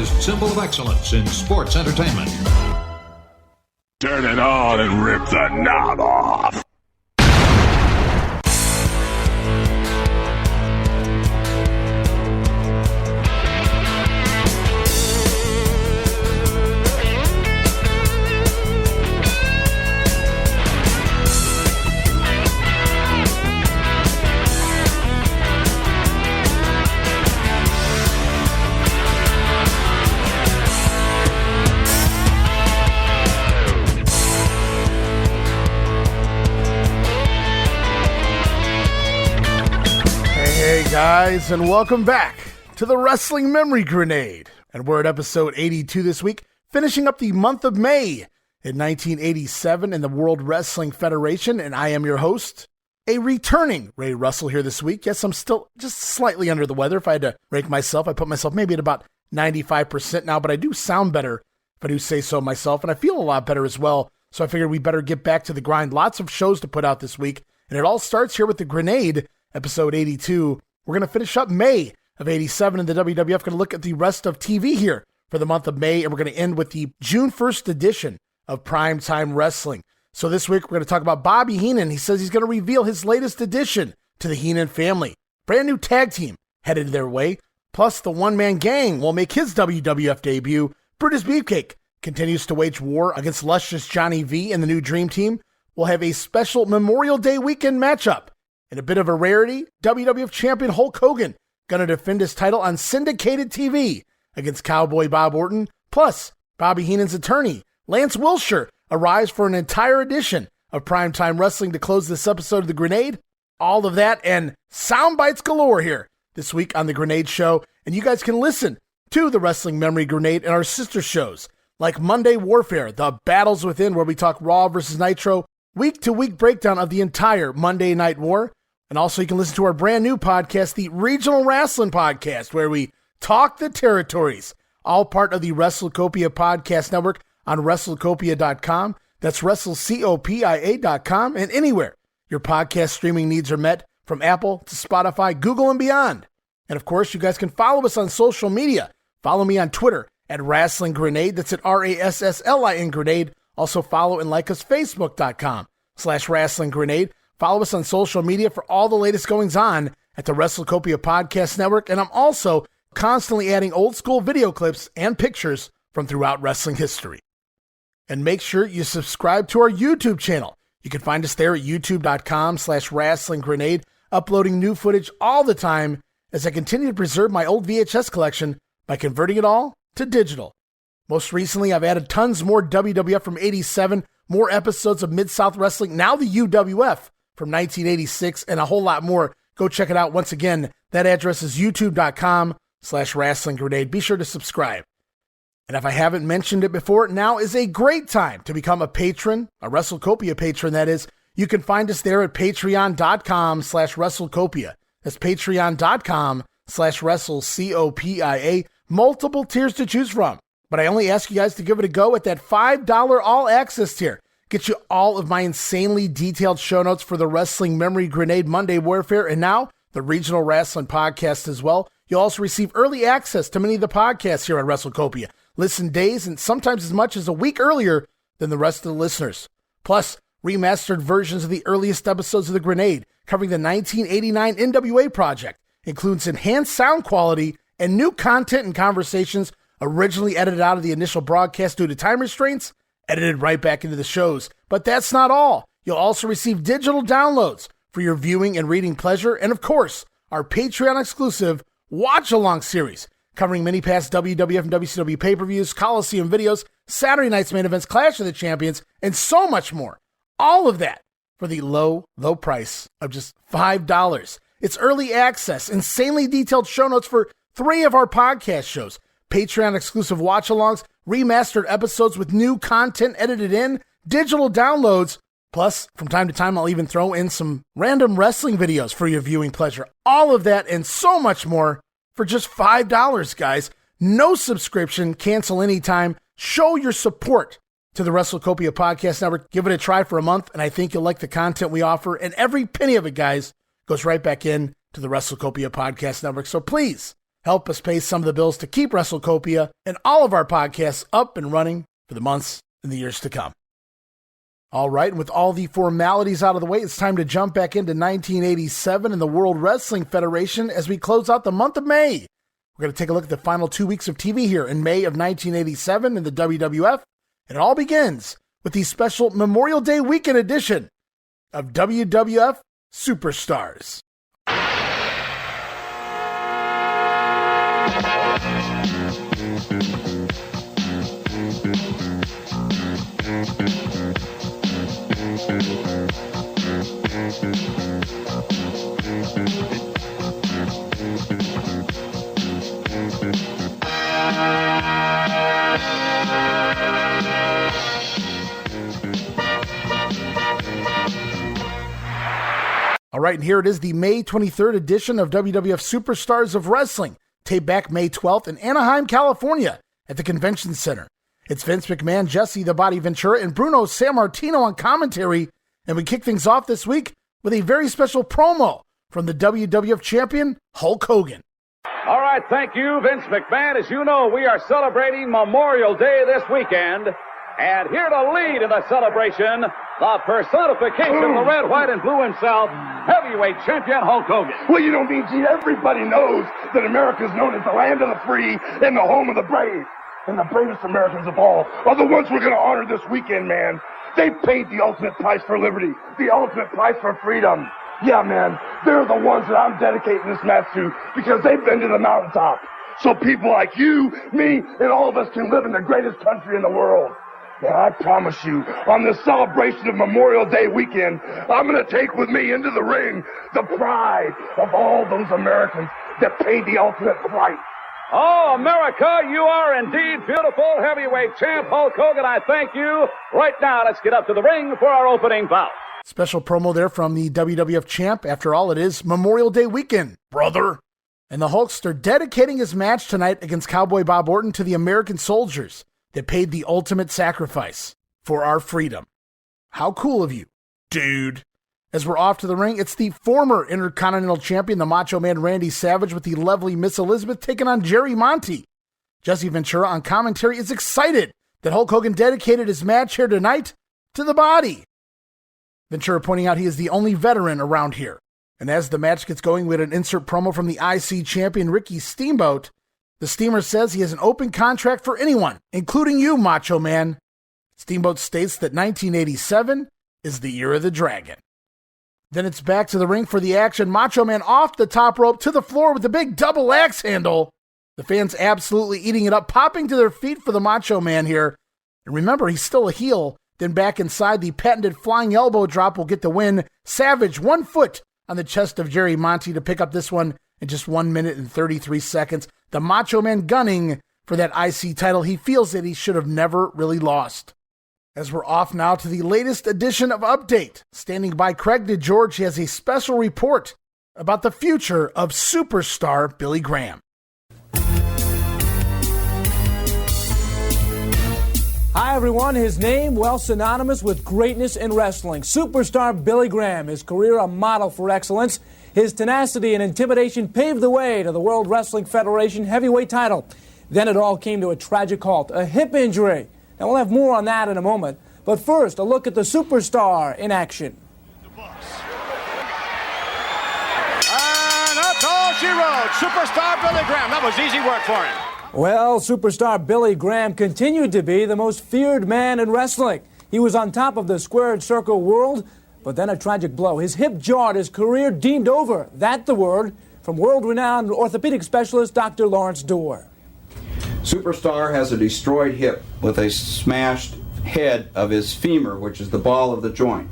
finest symbol of excellence in sports entertainment. Turn it on and rip the knob off. Guys, and welcome back to the Wrestling Memory Grenade. And we're at episode 82 this week, finishing up the month of May in 1987 in the World Wrestling Federation. And I am your host, a returning Ray Russell here this week. Yes, I'm still just slightly under the weather. If I had to rank myself, I put myself maybe at about 95% now, but I do sound better if I do say so myself. And I feel a lot better as well. So I figured we better get back to the grind. Lots of shows to put out this week. And it all starts here with the Grenade, episode 82. We're going to finish up May of 87 in the WWF. Going to look at the rest of TV here for the month of May, and we're going to end with the June 1st edition of Primetime Wrestling. So this week, we're going to talk about Bobby Heenan. He says he's going to reveal his latest addition to the Heenan family. Brand new tag team headed their way. Plus, the one-man gang will make his WWF debut. Brutus Beefcake continues to wage war against luscious Johnny V and the new Dream Team. We'll have a special Memorial Day weekend matchup. In a bit of a rarity, WWF champion Hulk Hogan going to defend his title on syndicated TV against Cowboy Bob Orton. Plus, Bobby Heenan's attorney, Lance Wilshire, arrives for an entire edition of Primetime Wrestling to close this episode of The Grenade. All of that and sound bites galore here this week on The Grenade Show. And you guys can listen to the Wrestling Memory Grenade and our sister shows like Monday Warfare, The Battles Within, where we talk Raw versus Nitro, week-to-week breakdown of the entire Monday Night War. And also you can listen to our brand new podcast, the Regional Wrestling Podcast, where we talk the territories, all part of the WrestleCopia Podcast Network on WrestleCopia.com. That's WrestleCopia.com, and anywhere your podcast streaming needs are met, from Apple to Spotify, Google, and beyond. And of course, you guys can follow us on social media. Follow me on Twitter at Wrestling Grenade. That's at RASSLIN Grenade. Also follow and like us, Facebook.com/Wrestling Grenade. Follow us on social media for all the latest goings-on at the WrestleCopia Podcast Network, and I'm also constantly adding old-school video clips and pictures from throughout wrestling history. And make sure you subscribe to our YouTube channel. You can find us there at youtube.com/Wrestling Grenade, uploading new footage all the time as I continue to preserve my old VHS collection by converting it all to digital. Most recently, I've added tons more WWF from 87, more episodes of Mid-South Wrestling, now the UWF, from 1986, and a whole lot more. Go check it out. Once again, that address is youtube.com/Wrestling Grenade. Be sure to subscribe. And if I haven't mentioned it before, now is a great time to become a patron, a WrestleCopia patron, that is. You can find us there at patreon.com/WrestleCopia. That's patreon.com/WrestleCopia. Multiple tiers to choose from. But I only ask you guys to give it a go at that $5 all-access tier. Get you all of my insanely detailed show notes for the Wrestling Memory Grenade Monday Warfare, and now the Regional Wrestling Podcast as well. You'll also receive early access to many of the podcasts here on WrestleCopia. Listen days and sometimes as much as a week earlier than the rest of the listeners. Plus, remastered versions of the earliest episodes of The Grenade, covering the 1989 NWA project, includes enhanced sound quality and new content and conversations originally edited out of the initial broadcast due to time restraints, edited right back into the shows. But that's not all. You'll also receive digital downloads for your viewing and reading pleasure, and of course, our Patreon-exclusive Watch-Along series, covering many past WWF and WCW pay-per-views, Coliseum videos, Saturday night's main events, Clash of the Champions, and so much more. All of that for the low, low price of just $5. It's early access, insanely detailed show notes for 3 of our podcast shows, Patreon-exclusive watch-alongs, remastered episodes with new content edited in, digital downloads, plus, from time to time, I'll even throw in some random wrestling videos for your viewing pleasure. All of that and so much more for just $5, guys. No subscription, cancel anytime. Show your support to the WrestleCopia Podcast Network. Give it a try for a month, and I think you'll like the content we offer. And every penny of it, guys, goes right back in to the WrestleCopia Podcast Network. So please, help us pay some of the bills to keep WrestleCopia and all of our podcasts up and running for the months and the years to come. All right, and with all the formalities out of the way, it's time to jump back into 1987 in the World Wrestling Federation as we close out the month of May. We're going to take a look at the final 2 weeks of TV here in May of 1987 in the WWF, and it all begins with the special Memorial Day weekend edition of WWF Superstars. All right, and here it is, the May 23rd edition of WWF Superstars of Wrestling, taped back May 12th in Anaheim, California, at the Convention Center. It's Vince McMahon, Jesse the Body Ventura, and Bruno Sammartino on commentary, and we kick things off this week with a very special promo from the WWF champion, Hulk Hogan. All right, thank you, Vince McMahon. As you know, we are celebrating Memorial Day this weekend. And here to lead in the celebration, the personification of the red, white, and blue himself, heavyweight champion Hulk Hogan. Well, you know, BG, everybody knows that America is known as the land of the free and the home of the brave. And the bravest Americans of all are the ones we're going to honor this weekend, man. They paid the ultimate price for liberty, the ultimate price for freedom. Yeah, man, they're the ones that I'm dedicating this match to because they've been to the mountaintop. So people like you, me, and all of us can live in the greatest country in the world. Now, I promise you, on this celebration of Memorial Day weekend, I'm going to take with me into the ring the pride of all those Americans that paid the ultimate price. Oh, America, you are indeed beautiful. Heavyweight champ Hulk Hogan, I thank you. Right now, let's get up to the ring for our opening bout. Special promo there from the WWF champ. After all, it is Memorial Day weekend, brother. And the Hulkster dedicating his match tonight against Cowboy Bob Orton to the American soldiers that paid the ultimate sacrifice for our freedom. How cool of you, dude. As we're off to the ring, it's the former Intercontinental Champion, the Macho Man Randy Savage, with the lovely Miss Elizabeth taking on Jerry Monty. Jesse Ventura on commentary is excited that Hulk Hogan dedicated his match here tonight to the Body. Ventura pointing out he is the only veteran around here. And as the match gets going, we had an insert promo from the IC champion Ricky Steamboat. The Steamer says he has an open contract for anyone, including you, Macho Man. Steamboat states that 1987 is the year of the dragon. Then it's back to the ring for the action. Macho Man off the top rope to the floor with the big double axe handle. The fans absolutely eating it up, popping to their feet for the Macho Man here. And remember, he's still a heel. Then back inside, the patented flying elbow drop will get the win. Savage, 1 foot on the chest of Jerry Monty to pick up this one in just 1 minute and 33 seconds. The Macho Man gunning for that IC title he feels that he should have never really lost. As we're off now to the latest edition of Update. Standing by Craig DeGeorge, he has a special report about the future of superstar Billy Graham. Hi, everyone. His name, well, synonymous with greatness in wrestling. Superstar Billy Graham. His career a model for excellence. His tenacity and intimidation paved the way to the World Wrestling Federation heavyweight title. Then it all came to a tragic halt, a hip injury. Now, we'll have more on that in a moment. But first, a look at the superstar in action. And that's all she wrote. Superstar Billy Graham. That was easy work for him. Well, superstar Billy Graham continued to be the most feared man in wrestling. He was on top of the squared circle world, but then a tragic blow. His hip jarred, his career deemed over. That the word from world-renowned orthopedic specialist Dr. Lawrence Dorr. Superstar has a destroyed hip with a smashed head of his femur, which is the ball of the joint.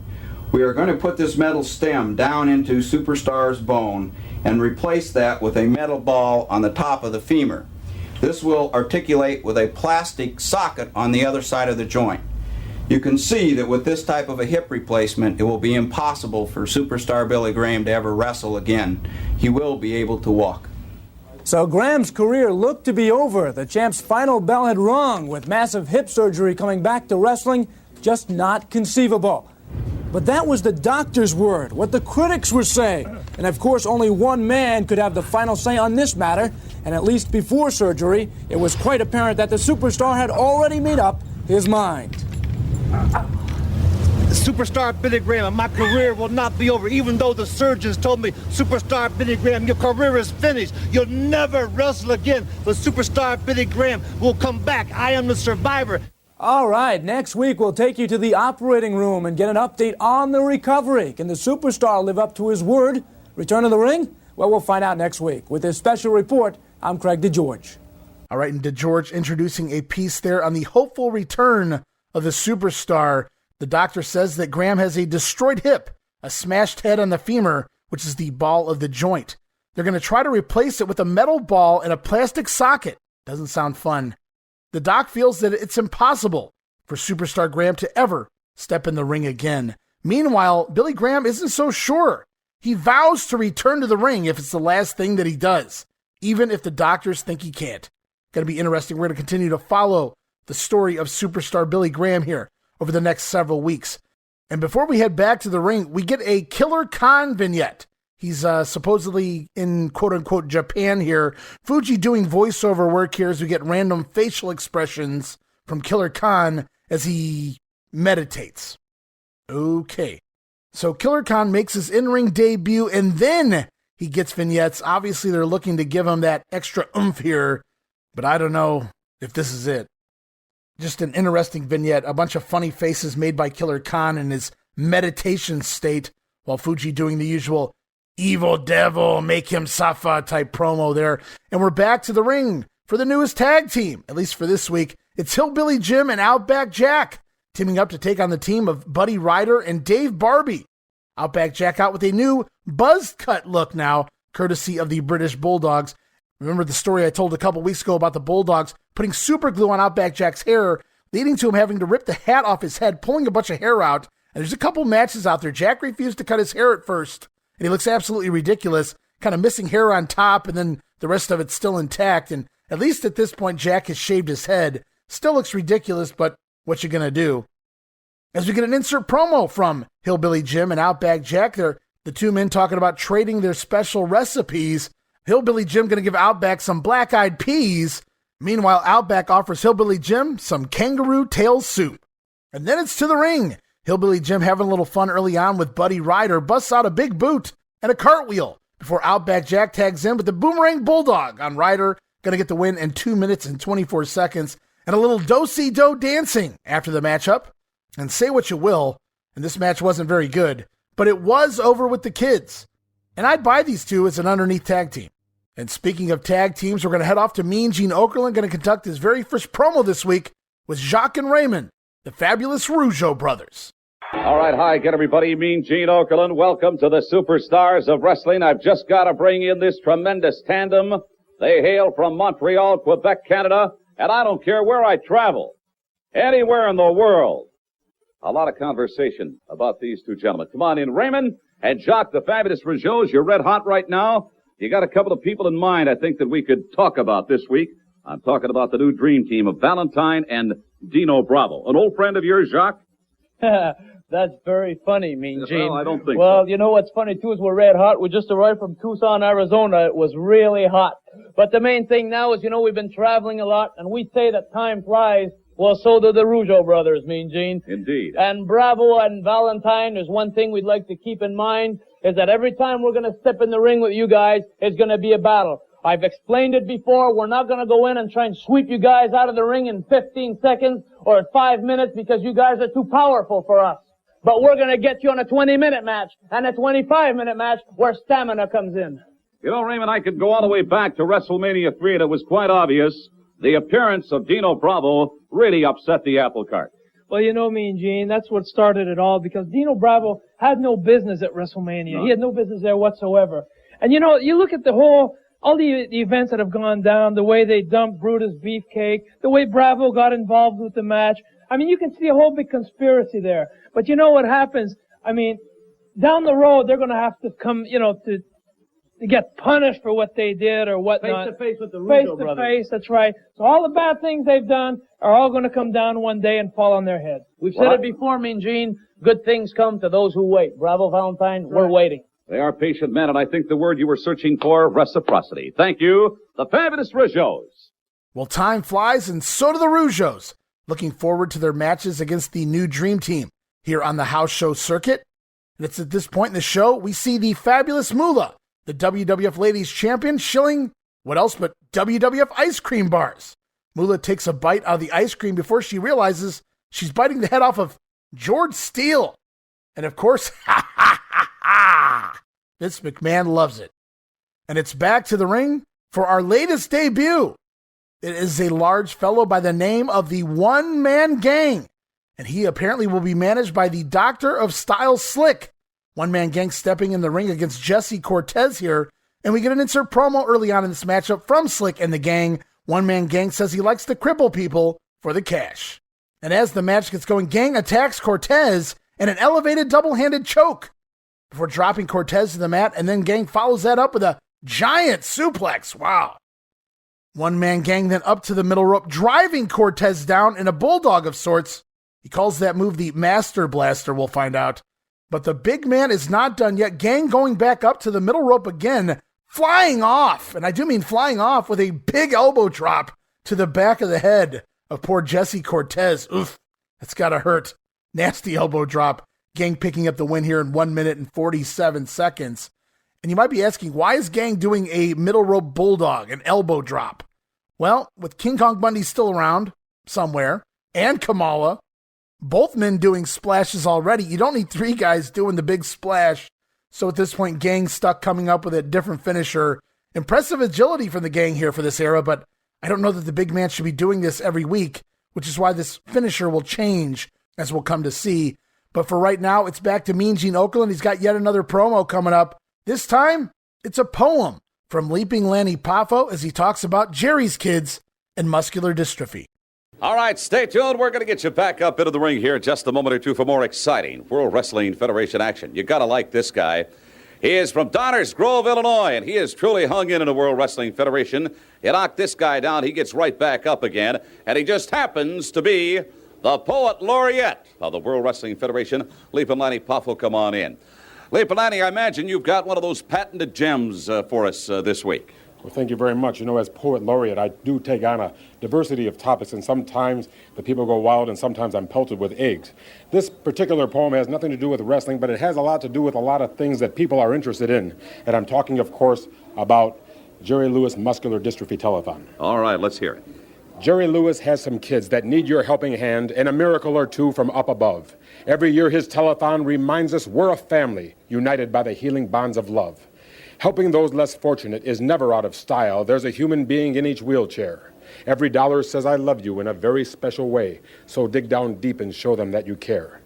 We are going to put this metal stem down into Superstar's bone and replace that with a metal ball on the top of the femur. This will articulate with a plastic socket on the other side of the joint. You can see that with this type of a hip replacement, it will be impossible for Superstar Billy Graham to ever wrestle again. He will be able to walk. So Graham's career looked to be over. The champ's final bell had rung. With massive hip surgery coming back to wrestling, just not conceivable. But that was the doctor's word, what the critics were saying. And of course, only one man could have the final say on this matter, and at least before surgery, it was quite apparent that the superstar had already made up his mind. Superstar Billy Graham, my career will not be over, even though the surgeons told me, Superstar Billy Graham, your career is finished. You'll never wrestle again, but Superstar Billy Graham will come back. I am the survivor. All right, next week we'll take you to the operating room and get an update on the recovery. Can the superstar live up to his word? Return to the ring? Well, we'll find out next week. With this special report, I'm Craig DeGeorge. All right, and DeGeorge introducing a piece there on the hopeful return of the superstar. The doctor says that Graham has a destroyed hip, a smashed head on the femur, which is the ball of the joint. They're going to try to replace it with a metal ball and a plastic socket. Doesn't sound fun. The doc feels that it's impossible for superstar Graham to ever step in the ring again. Meanwhile, Billy Graham isn't so sure. He vows to return to the ring if it's the last thing that he does, even if the doctors think he can't. Going to be interesting. We're going to continue to follow the story of superstar Billy Graham here over the next several weeks. And before we head back to the ring, we get a Killer Khan vignette. He's supposedly in quote-unquote Japan here. Fuji doing voiceover work here as we get random facial expressions from Killer Khan as he meditates. Okay. So Killer Khan makes his in-ring debut, and then he gets vignettes. Obviously, they're looking to give him that extra oomph here, but I don't know if this is it. Just an interesting vignette, a bunch of funny faces made by Killer Khan in his meditation state, while Fuji doing the usual evil devil, make him suffer type promo there. And we're back to the ring for the newest tag team, at least for this week. It's Hillbilly Jim and Outback Jack teaming up to take on the team of Buddy Ryder and Dave Barbie. Outback Jack out with a new buzz cut look now, courtesy of the British Bulldogs. Remember the story I told a couple weeks ago about the Bulldogs putting super glue on Outback Jack's hair, leading to him having to rip the hat off his head, pulling a bunch of hair out. And there's a couple matches out there. Jack refused to cut his hair at first, and he looks absolutely ridiculous, kind of missing hair on top, and then the rest of it's still intact. And at least at this point, Jack has shaved his head. Still looks ridiculous, but what you gonna do? As we get an insert promo from Hillbilly Jim and Outback Jack, they're the two men talking about trading their special recipes. Hillbilly Jim going to give Outback some black-eyed peas. Meanwhile, Outback offers Hillbilly Jim some kangaroo tail soup. And then it's to the ring. Hillbilly Jim having a little fun early on with Buddy Ryder, busts out a big boot and a cartwheel before Outback Jack tags in with the Boomerang Bulldog on Ryder. Going to get the win in 2 minutes and 24 seconds. And a little do-si-do dancing after the matchup. And say what you will, and this match wasn't very good, but it was over with the kids. And I'd buy these two as an underneath tag team. And speaking of tag teams, we're going to head off to Mean Gene Okerlund, going to conduct his very first promo this week with Jacques and Raymond, the fabulous Rougeau brothers. All right, hi again, everybody. Mean Gene Okerlund. Welcome to the Superstars of Wrestling. I've just got to bring in this tremendous tandem. They hail from Montreal, Quebec, Canada, and I don't care where I travel, anywhere in the world. A lot of conversation about these two gentlemen. Come on in, Raymond and Jacques, the fabulous Rougeaus. You're red hot right now. You got a couple of people in mind, I think, that we could talk about this week. I'm talking about the new dream team of Valentine and Dino Bravo. An old friend of yours, Jacques? That's very funny, Mean Gene. Well, I don't think Well, so. you know what's funny, too, is we're red hot. We just arrived from Tucson, Arizona. It was really hot. But the main thing now is, we've been traveling a lot, and we say that time flies. Well, so do the Rougeau brothers, Mean Gene. Indeed. And Bravo and Valentine, there's one thing we'd like to keep in mind, is that every time we're going to step in the ring with you guys, it's going to be a battle. I've explained it before. We're not going to go in and try and sweep you guys out of the ring in 15 seconds or 5 minutes because you guys are too powerful for us. But we're going to get you on a 20-minute match and a 25-minute match where stamina comes in. You know, Raymond, I could go all the way back to WrestleMania 3, and it was quite obvious. The appearance of Dino Bravo really upset the apple cart. Well, Mean Gene, that's what started it all, because Dino Bravo had no business at WrestleMania. No. He had no business there whatsoever. And you look at all the events that have gone down, the way they dumped Brutus Beefcake, the way Bravo got involved with the match. I mean, you can see a whole big conspiracy there. But you know what happens? I mean, down the road, they're going to have to come, to get punished for what they did or whatnot. Face to face with the Rougeau brothers. Face to face, that's right. So all the bad things they've done are all going to come down one day and fall on their head. We've said it before, Mean Gene. Good things come to those who wait. Bravo, Valentine, we're waiting. They are patient men, and I think the word you were searching for, reciprocity. Thank you, the fabulous Rougeaus. Well, time flies, and so do the Rougeaus. Looking forward to their matches against the new Dream Team here on the house show circuit. And it's at this point in the show, we see the fabulous Moolah, the WWF Ladies Champion, shilling what else but WWF ice cream bars. Moolah takes a bite out of the ice cream before she realizes she's biting the head off of George Steele. And of course, Vince McMahon loves it. And it's back to the ring for our latest debut. It is a large fellow by the name of the One Man Gang. And he apparently will be managed by the Doctor of Style Slick. One Man Gang stepping in the ring against Jesse Cortez here. And we get an insert promo early on in this matchup from Slick and the gang. One Man Gang says he likes to cripple people for the cash. And as the match gets going, Gang attacks Cortez in an elevated double-handed choke before dropping Cortez to the mat, and then Gang follows that up with a giant suplex. Wow. One Man Gang then up to the middle rope, driving Cortez down in a bulldog of sorts. He calls that move the Master Blaster, we'll find out. But the big man is not done yet. Gang going back up to the middle rope again, flying off, and I do mean flying off, with a big elbow drop to the back of the head of poor Jesse Cortez. Oof, that's gotta hurt. Nasty elbow drop. Gang picking up the win here in 1 minute and 47 seconds. And you might be asking, why is Gang doing a middle rope bulldog, an elbow drop? Well, with King Kong Bundy still around somewhere, and Kamala, both men doing splashes already, you don't need three guys doing the big splash. So at this point, Gang stuck coming up with a different finisher. Impressive agility from the Gang here for this era, but I don't know that the big man should be doing this every week, which is why this finisher will change, as we'll come to see. But for right now, it's back to Mean Gene Okerlund. He's got yet another promo coming up. This time, it's a poem from Leaping Lanny Poffo as he talks about Jerry's kids and muscular dystrophy. All right, stay tuned. We're going to get you back up into the ring here in just a moment or two for more exciting World Wrestling Federation action. You got to like this guy. He is from Downers Grove, Illinois, and he is truly hung in the World Wrestling Federation. You knock this guy down, he gets right back up again, and he just happens to be the Poet Laureate of the World Wrestling Federation. Leaping Lanny Poffo, come on in. Leaping Lanny, I imagine you've got one of those patented gems for us this week. Well, thank you very much. You know, as Poet Laureate, I do take on a diversity of topics, and sometimes the people go wild, and sometimes I'm pelted with eggs. This particular poem has nothing to do with wrestling, but it has a lot to do with a lot of things that people are interested in. And I'm talking, of course, about Jerry Lewis Muscular Dystrophy Telethon. All right, let's hear it. Jerry Lewis has some kids that need your helping hand and a miracle or two from up above. Every year his telethon reminds us we're a family, united by the healing bonds of love. Helping those less fortunate is never out of style. There's a human being in each wheelchair. Every dollar says I love you in a very special way, so dig down deep and show them that you care.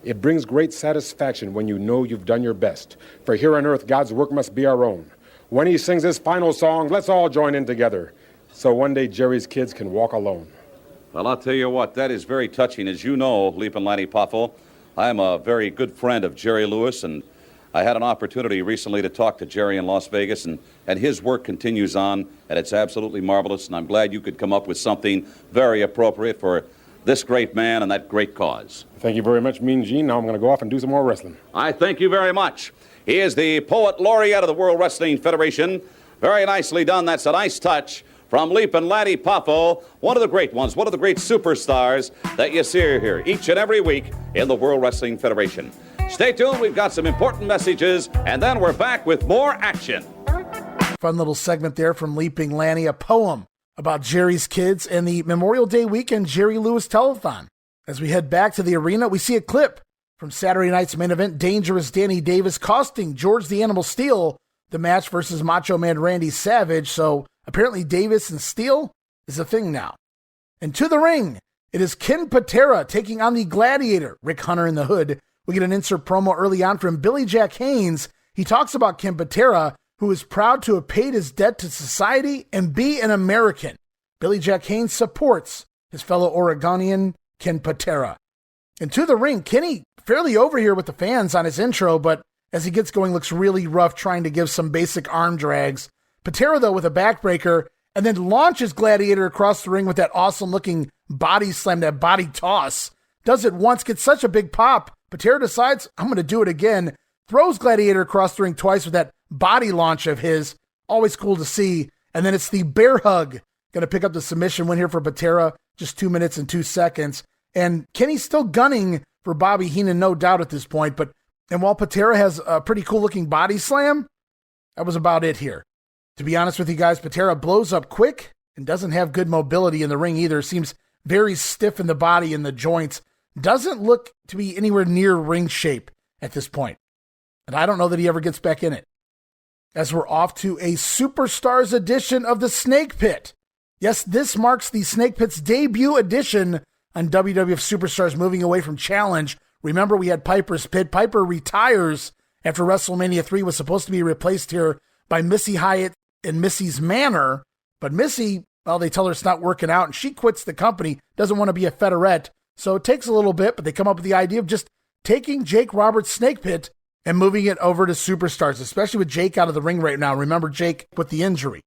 It brings great satisfaction when you know you've done your best, for here on earth God's work must be our own. When he sings his final song, let's all join in together, so one day Jerry's kids can walk alone. Well, I'll tell you what, that is very touching. As you know, Leaping Lanny Poffo, I am a very good friend of Jerry Lewis, and I had an opportunity recently to talk to Jerry in Las Vegas, and his work continues on, and it's absolutely marvelous, and I'm glad you could come up with something very appropriate for this great man and that great cause. Thank you very much, Mean Gene. Now I'm going to go off and do some more wrestling. I thank you very much. He is the Poet Laureate of the World Wrestling Federation. Very nicely done. That's a nice touch from Leaping Lanny Poffo, one of the great ones, one of the great superstars that you see here each and every week in the World Wrestling Federation. Stay tuned. We've got some important messages, and then we're back with more action. Fun little segment there from Leaping Lanny, a poem about Jerry's kids and the Memorial Day weekend Jerry Lewis Telethon. As we head back to the arena, we see a clip from Saturday night's main event, Dangerous Danny Davis costing George the Animal Steele the match versus Macho Man Randy Savage. So apparently Davis and Steele is a thing now. And to the ring, it is Ken Patera taking on the Gladiator, Rick Hunter in the Hood. We get an insert promo early on from Billy Jack Haynes. He talks about Ken Patera, who is proud to have paid his debt to society and be an American. Billy Jack Haynes supports his fellow Oregonian, Ken Patera. And to the ring, Kenny fairly over here with the fans on his intro, but as he gets going, looks really rough trying to give some basic arm drags. Patera, though, with a backbreaker, and then launches Gladiator across the ring with that awesome-looking body slam, that body toss. Does it once, gets such a big pop. Patera decides, I'm going to do it again. throws Gladiator across the ring twice with that body launch of his. Always cool to see. And then it's the bear hug. Going to pick up the submission win here for Patera. Just 2 minutes and 2 seconds. And Kenny's still gunning for Bobby Heenan, no doubt at this point. And while Patera has a pretty cool looking body slam, that was about it here. To be honest with you guys, Patera blows up quick and doesn't have good mobility in the ring either. Seems very stiff in the body and the joints. Doesn't look to be anywhere near ring shape at this point. And I don't know that he ever gets back in it. As we're off to a Superstars edition of the Snake Pit. Yes, this marks the Snake Pit's debut edition on WWF Superstars, moving away from Challenge. Remember, we had Piper's Pit. Piper retires after WrestleMania 3 was supposed to be replaced here by Missy Hyatt and Missy's Manor. But Missy, well, they tell her it's not working out, and she quits the company, doesn't want to be a Federette. So it takes a little bit, but they come up with the idea of just taking Jake Roberts' Snake Pit and moving it over to Superstars, especially with Jake out of the ring right now. Remember Jake with the injury.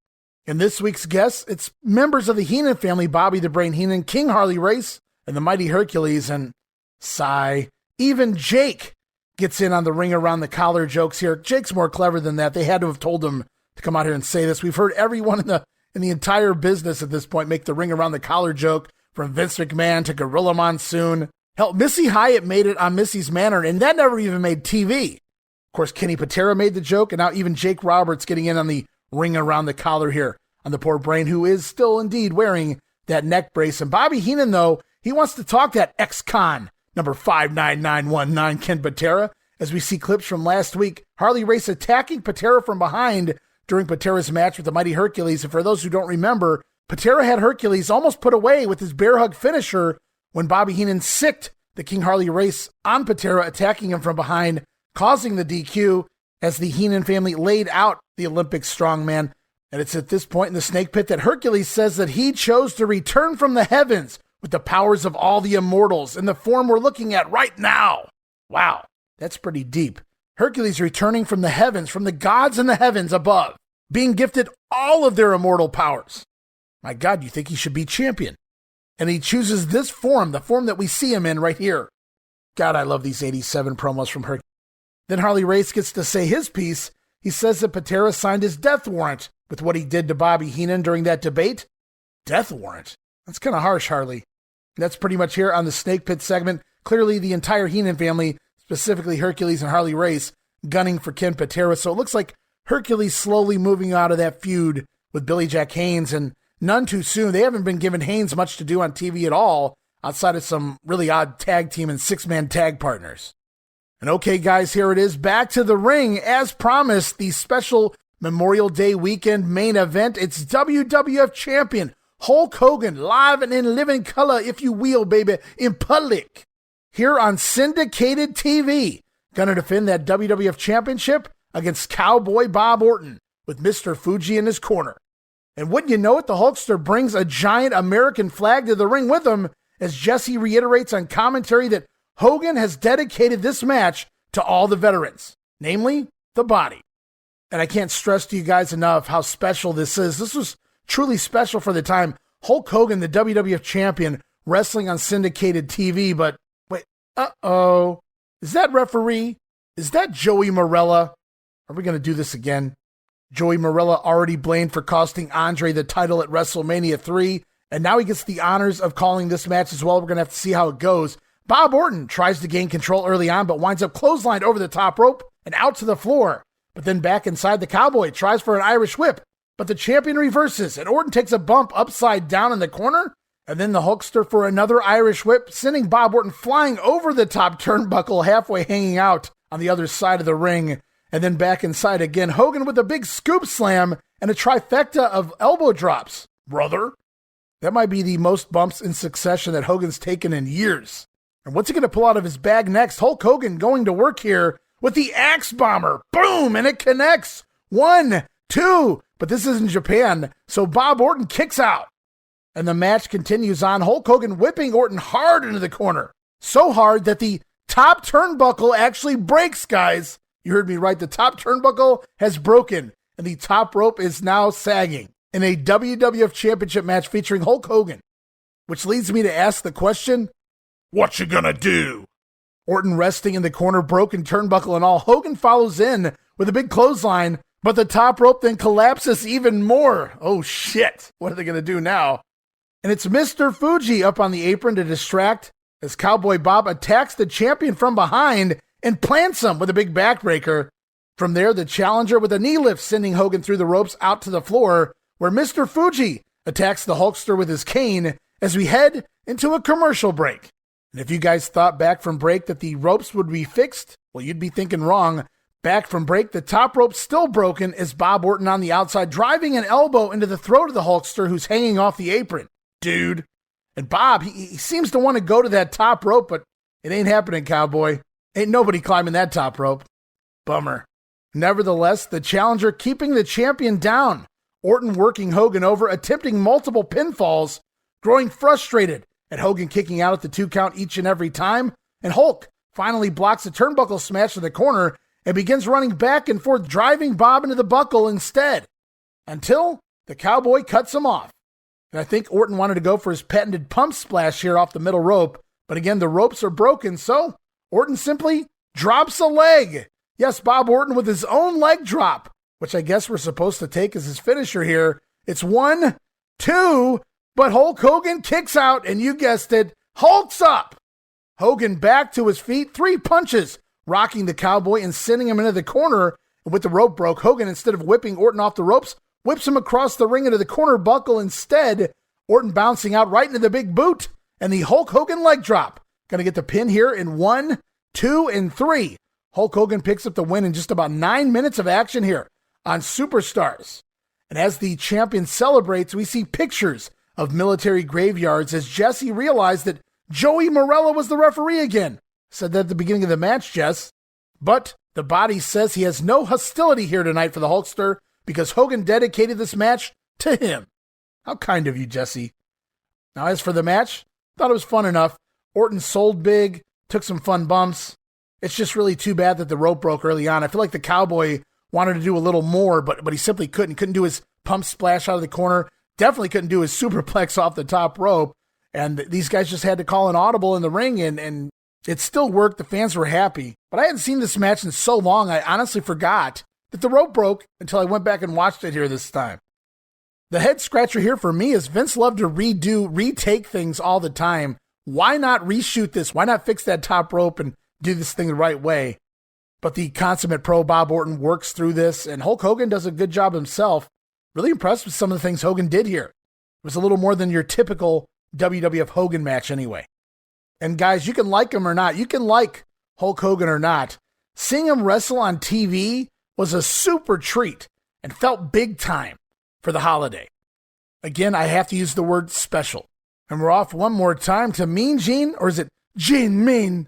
And this week's guests, it's members of the Heenan family, Bobby the Brain Heenan, King Harley Race, and the Mighty Hercules, and sigh, even Jake gets in on the ring around the collar jokes here. Jake's more clever than that. They had to have told him to come out here and say this. We've heard everyone in the entire business at this point make the ring around the collar joke, from Vince McMahon to Gorilla Monsoon. Hell, Missy Hyatt made it on Missy's Manor, and that never even made TV. Of course, Kenny Patera made the joke, and now even Jake Roberts getting in on the ring around the collar here on the poor Brain, who is still indeed wearing that neck brace. And Bobby Heenan, though, he wants to talk that ex-con, number 59919, Ken Patera, as we see clips from last week. Harley Race attacking Patera from behind during Patera's match with the Mighty Hercules. And for those who don't remember, Patera had Hercules almost put away with his bear hug finisher when Bobby Heenan sicked the King Harley Race on Patera, attacking him from behind, causing the DQ as the Heenan family laid out the Olympic strongman. And it's at this point in the Snake Pit that Hercules says that he chose to return from the heavens with the powers of all the immortals in the form we're looking at right now. Wow, that's pretty deep. Hercules returning from the heavens, from the gods in the heavens above, being gifted all of their immortal powers. My God, you think he should be champion? And he chooses this form, the form that we see him in right here. God, I love these 87 promos from Hercules. Then Harley Race gets to say his piece. He says that Patera signed his death warrant with what he did to Bobby Heenan during that debate. Death warrant? That's kind of harsh, Harley. That's pretty much here on the Snake Pit segment. Clearly the entire Heenan family, specifically Hercules and Harley Race, gunning for Ken Patera. So it looks like Hercules slowly moving out of that feud with Billy Jack Haynes, and none too soon. They haven't been giving Haynes much to do on TV at all, outside of some really odd tag team and six-man tag partners. And okay, guys, here it is. Back to the ring. As promised, the special Memorial Day weekend main event. It's WWF Champion Hulk Hogan, live and in living color, if you will, baby, in public. Here on syndicated TV. Gonna defend that WWF Championship against Cowboy Bob Orton with Mr. Fuji in his corner. And wouldn't you know it, the Hulkster brings a giant American flag to the ring with him, as Jesse reiterates on commentary that Hogan has dedicated this match to all the veterans, namely the Body. And I can't stress to you guys enough how special this is. This was truly special for the time. Hulk Hogan, the WWF champion, wrestling on syndicated TV. But wait, is that referee? Is that Joey Morella? Are we going to do this again? Joey Morella already blamed for costing Andre the title at WrestleMania 3, and now he gets the honors of calling this match as well. We're going to have to see how it goes. Bob Orton tries to gain control early on, but winds up clotheslined over the top rope and out to the floor. But then back inside, the Cowboy tries for an Irish whip, but the champion reverses, and Orton takes a bump upside down in the corner, and then the Hulkster for another Irish whip, sending Bob Orton flying over the top turnbuckle, halfway hanging out on the other side of the ring. And then back inside again, Hogan with a big scoop slam and a trifecta of elbow drops. Brother, that might be the most bumps in succession that Hogan's taken in years. And what's he going to pull out of his bag next? Hulk Hogan going to work here with the Axe Bomber. Boom, and it connects. 1, 2, but this isn't Japan, so Bob Orton kicks out. And the match continues on. Hulk Hogan whipping Orton hard into the corner. So hard that the top turnbuckle actually breaks, guys. You heard me right. The top turnbuckle has broken, and the top rope is now sagging in a WWF Championship match featuring Hulk Hogan, which leads me to ask the question, what you gonna do? Orton resting in the corner, broken turnbuckle and all. Hogan follows in with a big clothesline, but the top rope then collapses even more. Oh shit, what are they going to do now? And it's Mr. Fuji up on the apron to distract as Cowboy Bob attacks the champion from behind and plants him with a big backbreaker. From there, the challenger with a knee lift, sending Hogan through the ropes out to the floor, where Mr. Fuji attacks the Hulkster with his cane as we head into a commercial break. And if you guys thought back from break that the ropes would be fixed, well, you'd be thinking wrong. Back from break, the top rope's still broken as Bob Orton on the outside, driving an elbow into the throat of the Hulkster who's hanging off the apron. Dude. And Bob, he seems to want to go to that top rope, but it ain't happening, Cowboy. Ain't nobody climbing that top rope. Bummer. Nevertheless, the challenger keeping the champion down. Orton working Hogan over, attempting multiple pinfalls, growing frustrated at Hogan kicking out at the 2 count each and every time. And Hulk finally blocks a turnbuckle smash to the corner and begins running back and forth, driving Bob into the buckle instead. Until the Cowboy cuts him off. And I think Orton wanted to go for his patented pump splash here off the middle rope. But again, the ropes are broken, so Orton simply drops a leg. Yes, Bob Orton with his own leg drop, which I guess we're supposed to take as his finisher here. It's 1, 2, but Hulk Hogan kicks out, and you guessed it, Hulk's up. Hogan back to his feet, 3 punches, rocking the Cowboy and sending him into the corner. And with the rope broke, Hogan, instead of whipping Orton off the ropes, whips him across the ring into the corner buckle instead. Orton bouncing out right into the big boot, and the Hulk Hogan leg drop. Going to get the pin here in 1, 2, and 3. Hulk Hogan picks up the win in just about 9 minutes of action here on Superstars. And as the champion celebrates, we see pictures of military graveyards as Jesse realized that Joey Morella was the referee again. Said that at the beginning of the match, Jess. But the body says he has no hostility here tonight for the Hulkster because Hogan dedicated this match to him. How kind of you, Jesse. Now, as for the match, thought it was fun enough. Orton sold big, took some fun bumps. It's just really too bad that the rope broke early on. I feel like the Cowboy wanted to do a little more, but he simply couldn't. Couldn't do his pump splash out of the corner. Definitely couldn't do his superplex off the top rope. And these guys just had to call an audible in the ring, and it still worked. The fans were happy. But I hadn't seen this match in so long, I honestly forgot that the rope broke until I went back and watched it here this time. The head scratcher here for me is Vince loved to retake things all the time. Why not reshoot this? Why not fix that top rope and do this thing the right way? But the consummate pro Bob Orton works through this, and Hulk Hogan does a good job himself. Really impressed with some of the things Hogan did here. It was a little more than your typical WWF Hogan match anyway. And guys, you can like him or not. You can like Hulk Hogan or not. Seeing him wrestle on TV was a super treat and felt big time for the holiday. Again, I have to use the word special. And we're off one more time to Mean Gene, or is it Gene Mean?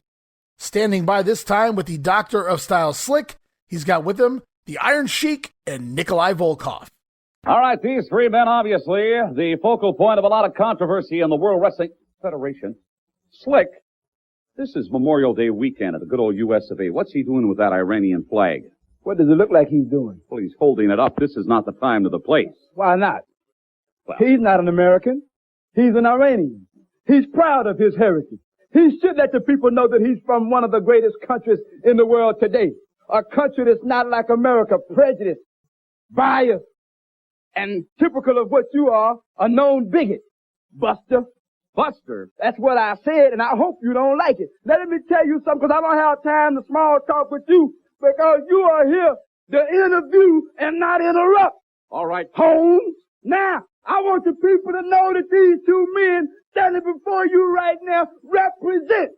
Standing by this time with the Doctor of Style Slick. He's got with him the Iron Sheik and Nikolai Volkov. All right, these 3 men, obviously, the focal point of a lot of controversy in the World Wrestling Federation. Slick, this is Memorial Day weekend at the good old US of A. What's he doing with that Iranian flag? What does it look like he's doing? Well, he's holding it up. This is not the time or the place. Why not? Well, he's not an American. He's an Iranian. He's proud of his heritage. He should let the people know that he's from one of the greatest countries in the world today. A country that's not like America, prejudiced, biased, and typical of what you are, a known bigot. Buster. Buster? That's what I said, and I hope you don't like it. Let me tell you something, because I don't have time to small talk with you, because you are here to interview and not interrupt. All right. Holmes. Now, I want the people to know that these 2 men standing before you right now represent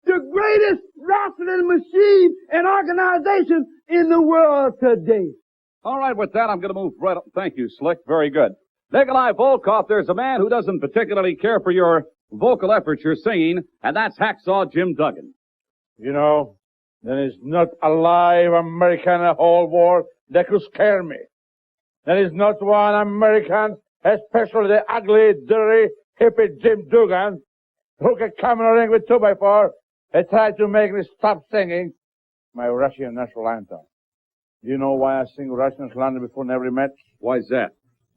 the greatest wrestling machine and organization in the world today. All right, with that, I'm going to move right up. Thank you, Slick. Very good. Nikolai Volkov, there's a man who doesn't particularly care for your vocal efforts you're singing, and that's Hacksaw Jim Duggan. You know, there is not a live American in the whole world that could scare me. There is not one American, especially the ugly, dirty, hippie Jim Duggan, who can come in the ring with 2x4 and try to make me stop singing my Russian national anthem. Do you know why I sing Russian national anthem before every match? Why is that?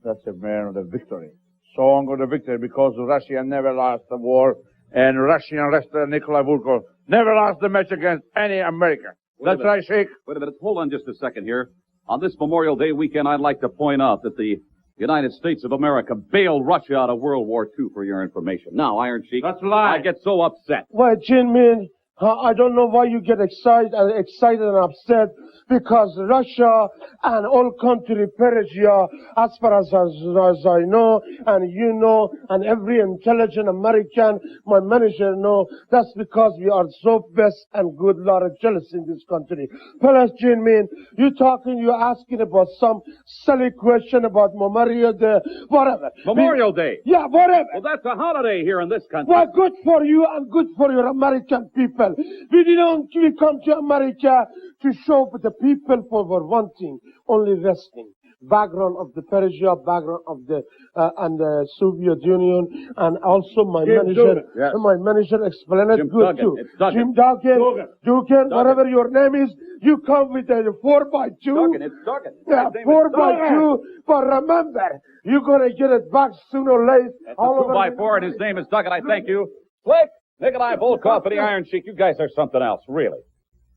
That's the man of the victory. Song of the victory, because Russia never lost the war, and Russian wrestler Nikolai Volkov Never lost a match against any American. That's right, Sheik. Wait a minute. Hold on just a second here. On this Memorial Day weekend, I'd like to point out that the United States of America bailed Russia out of World War II, for your information. Now, Iron Sheik. That's a lie. I get so upset. Well, Jin Min, I don't know why you get excited and upset, because Russia and all country Persia, as far as I know, and you know, and every intelligent American, my manager know, that's because we are so best and good, lot of jealous in this country. Plus, Jin Min, you're asking about some silly question about Memorial Day, whatever. Memorial Day? Yeah, whatever. Well, that's a holiday here in this country. Well, good for you and good for your American people. We come to America to show for the people for one thing, only wrestling. Background of the Persia, background of the and the Soviet Union, and also my manager explained it good Duggan. too. It's Duggan. Jim Duggan, whatever your name is, you come with a 4x2. Duggan, it's Duggan. Yeah, 4x2. But remember, you're gonna get it back sooner or later. It's a 2x4, and his name is Duggan. I thank you. Slick, Nikolai Volkov and the Iron Sheik. You guys are something else, really.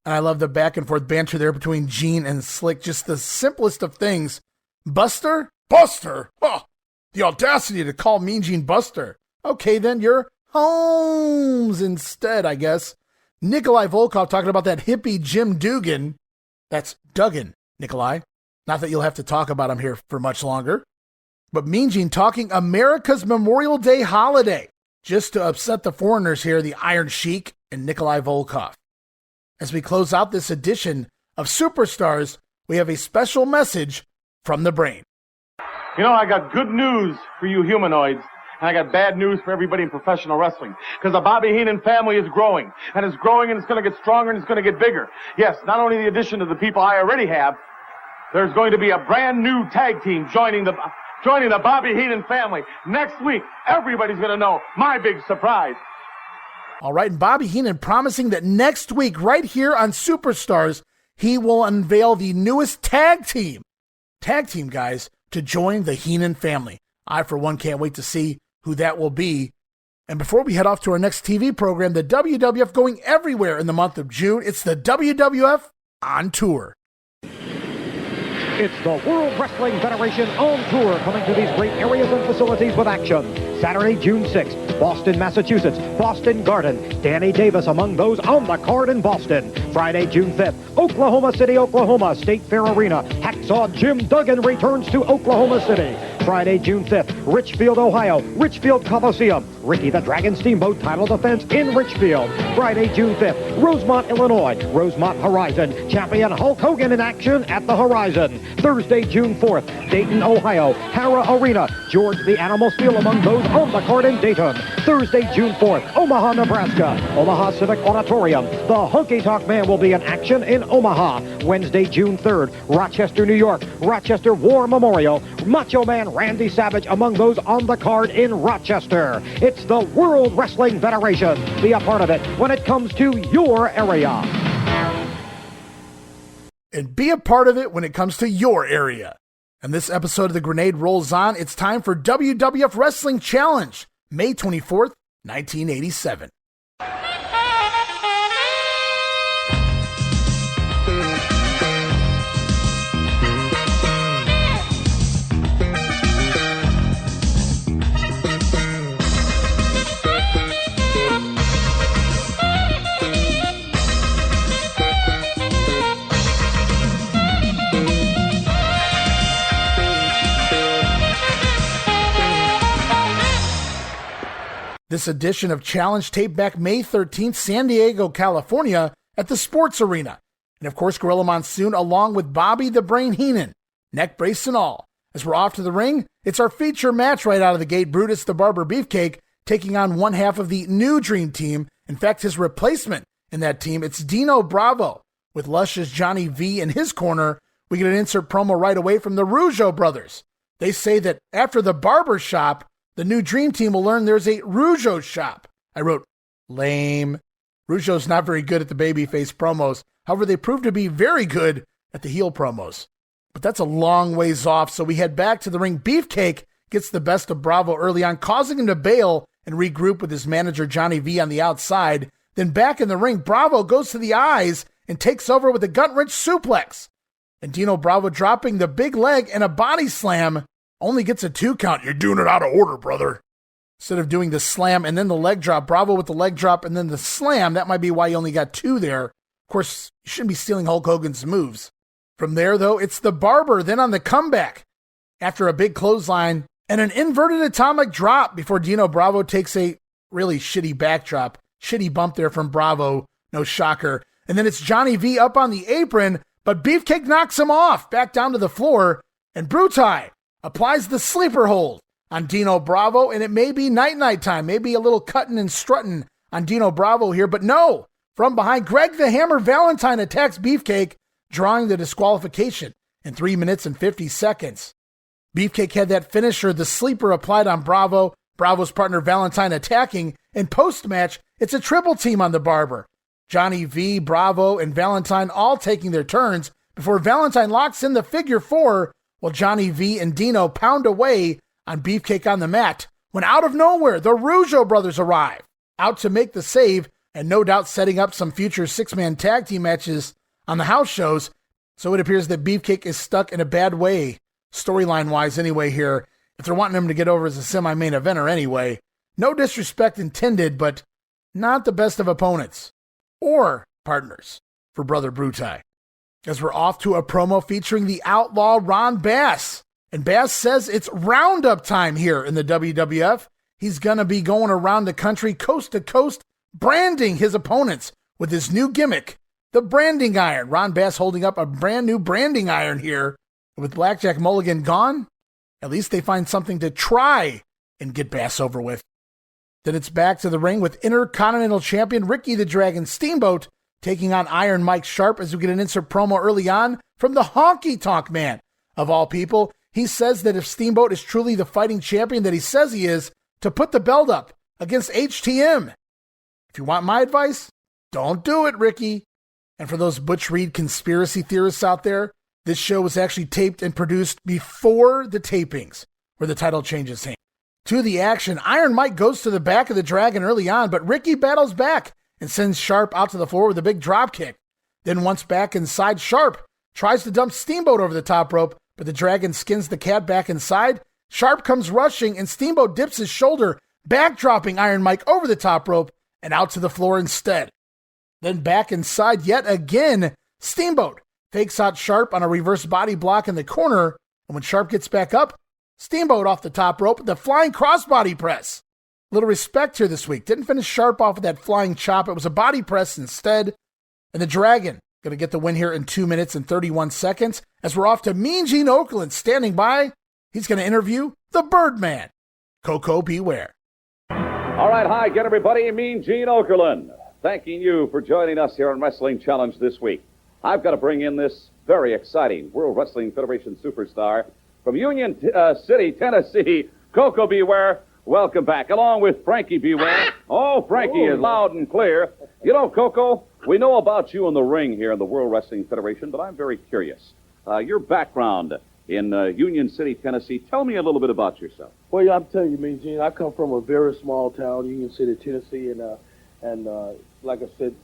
And I love the back and forth banter there between Gene and Slick. Just the simplest of things. Buster? Buster? Oh, the audacity to call Mean Gene Buster. Okay, then you're Holmes instead, I guess. Nikolai Volkov talking about that hippie Jim Dugan. That's Duggan, Nikolai. Not that you'll have to talk about him here for much longer. But Mean Gene talking America's Memorial Day holiday. Just to upset the foreigners here, the Iron Sheik and Nikolai Volkov. As we close out this edition of Superstars, we have a special message from the brain. You know, I got good news for you humanoids, and I got bad news for everybody in professional wrestling. Because the Bobby Heenan family is growing, and it's growing, and it's going to get stronger, and it's going to get bigger. Yes, not only the addition of the people I already have, there's going to be a brand new tag team joining the Bobby Heenan family. Next week, everybody's going to know my big surprise. All right, and Bobby Heenan promising that next week, right here on Superstars, he will unveil the newest tag team, guys, to join the Heenan family. I, for one, can't wait to see who that will be. And before we head off to our next TV program, the WWF going everywhere in the month of June, it's the WWF on tour. It's the World Wrestling Federation on tour, coming to these great areas and facilities with action. Saturday, June 6th, Boston, Massachusetts, Boston Garden. Danny Davis among those on the card in Boston. Friday, June 5th, Oklahoma City, Oklahoma, State Fair Arena. Hacksaw Jim Duggan returns to Oklahoma City. Friday, June 5th, Richfield, Ohio, Richfield Coliseum. Ricky the Dragon Steamboat title defense in Richfield. Friday, June 5th, Rosemont, Illinois, Rosemont Horizon. Champion Hulk Hogan in action at the Horizon. Thursday, June 4th, Dayton, Ohio, Hara Arena. George the Animal Steel among those on the card in Dayton. Thursday, June 4th, Omaha, Nebraska, Omaha Civic Auditorium. The Honky Tonk Man will be in action in Omaha. Wednesday, June 3rd, Rochester, New York, Rochester War Memorial. Macho Man Randy Savage among those on the card in Rochester. It's the World Wrestling Federation. Be a part of it when it comes to your area. And be a part of it when it comes to your area. And this episode of The Grenade rolls on. It's time for WWF Wrestling Challenge, May 24th, 1987. This edition of Challenge taped back May 13th, San Diego, California, at the Sports Arena. And of course, Gorilla Monsoon along with Bobby the Brain Heenan, neck brace and all. As we're off to the ring, it's our feature match right out of the gate, Brutus the Barber Beefcake, taking on one half of the new Dream Team. In fact, his replacement in that team, it's Dino Bravo. With luscious Johnny V in his corner, we get an insert promo right away from the Rougeau brothers. They say that after the barber shop, the new Dream Team will learn there's a Rougeau shop. I wrote, lame. Rougeau's not very good at the babyface promos. However, they prove to be very good at the heel promos. But that's a long ways off, so we head back to the ring. Beefcake gets the best of Bravo early on, causing him to bail and regroup with his manager Johnny V on the outside. Then back in the ring, Bravo goes to the eyes and takes over with a gut-wrench suplex. And Dino Bravo dropping the big leg and a body slam only gets a 2 count. You're doing it out of order, brother. Instead of doing the slam and then the leg drop, Bravo with the leg drop and then the slam, that might be why you only got 2 there. Of course, you shouldn't be stealing Hulk Hogan's moves. From there, though, it's the Barber, then on the comeback. After a big clothesline and an inverted atomic drop before Dino Bravo takes a really shitty backdrop. Shitty bump there from Bravo, no shocker. And then it's Johnny V up on the apron, but Beefcake knocks him off back down to the floor, and Brutus applies the sleeper hold on Dino Bravo, and it may be night-night time, maybe a little cutting and strutting on Dino Bravo here, but no! From behind, Greg the Hammer Valentine attacks Beefcake, drawing the disqualification in 3 minutes and 50 seconds. Beefcake had that finisher, the sleeper applied on Bravo, Bravo's partner Valentine attacking, and post-match, it's a triple team on the Barber. Johnny V, Bravo, and Valentine all taking their turns before Valentine locks in the figure 4 while Johnny V and Dino pound away on Beefcake on the mat, when out of nowhere, the Rougeau brothers arrive, out to make the save, and no doubt setting up some future 6-man tag team matches on the house shows, so it appears that Beefcake is stuck in a bad way, storyline-wise anyway here, if they're wanting him to get over as a semi-main eventer anyway. No disrespect intended, but not the best of opponents, or partners, for Brother Brutus. As we're off to a promo featuring the Outlaw Ron Bass. And Bass says it's roundup time here in the WWF. He's going to be going around the country, coast to coast, branding his opponents with his new gimmick, the branding iron. Ron Bass holding up a brand new branding iron here. With Blackjack Mulligan gone, at least they find something to try and get Bass over with. Then it's back to the ring with Intercontinental Champion Ricky the Dragon Steamboat taking on Iron Mike Sharp as we get an insert promo early on from the Honky Tonk Man, of all people. He says that if Steamboat is truly the fighting champion that he says he is, to put the belt up against HTM. If you want my advice, don't do it, Ricky. And for those Butch Reed conspiracy theorists out there, this show was actually taped and produced before the tapings, where the title changes hands. To the action, Iron Mike goes to the back of the Dragon early on, but Ricky battles back and sends Sharp out to the floor with a big drop kick. Then once back inside, Sharp tries to dump Steamboat over the top rope, but the Dragon skins the cat back inside. Sharp comes rushing, and Steamboat dips his shoulder, backdropping Iron Mike over the top rope and out to the floor instead. Then back inside yet again, Steamboat fakes out Sharp on a reverse body block in the corner, and when Sharp gets back up, Steamboat off the top rope with the flying crossbody press. Little respect here this week. Didn't finish Sharp off with that flying chop. It was a body press instead. And the Dragon going to get the win here in 2 minutes and 31 seconds as we're off to Mean Gene Okerlund standing by. He's going to interview the Birdman. Coco beware. All right, hi again, everybody. Mean Gene Okerlund, thanking you for joining us here on Wrestling Challenge this week. I've got to bring in this very exciting World Wrestling Federation superstar from Union City, Tennessee, Coco Beware. Welcome back, along with Frankie Beware. Oh, Frankie is loud and clear. You know, Coco, we know about you in the ring here in the World Wrestling Federation, but I'm very curious. Your background in Union City, Tennessee. Tell me a little bit about yourself. Well, yeah, I'm telling you, Mean Gene, I come from a very small town, Union City, Tennessee, and like I said,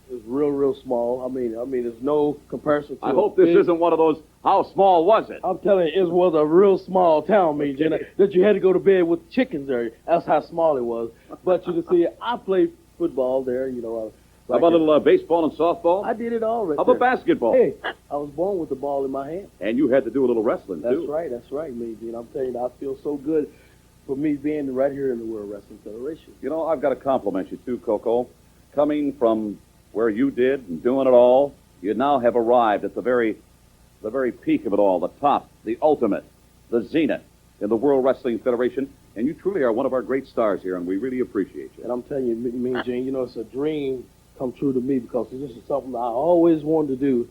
it's real small. I mean, there's no comparison to I hope this isn't one of those, how small was it? I'm telling you, it was a real small town, Mean Gene, that you had to go to bed with chickens there. That's how small it was. But you can see, I played football there, you know. How about a little baseball and softball? I did it all right. How about basketball? Hey, I was born with the ball in my hand. And you had to do a little wrestling, too. That's right, Mean Gene. I'm telling you, I feel so good for me being right here in the World Wrestling Federation. You know, I've got to compliment you, too, Coco. Coming from where you did and doing it all, you now have arrived at the very peak of it all, the top, the ultimate, the zenith in the World Wrestling Federation. And you truly are one of our great stars here, and we really appreciate you. And I'm telling you, Mean Gene, you know, it's a dream come true to me because this is something I always wanted to do.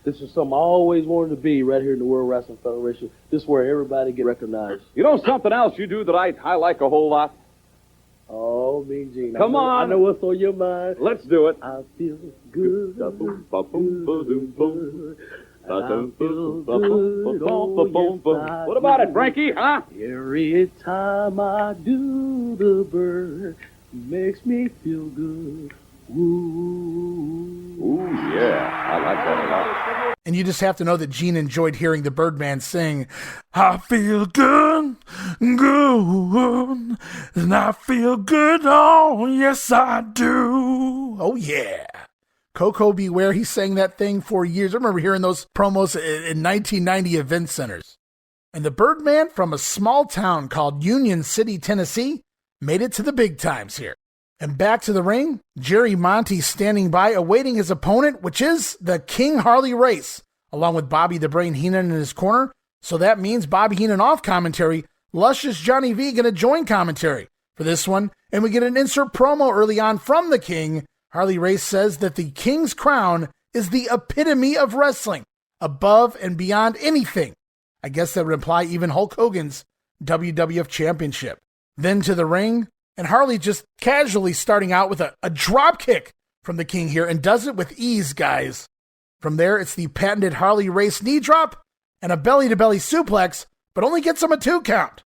This is something I always wanted to be right here in the World Wrestling Federation. This is where everybody gets recognized. You know something else you do that I like a whole lot? Oh, Mean Gene. Come on. I know what's on your mind. Let's do it. I feel good. What about it, Frankie, huh? Every time I do the bird, makes me feel good. Ooh, yeah. I like that a lot. And you just have to know that Gene enjoyed hearing the Birdman sing, I feel good, good, and I feel good, oh, yes I do. Oh, yeah. Coco Beware, he sang that thing for years. I remember hearing those promos in 1990 event centers. And the Birdman from a small town called Union City, Tennessee, made it to the big times here. And back to the ring, Jerry Monty standing by awaiting his opponent, which is the King Harley Race, along with Bobby the Brain Heenan in his corner. So that means Bobby Heenan off commentary, luscious Johnny V going to join commentary for this one. And we get an insert promo early on from the King. Harley Race says that the King's crown is the epitome of wrestling, above and beyond anything. I guess that would imply even Hulk Hogan's WWF Championship. Then to the ring, and Harley just casually starting out with a drop kick from the King here, and does it with ease, guys. From there, it's the patented Harley Race knee drop and a belly-to-belly suplex, but only gets him a 2 count.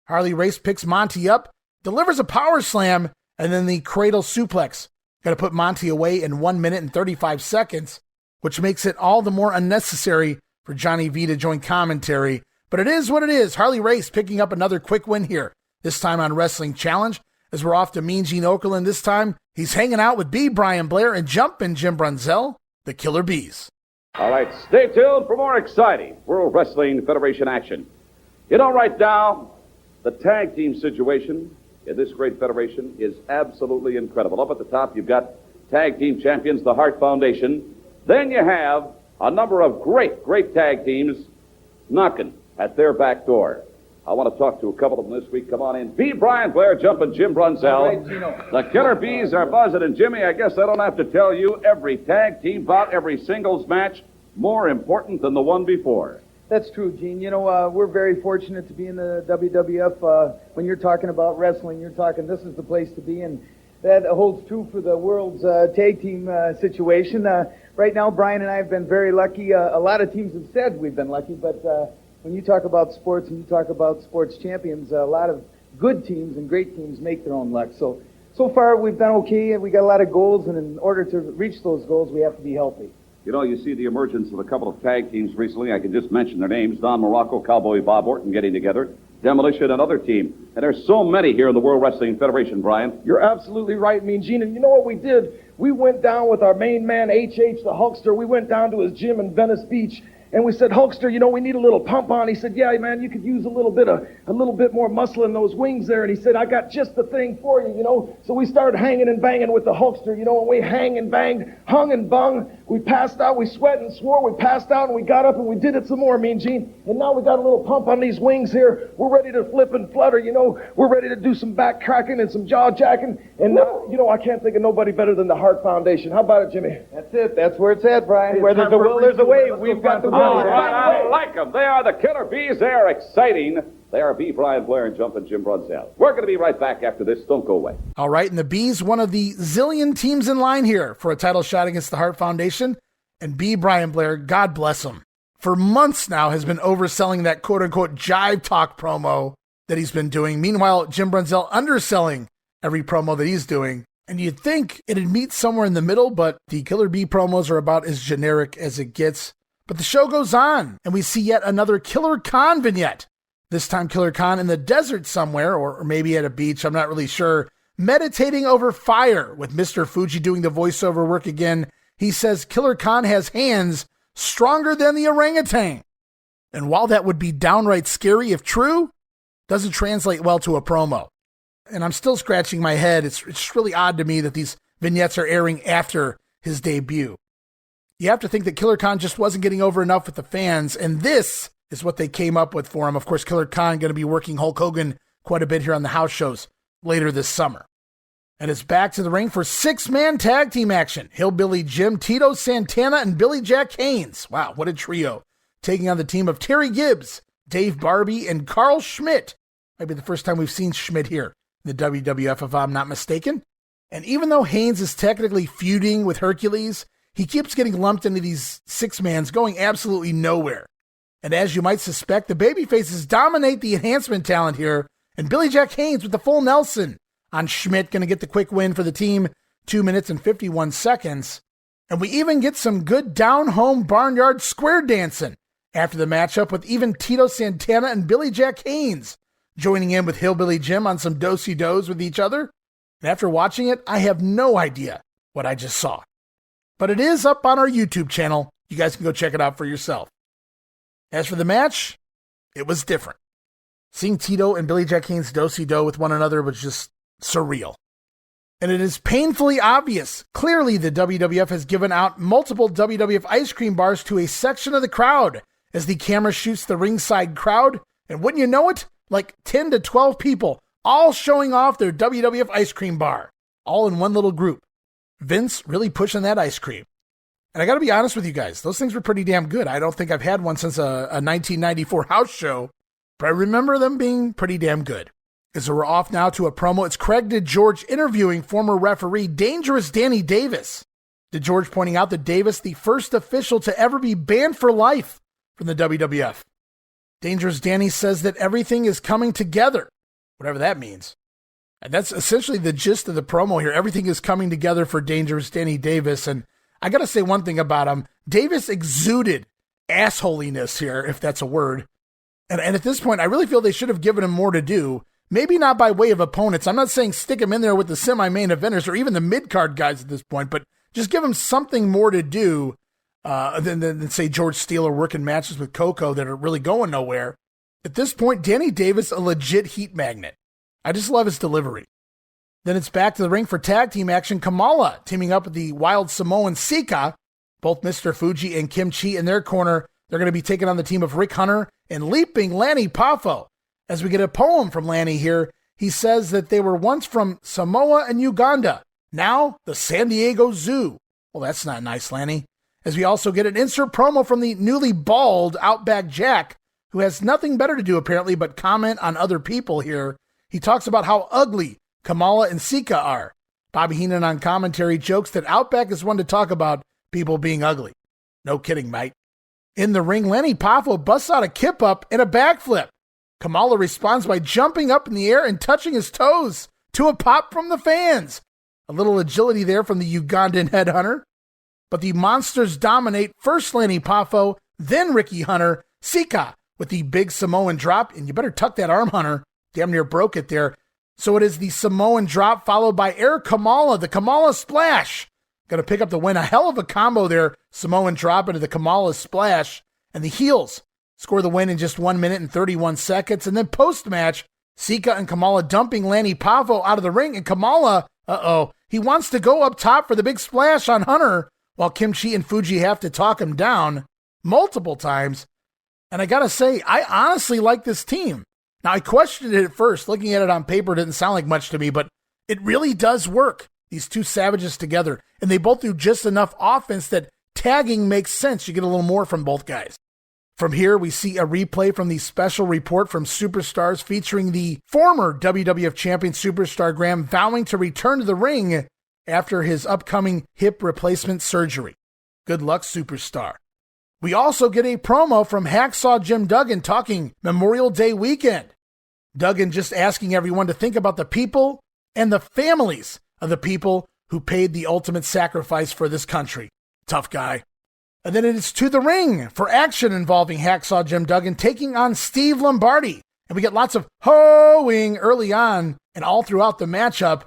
Harley Race picks Monty up, delivers a power slam, and then the cradle suplex. Got to put Monty away in 1 minute and 35 seconds, which makes it all the more unnecessary for Johnny V to join commentary. But it is what it is. Harley Race picking up another quick win here, this time on Wrestling Challenge, as we're off to Mean Gene Okerlund this time. He's hanging out with B. Brian Blair and Jumpin' Jim Brunzell, the Killer Bees. All right, stay tuned for more exciting World Wrestling Federation action. You know, right now, the tag team situation in this great federation is absolutely incredible. Up at the top, you've got tag team champions, the Hart Foundation. Then you have a number of great tag teams knocking at their back door. I want to talk to a couple of them this week. Come on in. B. Brian Blair, Jumpin' Jim Brunzell. Right, the Killer Bees are buzzing. And Jimmy, I guess I don't have to tell you, every tag team bout, every singles match, more important than the one before. That's true, Gene. You know, we're very fortunate to be in the WWF. When you're talking about wrestling, you're talking this is the place to be, and that holds true for the world's tag team situation. Right now, Brian and I have been very lucky. A lot of teams have said we've been lucky, but when you talk about sports and you talk about sports champions, a lot of good teams and great teams make their own luck. So far, we've done okay, and we got a lot of goals, and in order to reach those goals, we have to be healthy. You know, you see the emergence of a couple of tag teams recently. I can just mention their names. Don Morocco, Cowboy, Bob Orton getting together. Demolition, another team. And there's so many here in the World Wrestling Federation, Brian. You're absolutely right, Mean Gene. And you know what we did? We went down with our main man, HH, the Hulkster. We went down to his gym in Venice Beach. And we said, Hulkster, you know, we need a little pump on. He said, yeah, man, you could use a little bit more muscle in those wings there. And he said, I got just the thing for you, you know. So we started hanging and banging with the Hulkster, you know, and we hang and banged, hung and bung. We passed out, we sweat and swore, we passed out, and we got up and we did it some more, Mean Gene. And now we got a little pump on these wings here. We're ready to flip and flutter, you know. We're ready to do some back cracking and some jaw jacking. And, you know, I can't think of nobody better than the Hart Foundation. How about it, Jimmy? That's it. That's where it's at, Brian. Where there's a will, there's a way. We've got the will. I like them. They are the Killer Bees. They are exciting. They are B. Brian Blair and Jumpin' Jim Brunzell. We're going to be right back after this. Don't go away. All right, and the Bees, one of the zillion teams in line here for a title shot against the Hart Foundation. And B. Brian Blair, God bless him, for months now has been overselling that quote-unquote jive talk promo that he's been doing. Meanwhile, Jim Brunzell underselling every promo that he's doing. And you'd think it'd meet somewhere in the middle, but the Killer Bee promos are about as generic as it gets. But the show goes on, and we see yet another Killer Khan vignette. This time Killer Khan in the desert somewhere, or maybe at a beach, I'm not really sure, meditating over fire with Mr. Fuji doing the voiceover work again. He says Killer Khan has hands stronger than the orangutan. And while that would be downright scary if true, doesn't translate well to a promo. And I'm still scratching my head. It's really odd to me that these vignettes are airing after his debut. You have to think that Killer Khan just wasn't getting over enough with the fans, and this is what they came up with for him. Of course, Killer Khan going to be working Hulk Hogan quite a bit here on the house shows later this summer. And it's back to the ring for 6-man tag team action. Hillbilly Jim, Tito Santana, and Billy Jack Haynes. Wow, what a trio. Taking on the team of Terry Gibbs, Dave Barbie, and Carl Schmidt. Might be the first time we've seen Schmidt here in the WWF, if I'm not mistaken. And even though Haynes is technically feuding with Hercules, he keeps getting lumped into these 6-mans going absolutely nowhere. And as you might suspect, the babyfaces dominate the enhancement talent here, and Billy Jack Haynes with the full Nelson on Schmidt, going to get the quick win for the team. 2 minutes and 51 seconds. And we even get some good down-home barnyard square dancing after the matchup, with even Tito Santana and Billy Jack Haynes joining in with Hillbilly Jim on some do-si-dos with each other. And after watching it, I have no idea what I just saw. But it is up on our YouTube channel. You guys can go check it out for yourself. As for the match, it was different. Seeing Tito and Billy Jack Haynes do-si-do with one another was just surreal. And it is painfully obvious. Clearly, the WWF has given out multiple WWF ice cream bars to a section of the crowd as the camera shoots the ringside crowd. And wouldn't you know it, like 10 to 12 people all showing off their WWF ice cream bar, all in one little group. Vince really pushing that ice cream. And I got to be honest with you guys, those things were pretty damn good. I don't think I've had one since a 1994 house show, but I remember them being pretty damn good. As we're off now to a promo, it's Craig DeGeorge interviewing former referee Dangerous Danny Davis. DeGeorge pointing out that Davis, the first official to ever be banned for life from the WWF. Dangerous Danny says that everything is coming together, whatever that means. And that's essentially the gist of the promo here. Everything is coming together for Dangerous Danny Davis. And I got to say one thing about him. Davis exuded assholiness here, if that's a word. And at this point, I really feel they should have given him more to do. Maybe not by way of opponents. I'm not saying stick him in there with the semi-main eventers or even the mid-card guys at this point, but just give him something more to do than say, George Steele or working matches with Coco that are really going nowhere. At this point, Danny Davis, a legit heat magnet. I just love his delivery. Then it's back to the ring for tag team action. Kamala teaming up with the Wild Samoan Sika, both Mr. Fuji and Kim Chi in their corner. They're going to be taking on the team of Rick Hunter and Leaping Lanny Poffo. As we get a poem from Lanny here, he says that they were once from Samoa and Uganda, now the San Diego Zoo. Well, that's not nice, Lanny. As we also get an insert promo from the newly bald Outback Jack, who has nothing better to do apparently but comment on other people here. He talks about how ugly Kamala and Sika are. Bobby Heenan on commentary jokes that Outback is one to talk about people being ugly. No kidding, mate. In the ring, Lanny Poffo busts out a kip up and a backflip. Kamala responds by jumping up in the air and touching his toes to a pop from the fans. A little agility there from the Ugandan headhunter. But the monsters dominate, first Lanny Poffo, then Ricky Hunter, Sika with the big Samoan drop, and you better tuck that arm, Hunter. Damn near broke it there. So it is the Samoan drop followed by Air Kamala, the Kamala Splash. Going to pick up the win. A hell of a combo there. Samoan drop into the Kamala Splash. And the heels score the win in just 1 minute and 31 seconds. And then post-match, Sika and Kamala dumping Lanny Poffo out of the ring. And Kamala, he wants to go up top for the big splash on Hunter, while Kim Chi and Fuji have to talk him down multiple times. And I got to say, I honestly like this team. Now, I questioned it at first. Looking at it on paper, it didn't sound like much to me, but it really does work. These two savages together. And they both do just enough offense that tagging makes sense. You get a little more from both guys. From here, we see a replay from the special report from Superstars featuring the former WWF champion Superstar Graham vowing to return to the ring after his upcoming hip replacement surgery. Good luck, Superstar. We also get a promo from Hacksaw Jim Duggan talking Memorial Day weekend. Duggan just asking everyone to think about the people and the families of the people who paid the ultimate sacrifice for this country. Tough guy. And then it is to the ring for action involving Hacksaw Jim Duggan taking on Steve Lombardi. And we get lots of hoeing early on and all throughout the matchup.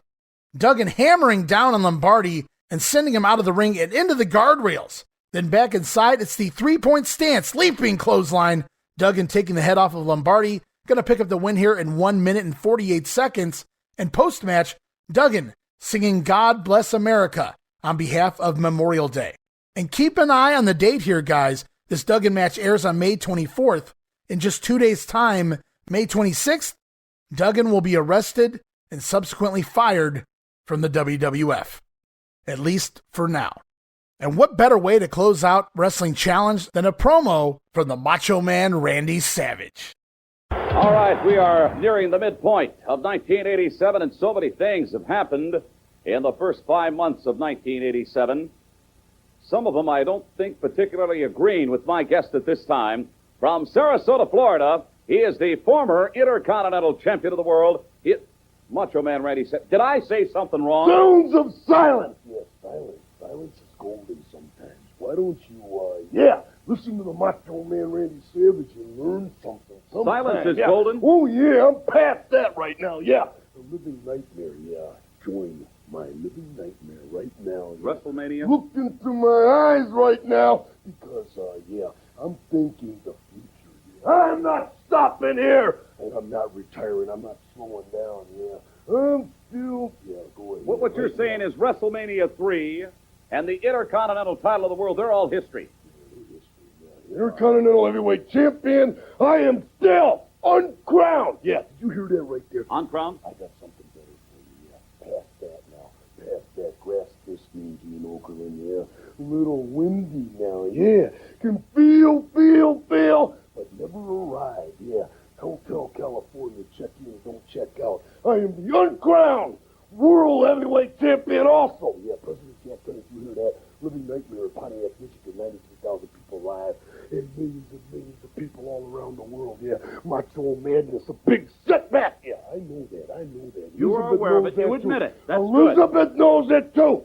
Duggan hammering down on Lombardi and sending him out of the ring and into the guardrails. Then back inside, it's the three-point stance, leaping clothesline. Duggan taking the head off of Lombardi. Going to pick up the win here in 1 minute and 48 seconds. And post-match, Duggan singing God Bless America on behalf of Memorial Day. And keep an eye on the date here, guys. This Duggan match airs on May 24th. In just 2 days' time, May 26th, Duggan will be arrested and subsequently fired from the WWF. At least for now. And what better way to close out Wrestling Challenge than a promo from the Macho Man Randy Savage? All right, we are nearing the midpoint of 1987, and so many things have happened in the first 5 months of 1987. Some of them I don't think particularly agreeing with my guest at this time. From Sarasota, Florida, he is the former Intercontinental Champion of the World. Macho Man Randy said, did I say something wrong? Sounds of silence. Yes, silence. Silence is golden sometimes. Why don't you, listen to the Macho Man Randy Savage and learn something. Silence is golden? Oh, yeah, I'm past that right now, yeah. The living nightmare, yeah. Join my living nightmare right now. Yeah. WrestleMania? Look into my eyes right now because, I'm thinking the future. Yeah. I'm not stopping here, and I'm not retiring. I'm not slowing down, yeah. I'm still, go ahead. What you're saying is WrestleMania 3 and the Intercontinental title of the world, they're all history. Intercontinental Heavyweight Champion, I am still uncrowned. Yeah, did you hear that right there? Uncrowned? I got something better for you, yeah. Past that now. Past that grass listening to you in Oakland, yeah. A little windy now, yeah. Can feel, but never arrive, yeah. Hotel California, check in, don't check out. I am the uncrowned World Heavyweight Champion also. Yeah, President Jackson, if you hear that, living nightmare in Pontiac, Michigan, 93,000 people live, and millions of people all around the world, yeah. Macho Madness, a big setback. Yeah, I know that. You are aware of it, you admit it. That's Elizabeth knows it too.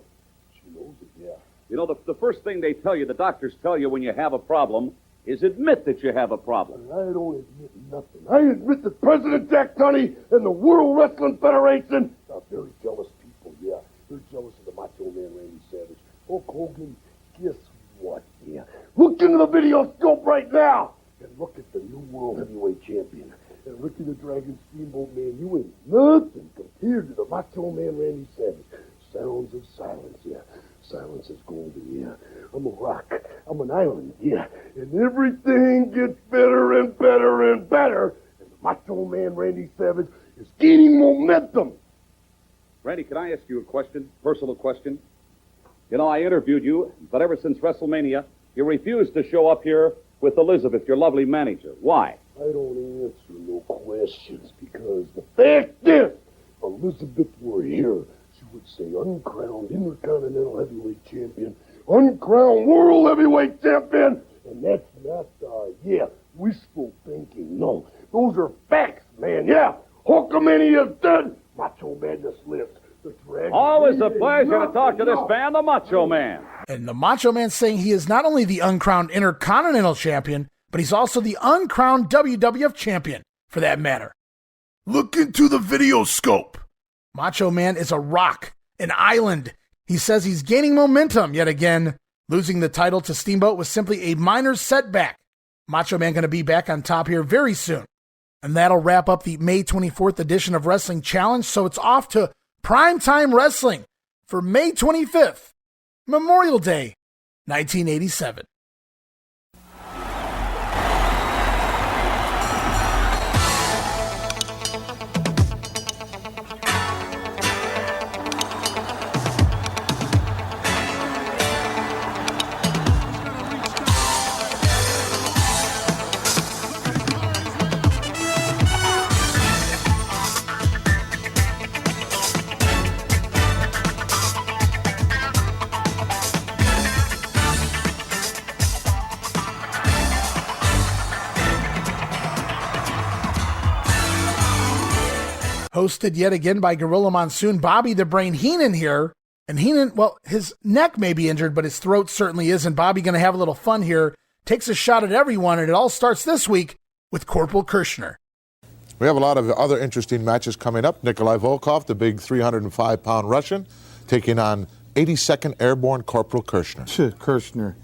She knows it, yeah. You know, the first thing they tell you, the doctors tell you when you have a problem, is admit that you have a problem. And I don't admit nothing. I admit that President Jack Tunney and the World Wrestling Federation are very jealous people, yeah. They're jealous of the Macho Man Randy Savage. Hulk Hogan, guess what, yeah. Look into the video scope right now and look at the new World Heavyweight Champion. And Ricky the Dragon Steamboat Man, you ain't nothing compared to the Macho Man Randy Savage. Sounds of silence, yeah. Silence is golden, yeah. I'm a rock. I'm an island, yeah. And everything gets better and better and better. And the Macho Man Randy Savage is gaining momentum. Randy, can I ask you a question? Personal question? You know, I interviewed you, but ever since WrestleMania, you refused to show up here with Elizabeth, your lovely manager. Why? I don't answer no questions because the fact is, if Elizabeth were here, she would say uncrowned Intercontinental Heavyweight Champion, uncrowned World Heavyweight Champion, and that's not, wishful thinking. No, those are facts, man. Yeah, Hulkamania is dead. Macho Madness lives. Always a pleasure to talk to this man, the Macho Man. And the Macho Man saying he is not only the uncrowned Intercontinental Champion, but he's also the uncrowned WWF Champion, for that matter. Look into the video scope. Macho Man is a rock, an island. He says he's gaining momentum yet again. Losing the title to Steamboat was simply a minor setback. Macho Man going to be back on top here very soon. And that'll wrap up the May 24th edition of Wrestling Challenge, so it's off to Primetime Wrestling for May 25th, Memorial Day, 1987. Hosted yet again by Gorilla Monsoon, Bobby the Brain Heenan here. And Heenan, well, his neck may be injured, but his throat certainly isn't. Bobby going to have a little fun here. Takes a shot at everyone, and it all starts this week with Corporal Kirshner. We have a lot of other interesting matches coming up. Nikolai Volkov, the big 305-pound Russian, taking on 82nd Airborne Corporal Kirshner. Kirshner,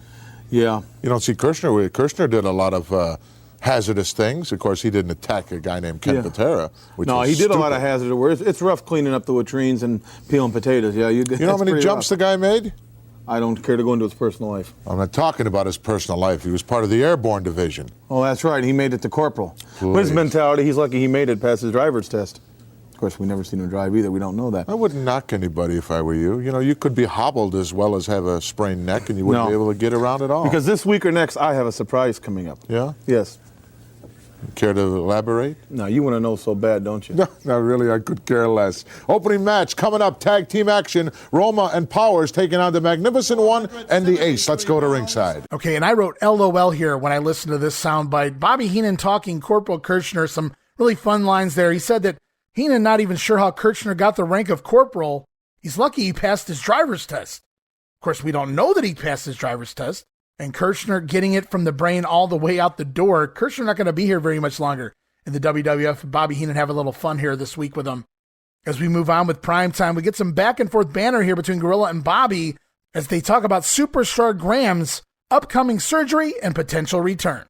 yeah. You don't see Kirshner. Kirshner did a lot of hazardous things. Of course, he didn't attack a guy named Ken Patera. No, he did a lot of hazardous work. It's rough cleaning up the latrines and peeling potatoes. Yeah, you know how many jumps the guy made? I don't care to go into his personal life. I'm not talking about his personal life. He was part of the Airborne Division. Oh, that's right. He made it to Corporal. But his mentality, he's lucky he made it past his driver's test. Of course, we never seen him drive either. We don't know that. I wouldn't knock anybody if I were you. You know, you could be hobbled as well as have a sprained neck, and you wouldn't be able to get around at all. Because this week or next, I have a surprise coming up. Yeah? Yes. Care to elaborate? No, you want to know so bad, don't you? No, not really. I could care less. Opening match coming up, tag team action. Roma and Powers taking on the Magnificent One and the Ace. Let's go to ringside. Okay, and I wrote LOL here when I listened to this soundbite. Bobby Heenan talking Corporal Kirshner, some really fun lines there. He said that Heenan not even sure how Kirchner got the rank of corporal. He's lucky he passed his driver's test. Of course, we don't know that he passed his driver's test. And Kirchner getting it from the brain all the way out the door. Kirchner not going to be here very much longer in the WWF. Bobby Heenan have a little fun here this week with him. As we move on with Primetime, we get some back and forth banter here between Gorilla and Bobby as they talk about Superstar Graham's upcoming surgery and potential return.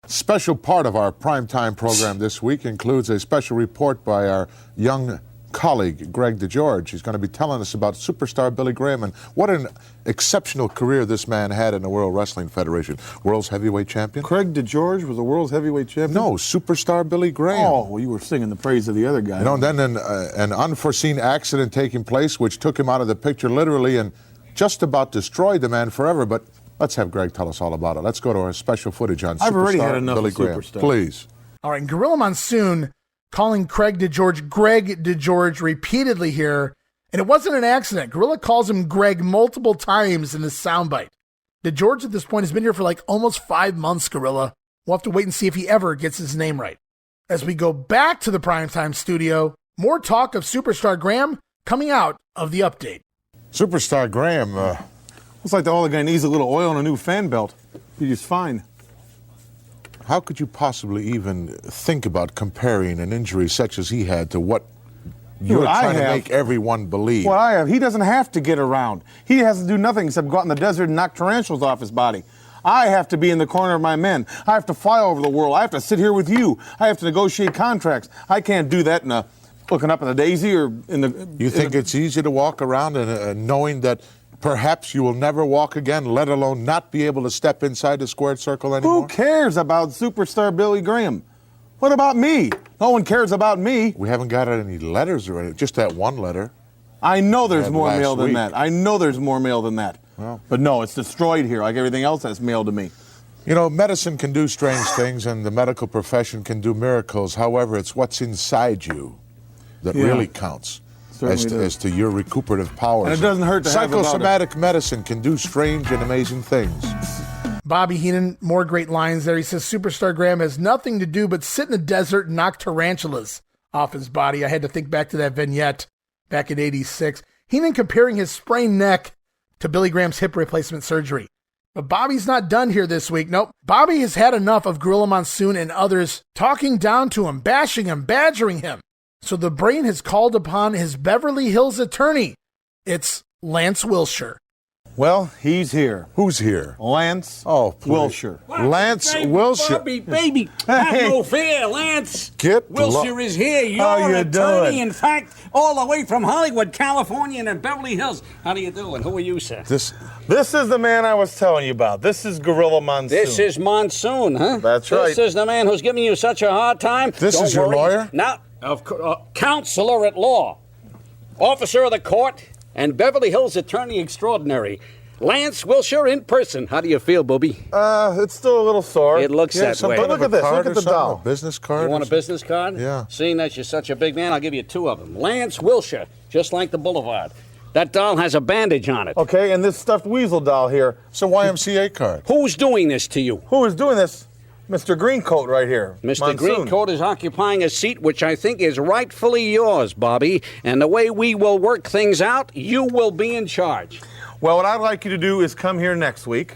Special part of our Primetime program this week includes a special report by our young colleague, Greg DeGeorge. He's going to be telling us about superstar Billy Graham and what an exceptional career this man had in the World Wrestling Federation. World's heavyweight champion. Craig DeGeorge was the world's heavyweight champion? No, superstar Billy Graham. Oh, well, you were singing the praise of the other guy. You know, and then an unforeseen accident taking place, which took him out of the picture literally and just about destroyed the man forever. But let's have Greg tell us all about it. Let's go to our special footage on I've already had superstar enough Billy of Graham. Superstar. Please. All right, and Gorilla Monsoon calling Craig DeGeorge Greg DeGeorge repeatedly here. And it wasn't an accident. Gorilla calls him Greg multiple times in this soundbite. DeGeorge at this point has been here for like almost 5 months, Gorilla. We'll have to wait and see if he ever gets his name right. As we go back to the Primetime studio, more talk of Superstar Graham coming out of the update. Superstar Graham. Looks like all the guy needs a little oil and a new fan belt. He's fine. How could you possibly even think about comparing an injury such as he had to what you're trying to make everyone believe? What I have. He doesn't have to get around. He has to do nothing except go out in the desert and knock tarantulas off his body. I have to be in the corner of my men. I have to fly over the world. I have to sit here with you. I have to negotiate contracts. I can't do that looking up at the daisy or in the... You think it's easy to walk around and knowing that perhaps you will never walk again, let alone not be able to step inside the squared circle anymore? Who cares about superstar Billy Graham? What about me? No one cares about me. We haven't got any letters or anything, just that one letter. I know there's more mail than week. that. I know there's more mail than that. Well. But no, it's destroyed here like everything else that's mailed to me. You know, medicine can do strange things and the medical profession can do miracles. However, it's what's inside you that really counts. As to your recuperative powers. And it doesn't hurt to have Psychosomatic medicine can do strange and amazing things. Bobby Heenan, more great lines there. He says Superstar Graham has nothing to do but sit in the desert and knock tarantulas off his body. I had to think back to that vignette back in '86. Heenan comparing his sprained neck to Billy Graham's hip replacement surgery. But Bobby's not done here this week. Nope. Bobby has had enough of Gorilla Monsoon and others talking down to him, bashing him, badgering him. So the brain has called upon his Beverly Hills attorney. It's Lance Wilshire. Well, he's here. Who's here? Lance Wilshire. Lance Wilshire. Baby, have no fear, Lance. Wilshire is here. How you attorney, doing? in fact, all the way from Hollywood, California, and Beverly Hills. How do you do? And who are you, sir? This is the man I was telling you about. This is Gorilla Monsoon. This is Monsoon, huh? That's right. This is the man who's giving you such a hard time. This is your lawyer? Now, counselor at law, officer of the court, and Beverly Hills attorney extraordinary. Lance Wilshire in person. How do you feel, Booby? It's still a little sore. It looks that way. But look at this. Look at the doll. A business card? You want a business card? Yeah. Seeing that you're such a big man, I'll give you 2 of them. Lance Wilshire, just like the Boulevard. That doll has a bandage on it. Okay, and this stuffed weasel doll here. It's a YMCA card. Who's doing this to you? Who is doing this? Mr. Greencoat right here. Mr. Greencoat is occupying a seat which I think is rightfully yours, Bobby. And the way we will work things out, you will be in charge. Well, what I'd like you to do is come here next week,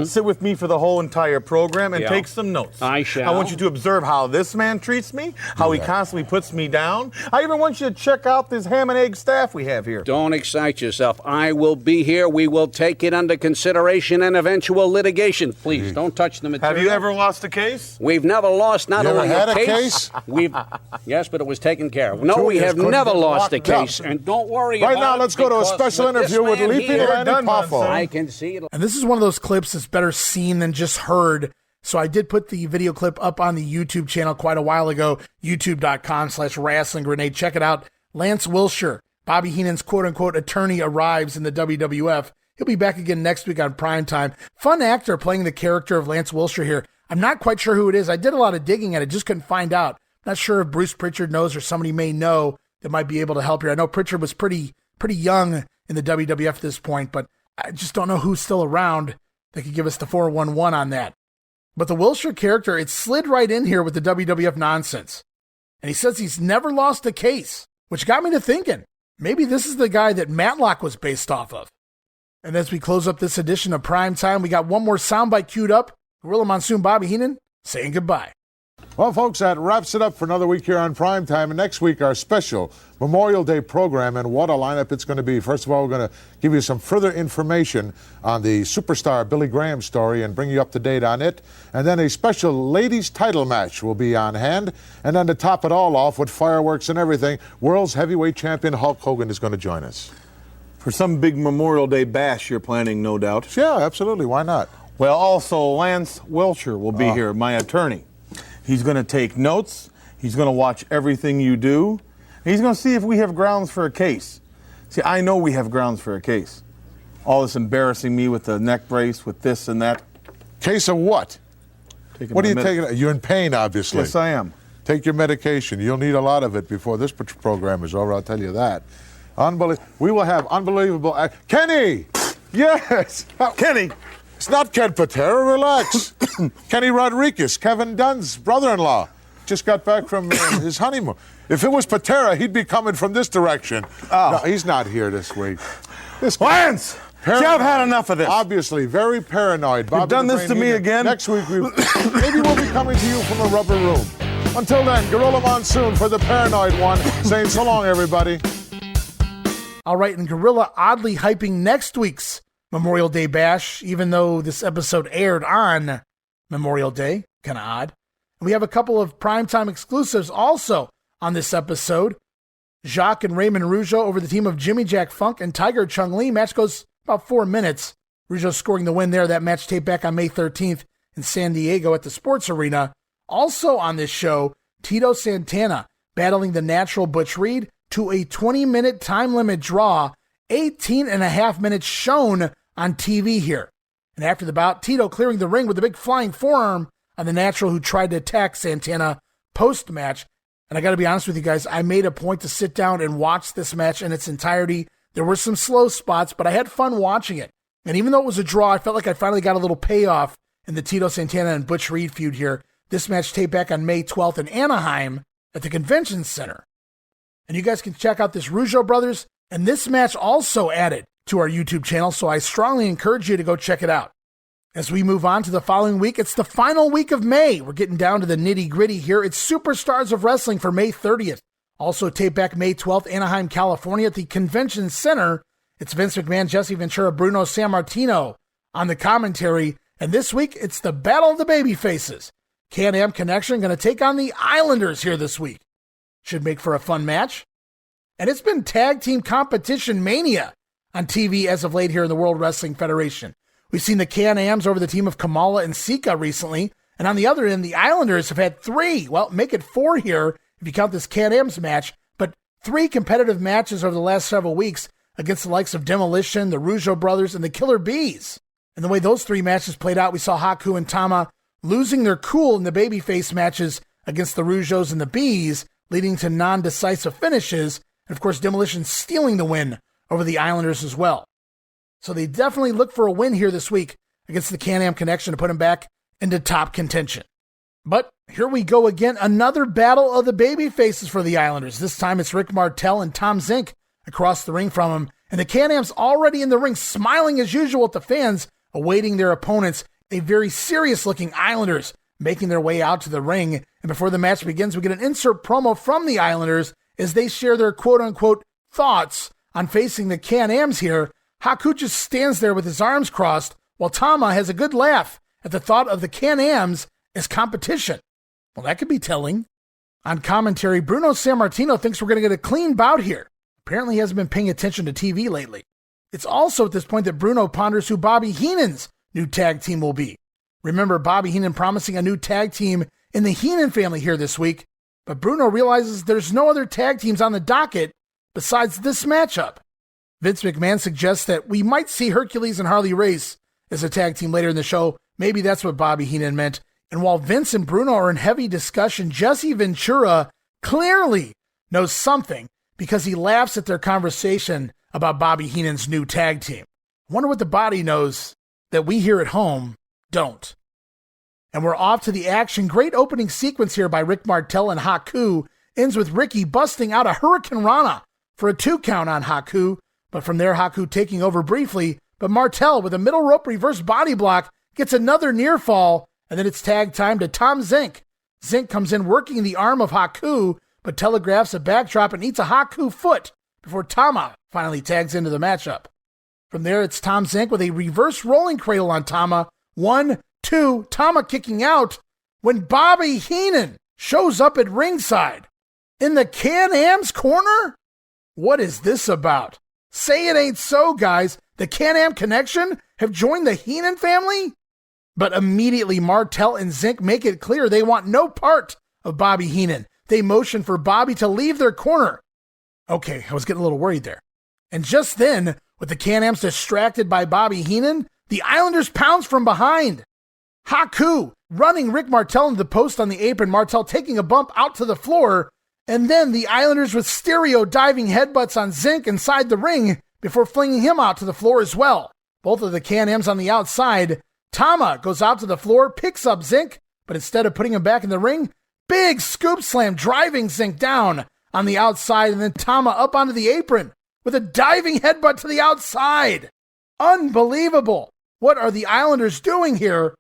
sit with me for the whole entire program, and take some notes. I shall. I want you to observe how this man treats me, how he constantly puts me down. I even want you to check out this ham and egg staff we have here. Don't excite yourself. I will be here. We will take it under consideration and eventual litigation. Please, don't touch the material. Have you ever lost a case? We've never lost not You ever only had a a case? Yes, but it was taken care of. No, we have never lost a case. And don't worry about it. Right now, let's go to a special interview with Leaping Randy Poffo. I can see it. And this is one of those clips that's better seen than just heard. So I did put the video clip up on the YouTube channel quite a while ago, youtube.com/Wrestling Grenade. Check it out. Lance Wilshire, Bobby Heenan's quote-unquote attorney, arrives in the WWF. He'll be back again next week on Primetime. Fun actor playing the character of Lance Wilshire here. I'm not quite sure who it is. I did a lot of digging at it, just couldn't find out. Not sure if Bruce Pritchard knows or somebody may know that might be able to help here. I know Pritchard was pretty young in the WWF at this point, but I just don't know who's still around that could give us the 411 on that. But the Wilshire character, it slid right in here with the WWF nonsense. And he says he's never lost a case, which got me to thinking, maybe this is the guy that Matlock was based off of. And as we close up this edition of Prime Time, we got one more soundbite queued up. Gorilla Monsoon, Bobby Heenan, saying goodbye. Well, folks, that wraps it up for another week here on Prime Time. And next week, our special Memorial Day program, and what a lineup it's going to be. First of all, we're going to give you some further information on the superstar Billy Graham story and bring you up to date on it. And then a special ladies title match will be on hand. And then to top it all off with fireworks and everything, world's heavyweight champion Hulk Hogan is going to join us. For some big Memorial Day bash you're planning, no doubt. Yeah, absolutely. Why not? Well, also, Lance Wilshire will be here, my attorney. He's going to take notes. He's going to watch everything you do. He's going to see if we have grounds for a case. See, I know we have grounds for a case. All this embarrassing me with the neck brace, with this and that. Case of what? What are you taking? You're in pain, obviously. Yes, I am. Take your medication. You'll need a lot of it before this program is over, I'll tell you that. We will have unbelievable... Kenny! Yes! Kenny! It's not Ken Patera, relax. Kenny Rodriguez, Kevin Dunn's brother-in-law, just got back from his honeymoon. If it was Patera, he'd be coming from this direction. No, he's not here this week. Lance! See, I've had enough of this. Obviously, very paranoid. You've done this to me again? Next week, maybe we'll be coming to you from a rubber room. Until then, Gorilla Monsoon for the paranoid one, saying so long, everybody. All right, and Gorilla oddly hyping next week's Memorial Day Bash, even though this episode aired on Memorial Day. Kind of odd. And we have a couple of primetime exclusives also on this episode. Jacques and Raymond Rougeau over the team of Jimmy Jack Funk and Tiger Chung Lee. Match goes about 4 minutes. Rougeau scoring the win there. That match taped back on May 13th in San Diego at the Sports Arena. Also on this show, Tito Santana battling the natural Butch Reed to a 20-minute time limit draw, 18 and a half minutes shown on TV here. And after the bout, Tito clearing the ring with a big flying forearm on the natural who tried to attack Santana post-match. And I got to be honest with you guys, I made a point to sit down and watch this match in its entirety. There were some slow spots, but I had fun watching it. And even though it was a draw, I felt like I finally got a little payoff in the Tito Santana and Butch Reed feud here. This match taped back on May 12th in Anaheim at the Convention Center. And you guys can check out this Rougeau Brothers and this match also added to our YouTube channel, so I strongly encourage you to go check it out. As we move on to the following week, it's the final week of May. We're getting down to the nitty-gritty here. It's Superstars of Wrestling for May 30th. Also taped back May 12th, Anaheim, California at the Convention Center. It's Vince McMahon, Jesse Ventura, Bruno Sammartino on the commentary. And this week, it's the Battle of the Babyfaces. Can-Am Connection going to take on the Islanders here this week. Should make for a fun match. And it's been tag team competition mania on TV as of late here in the World Wrestling Federation. We've seen the Can-Ams over the team of Kamala and Sika recently. And on the other end, the Islanders have had 3, well, make it 4 here if you count this Can-Ams match, but 3 competitive matches over the last several weeks against the likes of Demolition, the Rougeau Brothers, and the Killer Bees. And the way those 3 matches played out, we saw Haku and Tama losing their cool in the babyface matches against the Rougeaus and the Bees, leading to non-decisive finishes, and of course Demolition stealing the win over the Islanders as well. So they definitely look for a win here this week against the Can-Am Connection to put them back into top contention. But here we go again, another battle of the babyfaces for the Islanders. This time it's Rick Martel and Tom Zink across the ring from him, and the Can-Am's already in the ring smiling as usual at the fans, awaiting their opponents, a very serious-looking Islanders making their way out to the ring. And before the match begins, we get an insert promo from the Islanders as they share their quote-unquote thoughts on facing the Can-Ams here. Haku just stands there with his arms crossed, while Tama has a good laugh at the thought of the Can-Ams as competition. Well, that could be telling. On commentary, Bruno Sammartino thinks we're going to get a clean bout here. Apparently he hasn't been paying attention to TV lately. It's also at this point that Bruno ponders who Bobby Heenan's new tag team will be. Remember Bobby Heenan promising a new tag team in the Heenan family here this week, but Bruno realizes there's no other tag teams on the docket besides this matchup. Vince McMahon suggests that we might see Hercules and Harley Race as a tag team later in the show. Maybe that's what Bobby Heenan meant. And while Vince and Bruno are in heavy discussion, Jesse Ventura clearly knows something because he laughs at their conversation about Bobby Heenan's new tag team. I wonder what the body knows that we here at home don't. And we're off to the action. Great opening sequence here by Rick Martel and Haku ends with Ricky busting out a Hurricane Rana for a 2 count on Haku, but from there Haku taking over briefly, but Martel with a middle rope reverse body block gets another near fall, and then it's tag time to Tom Zink. Zink comes in working the arm of Haku, but telegraphs a backdrop and eats a Haku foot before Tama finally tags into the matchup. From there, it's Tom Zink with a reverse rolling cradle on Tama. 1, 2, Tama kicking out when Bobby Heenan shows up at ringside. In the Can-Am's corner? What is this about? Say it ain't so, guys. The Can-Am Connection have joined the Heenan family? But immediately Martel and Zink make it clear they want no part of Bobby Heenan. They motion for Bobby to leave their corner. Okay, I was getting a little worried there. And just then, with the Can-Ams distracted by Bobby Heenan, the Islanders pounce from behind. Haku running Rick Martel into the post on the apron, Martel taking a bump out to the floor, and then the Islanders with stereo diving headbutts on Zink inside the ring before flinging him out to the floor as well. Both of the Can-Ams on the outside. Tama goes out to the floor, picks up Zink, but instead of putting him back in the ring, big scoop slam driving Zink down on the outside, and then Tama up onto the apron with a diving headbutt to the outside. Unbelievable. What are the Islanders doing here?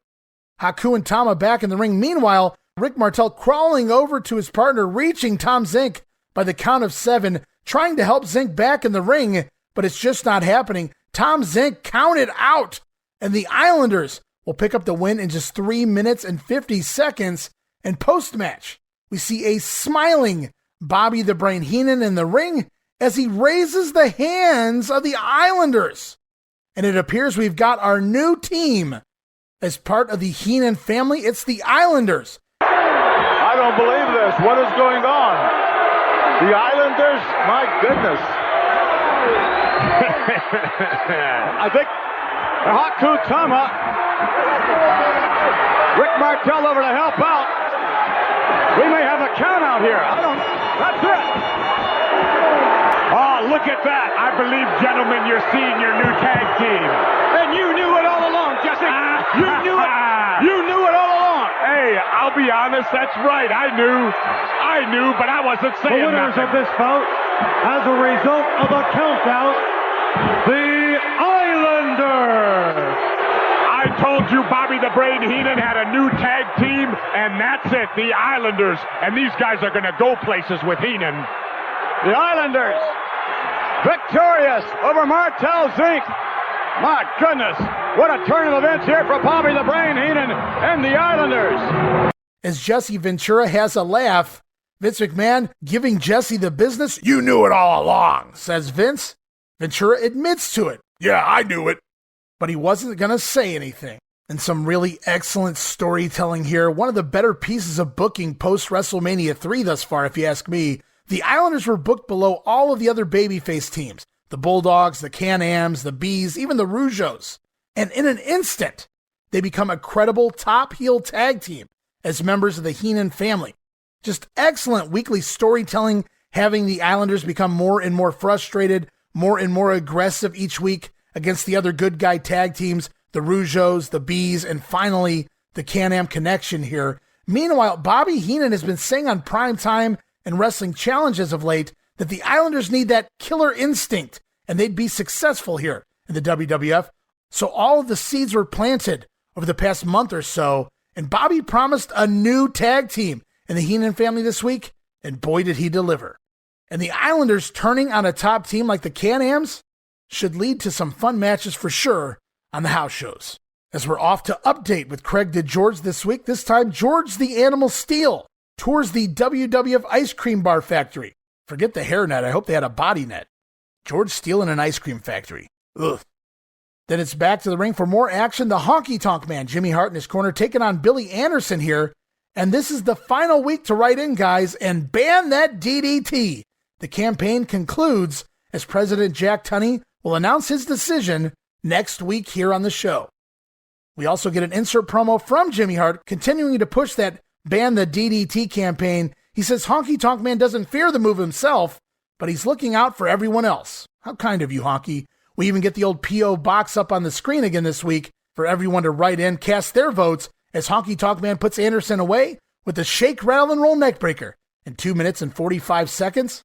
Haku and Tama back in the ring. Meanwhile, Rick Martel crawling over to his partner, reaching Tom Zink by the count of 7, trying to help Zink back in the ring, but it's just not happening. Tom Zink counted out, and the Islanders will pick up the win in just 3 minutes and 50 seconds. And post-match, we see a smiling Bobby the Brain Heenan in the ring as he raises the hands of the Islanders. And it appears we've got our new team as part of the Heenan family. It's the Islanders. I don't believe this. What is going on? The Islanders? My goodness. I think Haku Tama. Rick Martel over to help out. We may have a count out here. That's it. Oh, look at that. I believe, gentlemen, you're seeing your new tag team. And you knew it all along, Jesse. You knew it. You knew it all along. Hey, I'll be honest. That's right. I knew, but I wasn't saying the winners nothing. of this bout, as a result of a countout, the Islanders. I told you Bobby the Brain Heenan had a new tag team, and that's it, the Islanders. And these guys are going to go places with Heenan. The Islanders, victorious over Martel Zink. My goodness, what a turn of events here for Bobby the Brain Heenan and the Islanders. As Jesse Ventura has a laugh, Vince McMahon giving Jesse the business. You knew it all along, says Vince. Ventura admits to it. Yeah, I knew it. But he wasn't going to say anything. And some really excellent storytelling here. One of the better pieces of booking post-WrestleMania 3 thus far, if you ask me. The Islanders were booked below all of the other babyface teams. The Bulldogs, the Can-Ams, the Bees, even the Rougeaus. And in an instant, they become a credible top heel tag team as members of the Heenan family. Just excellent weekly storytelling, having the Islanders become more and more frustrated, more and more aggressive each week against the other good guy tag teams, the Rougeaus, the Bees, and finally, the Can-Am Connection here. Meanwhile, Bobby Heenan has been saying on Primetime and Wrestling Challenge as of late that the Islanders need that killer instinct, and they'd be successful here in the WWF. So all of the seeds were planted over the past month or so, and Bobby promised a new tag team in the Heenan family this week, and boy did he deliver. And the Islanders turning on a top team like the Can-Ams should lead to some fun matches for sure on the house shows. As we're off to update with Craig DeGeorge this week, this time George the Animal Steel tours the WWF Ice Cream Bar Factory. Forget the hairnet, I hope they had a body net. George Steele in an ice cream factory. Ugh. Then it's back to the ring for more action. The Honky Tonk Man, Jimmy Hart in his corner, taking on Billy Anderson here. And this is the final week to write in, guys, and ban that DDT. The campaign concludes as President Jack Tunney will announce his decision next week here on the show. We also get an insert promo from Jimmy Hart continuing to push that ban the DDT campaign. He says Honky Tonk Man doesn't fear the move himself, but he's looking out for everyone else. How kind of you, Honky. We even get the old P.O. box up on the screen again this week for everyone to write in, cast their votes as Honky Tonk Man puts Anderson away with the shake, rattle, and roll neckbreaker in 2 minutes and 45 seconds.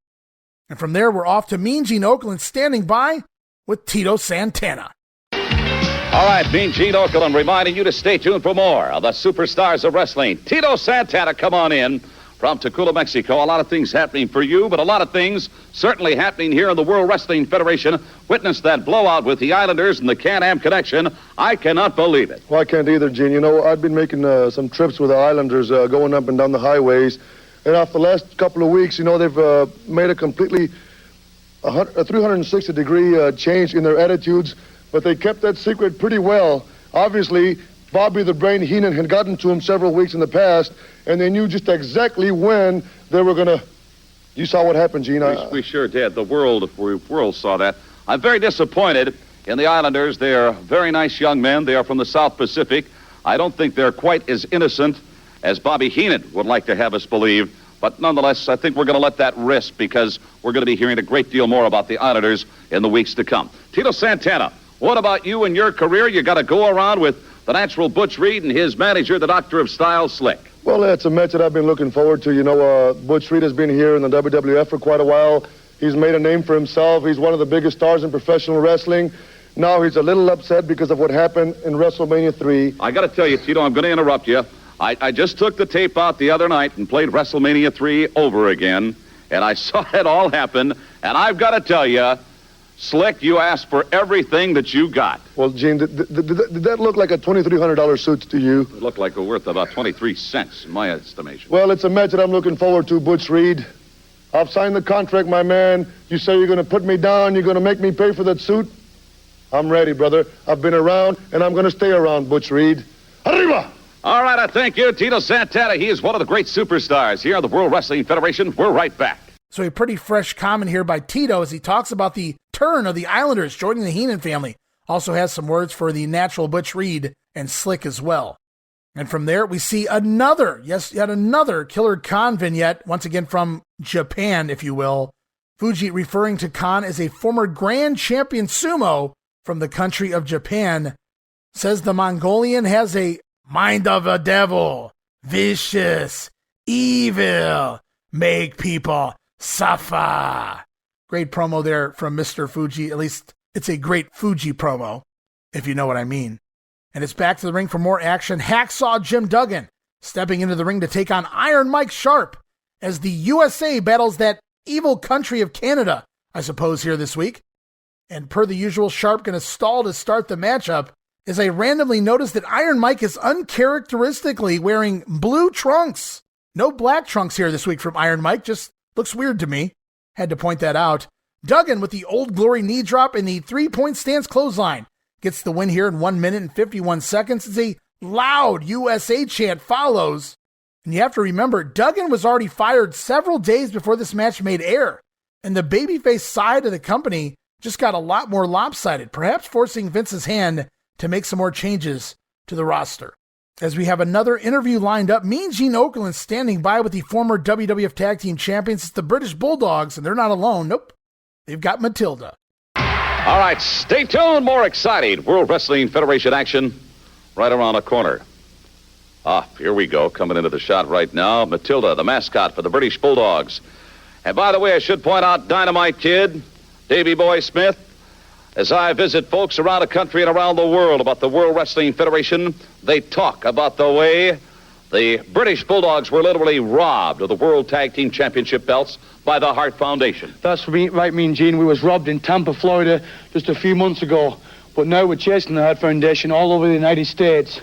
And from there, we're off to Mean Gene Okerlund standing by with Tito Santana. All right, Mean Gene Okerlund reminding you to stay tuned for more of the superstars of wrestling. Tito Santana, come on in from Tacula, Mexico. A lot of things happening for you, but a lot of things certainly happening here in the World Wrestling Federation. Witness that blowout with the Islanders and the Can-Am connection. I cannot believe it. Well, I can't either, Gene. You know, I've been making some trips with the Islanders going up and down the highways. And after the last couple of weeks, you know, they've made a completely 360-degree change in their attitudes. But they kept that secret pretty well. Obviously, Bobby the Brain Heenan had gotten to him several weeks in the past, and they knew just exactly when they were going to... You saw what happened, Gene. We sure did. The world saw that. I'm very disappointed in the Islanders. They are very nice young men. They are from the South Pacific. I don't think they're quite as innocent as Bobby Heenan would like to have us believe. But nonetheless, I think we're going to let that rest because we're going to be hearing a great deal more about the Islanders in the weeks to come. Tito Santana, what about you and your career? You got to go around with the natural Butch Reed and his manager, the Doctor of Style, Slick. Well, it's a match that I've been looking forward to. You know, Butch Reed has been here in the WWF for quite a while. He's made a name for himself. He's one of the biggest stars in professional wrestling. Now he's a little upset because of what happened in WrestleMania 3. I got to tell you, Tito, I'm going to interrupt you. I just took the tape out the other night and played WrestleMania 3 over again, and I saw it all happen, and I've got to tell you, Slick, you asked for everything that you got. Well, Gene, did that look like a $2,300 suit to you? It looked like it was worth about 23 cents in my estimation. Well, it's a match that I'm looking forward to, Butch Reed. I've signed the contract, my man. You say you're going to put me down, you're going to make me pay for that suit? I'm ready, brother. I've been around, and I'm going to stay around, Butch Reed. Arriba! All right, I thank you, Tito Santana. He is one of the great superstars here on the World Wrestling Federation. We're right back. So a pretty fresh comment here by Tito as he talks about the turn of the Islanders joining the Heenan family. Also has some words for the natural Butch Reed and Slick as well. And from there, we see another, yes, yet another Killer Khan vignette, once again from Japan, if you will. Fuji referring to Khan as a former grand champion sumo from the country of Japan, says the Mongolian has a mind of a devil, vicious, evil, make people suffer. Great promo there from Mr. Fuji. At least it's a great Fuji promo, if you know what I mean. And it's back to the ring for more action. Hacksaw Jim Duggan stepping into the ring to take on Iron Mike Sharp as the USA battles that evil country of Canada, I suppose, here this week. And per the usual, Sharp going to stall to start the matchup as I randomly noticed that Iron Mike is uncharacteristically wearing blue trunks. No black trunks here this week from Iron Mike, just looks weird to me. Had to point that out. Duggan with the Old Glory knee drop and the 3-point stance clothesline. Gets the win here in 1 minute and 51 seconds as a loud USA chant follows. And you have to remember, Duggan was already fired several days before this match made air. And the babyface side of the company just got a lot more lopsided, perhaps forcing Vince's hand to make some more changes to the roster. As we have another interview lined up, Mean Gene Okerlund standing by with the former WWF Tag Team Champions. It's the British Bulldogs, and they're not alone. Nope. They've got Matilda. All right, stay tuned. More exciting World Wrestling Federation action right around the corner. Here we go. Coming into the shot right now. Matilda, the mascot for the British Bulldogs. And by the way, I should point out Dynamite Kid, Davey Boy Smith, as I visit folks around the country and around the world about the World Wrestling Federation, they talk about the way the British Bulldogs were literally robbed of the World Tag Team Championship belts by the Hart Foundation. That's right, Mean Gene. We was robbed in Tampa, Florida, just a few months ago. But now we're chasing the Hart Foundation all over the United States.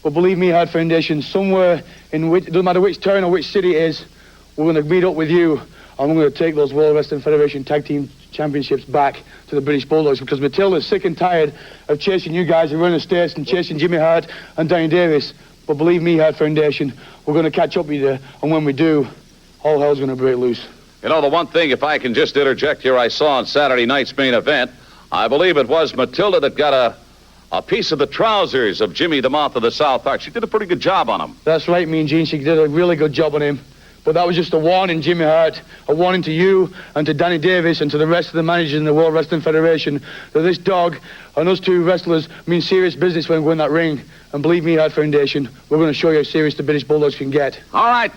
But believe me, Hart Foundation, somewhere in which, doesn't matter which town or which city it is, we're going to meet up with you, and we're going to take those World Wrestling Federation Tag Team Championships back to the British Bulldogs, because Matilda's sick and tired of chasing you guys around the States and chasing Jimmy Hart and Danny Davis. But believe me, Hart Foundation, we're going to catch up with you, and when we do, all hell's going to break loose. You know, the one thing, if I can just interject here, I saw on Saturday night's main event, I believe it was Matilda that got a piece of the trousers of Jimmy the Mouth of the South Hart. She did a pretty good job on him. That's right, Mean Gene. She did a really good job on him. But that was just a warning, Jimmy Hart, a warning to you and to Danny Davis and to the rest of the managers in the World Wrestling Federation that this dog and those two wrestlers mean serious business when we go in that ring. And believe me, Hart Foundation, we're going to show you how serious the British Bulldogs can get. All right,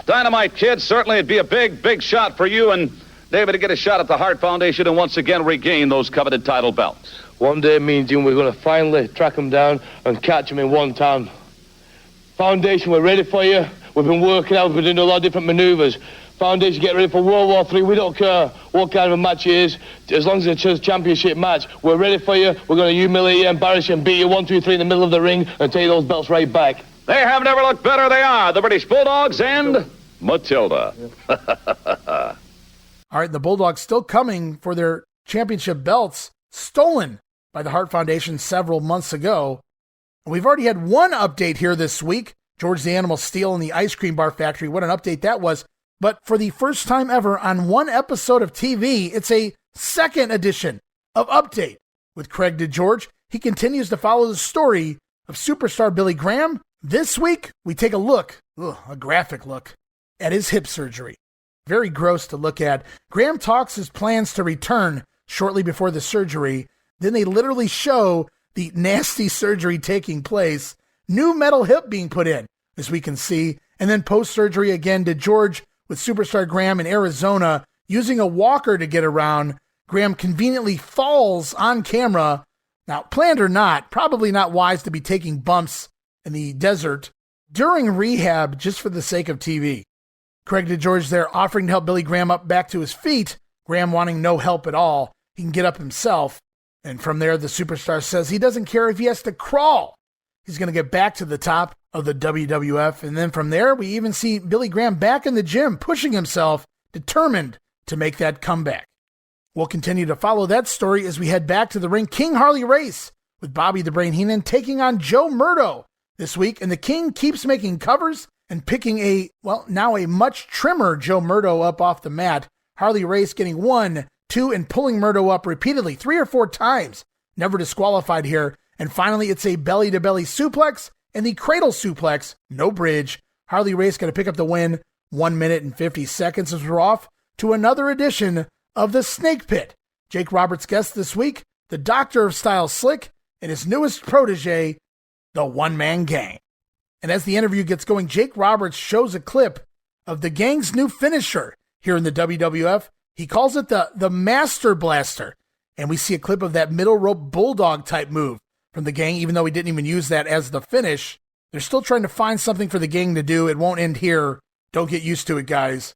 Dynamite Kid, certainly it'd be a big, big shot for you and David to get a shot at the Hart Foundation and once again regain those coveted title belts. One day, me and Jim, we're going to finally track him down and catch him in one time. Foundation, we're ready for you. We've been working out. We've been doing a lot of different maneuvers. Foundation, get ready for World War III. We don't care what kind of a match it is, as long as it's a championship match. We're ready for you. We're going to humiliate you, embarrass you, and beat you 1, 2, 3 in the middle of the ring and take those belts right back. They have never looked better. They are the British Bulldogs and Matilda. All right, the Bulldogs still coming for their championship belts, stolen by the Hart Foundation several months ago. We've already had one update here this week. George the Animal Steele in the ice cream bar factory. What an update that was. But for the first time ever on one episode of TV, it's a second edition of Update with Craig DeGeorge. He continues to follow the story of superstar Billy Graham. This week, we take a look, a graphic look, at his hip surgery. Very gross to look at. Graham talks his plans to return shortly before the surgery. Then they literally show the nasty surgery taking place. New metal hip being put in, as we can see. And then post-surgery again to George with superstar Graham in Arizona using a walker to get around. Graham conveniently falls on camera. Now, planned or not, probably not wise to be taking bumps in the desert during rehab just for the sake of TV. Craig DeGeorge there offering to help Billy Graham up back to his feet. Graham wanting no help at all. He can get up himself. And from there, the superstar says he doesn't care if he has to crawl. He's going to get back to the top of the WWF. And then from there, we even see Billy Graham back in the gym, pushing himself, determined to make that comeback. We'll continue to follow that story as we head back to the ring. King Harley Race with Bobby the Brain Heenan taking on Joe Murdo this week. And the King keeps making covers and picking now a much trimmer Joe Murdo up off the mat. Harley Race getting 1, 2, and pulling Murdo up repeatedly 3 or 4 times. Never disqualified here. And finally, it's a belly-to-belly suplex and the cradle suplex. No bridge. Harley Race going to pick up the win 1 minute and 50 seconds as we're off to another edition of the Snake Pit. Jake Roberts' guest this week, the Doctor of Style Slick, and his newest protege, the One Man Gang. And as the interview gets going, Jake Roberts shows a clip of the gang's new finisher here in the WWF. He calls it the Master Blaster. And we see a clip of that middle rope bulldog type move from the gang, even though he didn't even use that as the finish. They're still trying to find something for the gang to do. It won't end here. Don't get used to it, guys.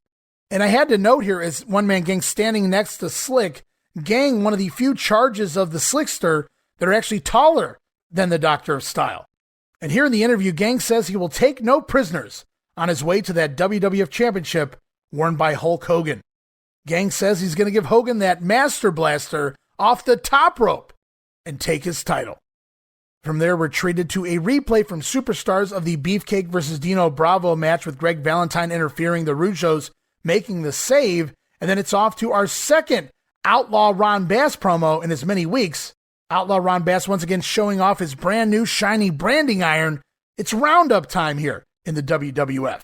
And I had to note here, as One Man Gang standing next to Slick, Gang, one of the few charges of the Slickster that are actually taller than the Doctor of Style. And here in the interview, Gang says he will take no prisoners on his way to that WWF Championship worn by Hulk Hogan. Gang says he's going to give Hogan that Master Blaster off the top rope and take his title. From there, we're treated to a replay from Superstars of the Beefcake versus Dino Bravo match with Greg Valentine interfering, the Rougeos making the save, and then it's off to our second Outlaw Ron Bass promo in as many weeks. Outlaw Ron Bass once again showing off his brand new shiny branding iron. It's roundup time here in the WWF.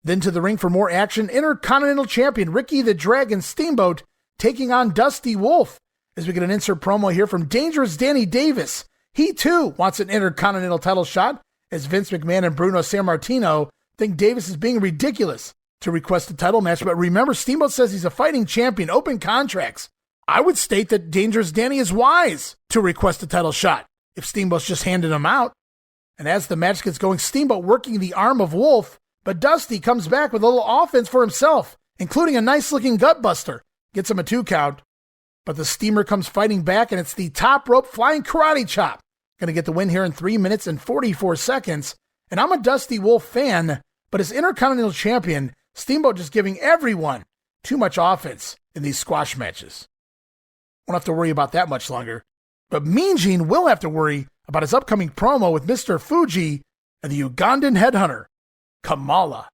Then to the ring for more action, Intercontinental Champion Ricky the Dragon Steamboat taking on Dusty Wolf, as we get an insert promo here from Dangerous Danny Davis. He too wants an Intercontinental title shot, as Vince McMahon and Bruno Sammartino think Davis is being ridiculous to request a title match. But remember, Steamboat says he's a fighting champion, open contracts. I would state that Dangerous Danny is wise to request a title shot if Steamboat's just handed him out. And as the match gets going, Steamboat working the arm of Wolf, but Dusty comes back with a little offense for himself, including a nice-looking gut buster. Gets him a 2 count. But the Steamer comes fighting back, and it's the top rope flying karate chop. Going to get the win here in 3 minutes and 44 seconds. And I'm a Dusty Wolf fan, but as Intercontinental Champion, Steamboat just giving everyone too much offense in these squash matches. Won't have to worry about that much longer. But Mean Gene will have to worry about his upcoming promo with Mr. Fuji and the Ugandan headhunter, Kamala.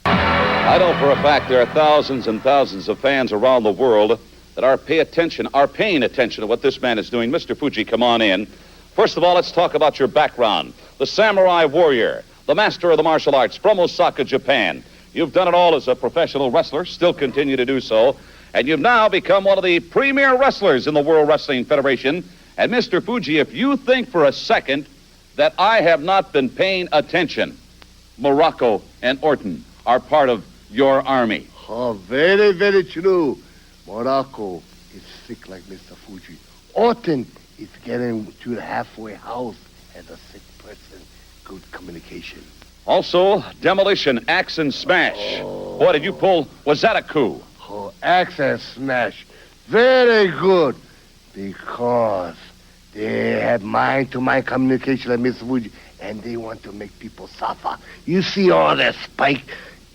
I know for a fact there are thousands and thousands of fans around the world that are paying attention to what this man is doing. Mr. Fuji, come on in. First of all, let's talk about your background. The samurai warrior, the master of the martial arts from Osaka, Japan. You've done it all as a professional wrestler, still continue to do so, and you've now become one of the premier wrestlers in the World Wrestling Federation. And Mr. Fuji, if you think for a second that I have not been paying attention, Morocco and Orton are part of your army. Oh, very, very true. Morocco is sick like Mr. Fuji. Orton is getting to the halfway house as a sick person. Good communication. Also, demolition, axe, and smash. What did you pull? Was that a coup? Oh, axe and smash. Very good. Because they have mind-to-mind communication like Mr. Fuji, and they want to make people suffer. You see all that spike?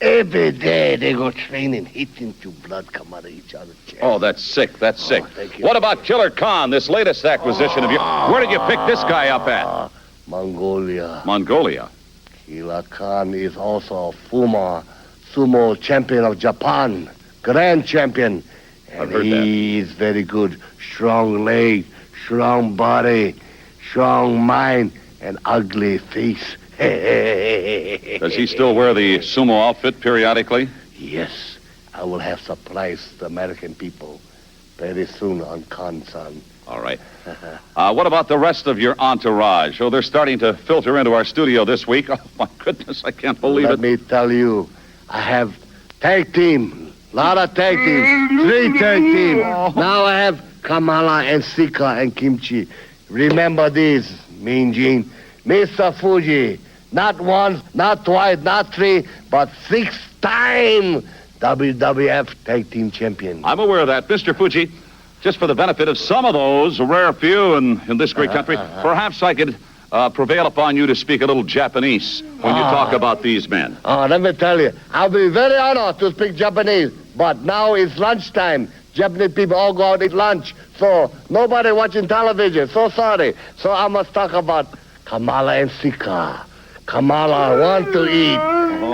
Every day they go training, hitting till blood come out of each other's chest. Oh, that's sick. That's sick. Thank you. What about Killer Khan, this latest acquisition of yours? Where did you pick this guy up at? Mongolia. Mongolia. Killer Khan is also a sumo champion of Japan, grand champion. And he is very good. Strong leg, strong body, strong mind, and ugly face. Does he still wear the sumo outfit periodically? Yes, I will have surprise the American people very soon on Khan-san. All right. What about the rest of your entourage? Oh, they're starting to filter into our studio this week. Oh, my goodness, I can't believe Let it. me tell you, I have tag team, lot of tag teams, 3 tag team. Now I have Kamala and Sika and Kimchi. Remember these, Mean Gene. Mr. Fuji, not once, not twice, not 3, but 6-time WWF Tag Team Champion. I'm aware of that. Mr. Fuji, just for the benefit of some of those, a rare few in this great country, perhaps I could prevail upon you to speak a little Japanese when you talk about these men. Let me tell you, I'll be very honored to speak Japanese, but now it's lunchtime. Japanese people all go out to eat lunch, so nobody watching television. So sorry. So I must talk about Kamala and Sika. Kamala want to eat.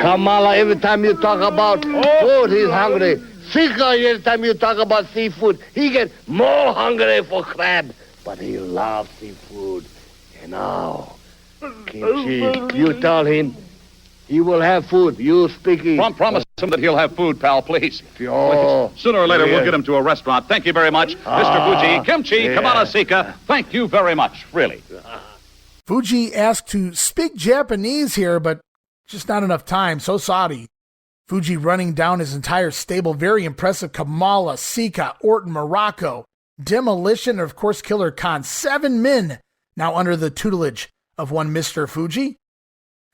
Kamala, every time you talk about food, he's hungry. Sika, every time you talk about seafood, he gets more hungry for crab. But he loves seafood. And now, Kimchi, you tell him he will have food. You speaking. Promise him that he'll have food, pal, please. Oh, sooner or later, we'll get him to a restaurant. Thank you very much, Mr. Fuji. Kimchi, Kamala Sika, thank you very much, really. Fuji asked to speak Japanese here, but just not enough time. So sorry. Fuji running down his entire stable. Very impressive. Kamala, Sika, Orton, Morocco, Demolition, and of course Killer Khan. 7 men now under the tutelage of one Mr. Fuji.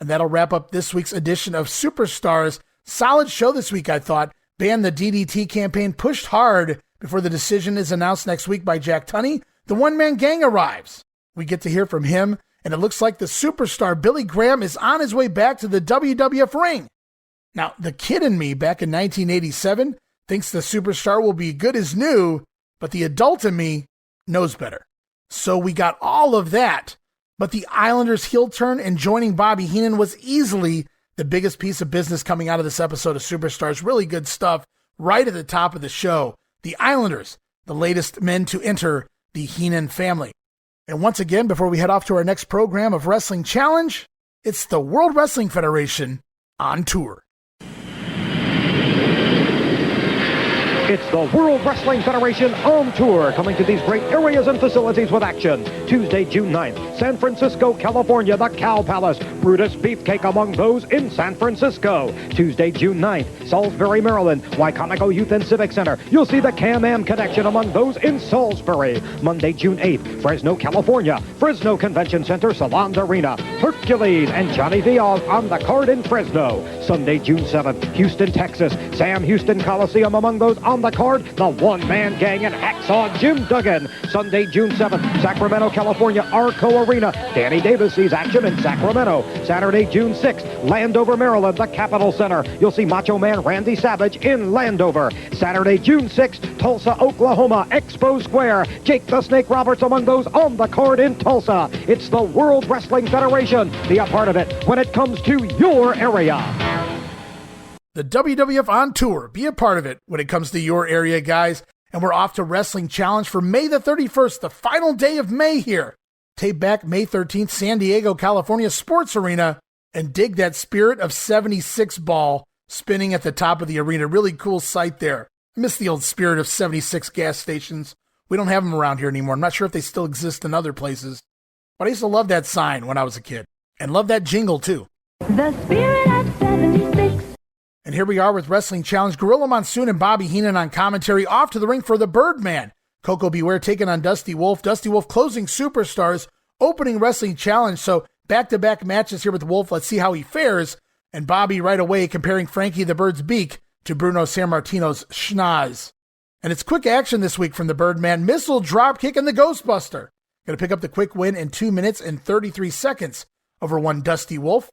And that'll wrap up this week's edition of Superstars. Solid show this week, I thought. Ban the DDT campaign pushed hard before the decision is announced next week by Jack Tunney. The one-man gang arrives. We get to hear from him, and it looks like the superstar Billy Graham is on his way back to the WWF ring. Now, the kid in me back in 1987 thinks the superstar will be good as new, but the adult in me knows better. So we got all of that. But the Islanders' heel turn and joining Bobby Heenan was easily the biggest piece of business coming out of this episode of Superstars. Really good stuff right at the top of the show. The Islanders, the latest men to enter the Heenan family. And once again, before we head off to our next program of Wrestling Challenge, it's the World Wrestling Federation on tour. It's the World Wrestling Federation on tour, coming to these great areas and facilities with action. Tuesday, June 9th, San Francisco, California, the Cow Palace. Brutus Beefcake among those in San Francisco. Tuesday, June 9th, Salisbury, Maryland, Wycomico Youth and Civic Center. You'll see the Can-Am Connection among those in Salisbury. Monday, June 8th, Fresno, California, Fresno Convention Center, Salons Arena. Hercules and Johnny Diaz on the card in Fresno. Sunday, June 7th, Houston, Texas, Sam Houston Coliseum among those on the card, the one-man gang and Hacksaw Jim Duggan. Sunday, June 7th, Sacramento, California, Arco Arena. Danny Davis sees action in Sacramento. Saturday, June 6th, Landover, Maryland, the Capitol Center. You'll see Macho Man Randy Savage in Landover. Saturday, June 6th, Tulsa, Oklahoma, Expo Square. Jake the Snake Roberts among those on the card in Tulsa. It's the World Wrestling Federation. Be a part of it when it comes to your area. The WWF on tour. Be a part of it when it comes to your area, guys. And we're off to Wrestling Challenge for May the 31st, the final day of May here. Tape back May 13th, San Diego, California Sports Arena, and dig that Spirit of 76 ball spinning at the top of the arena. Really cool sight there. I miss the old Spirit of 76 gas stations. We don't have them around here anymore. I'm not sure if they still exist in other places. But I used to love that sign when I was a kid. And love that jingle, too. The Spirit of 76. And here we are with Wrestling Challenge. Gorilla Monsoon and Bobby Heenan on commentary, off to the ring for the Birdman. Coco Beware taking on Dusty Wolf. Dusty Wolf closing Superstars, opening Wrestling Challenge. So back-to-back matches here with Wolf. Let's see how he fares. And Bobby right away comparing Frankie the Bird's beak to Bruno Sammartino's schnoz. And it's quick action this week from the Birdman. Missile drop kick and the Ghostbuster. Going to pick up the quick win in 2 minutes and 33 seconds over one Dusty Wolf.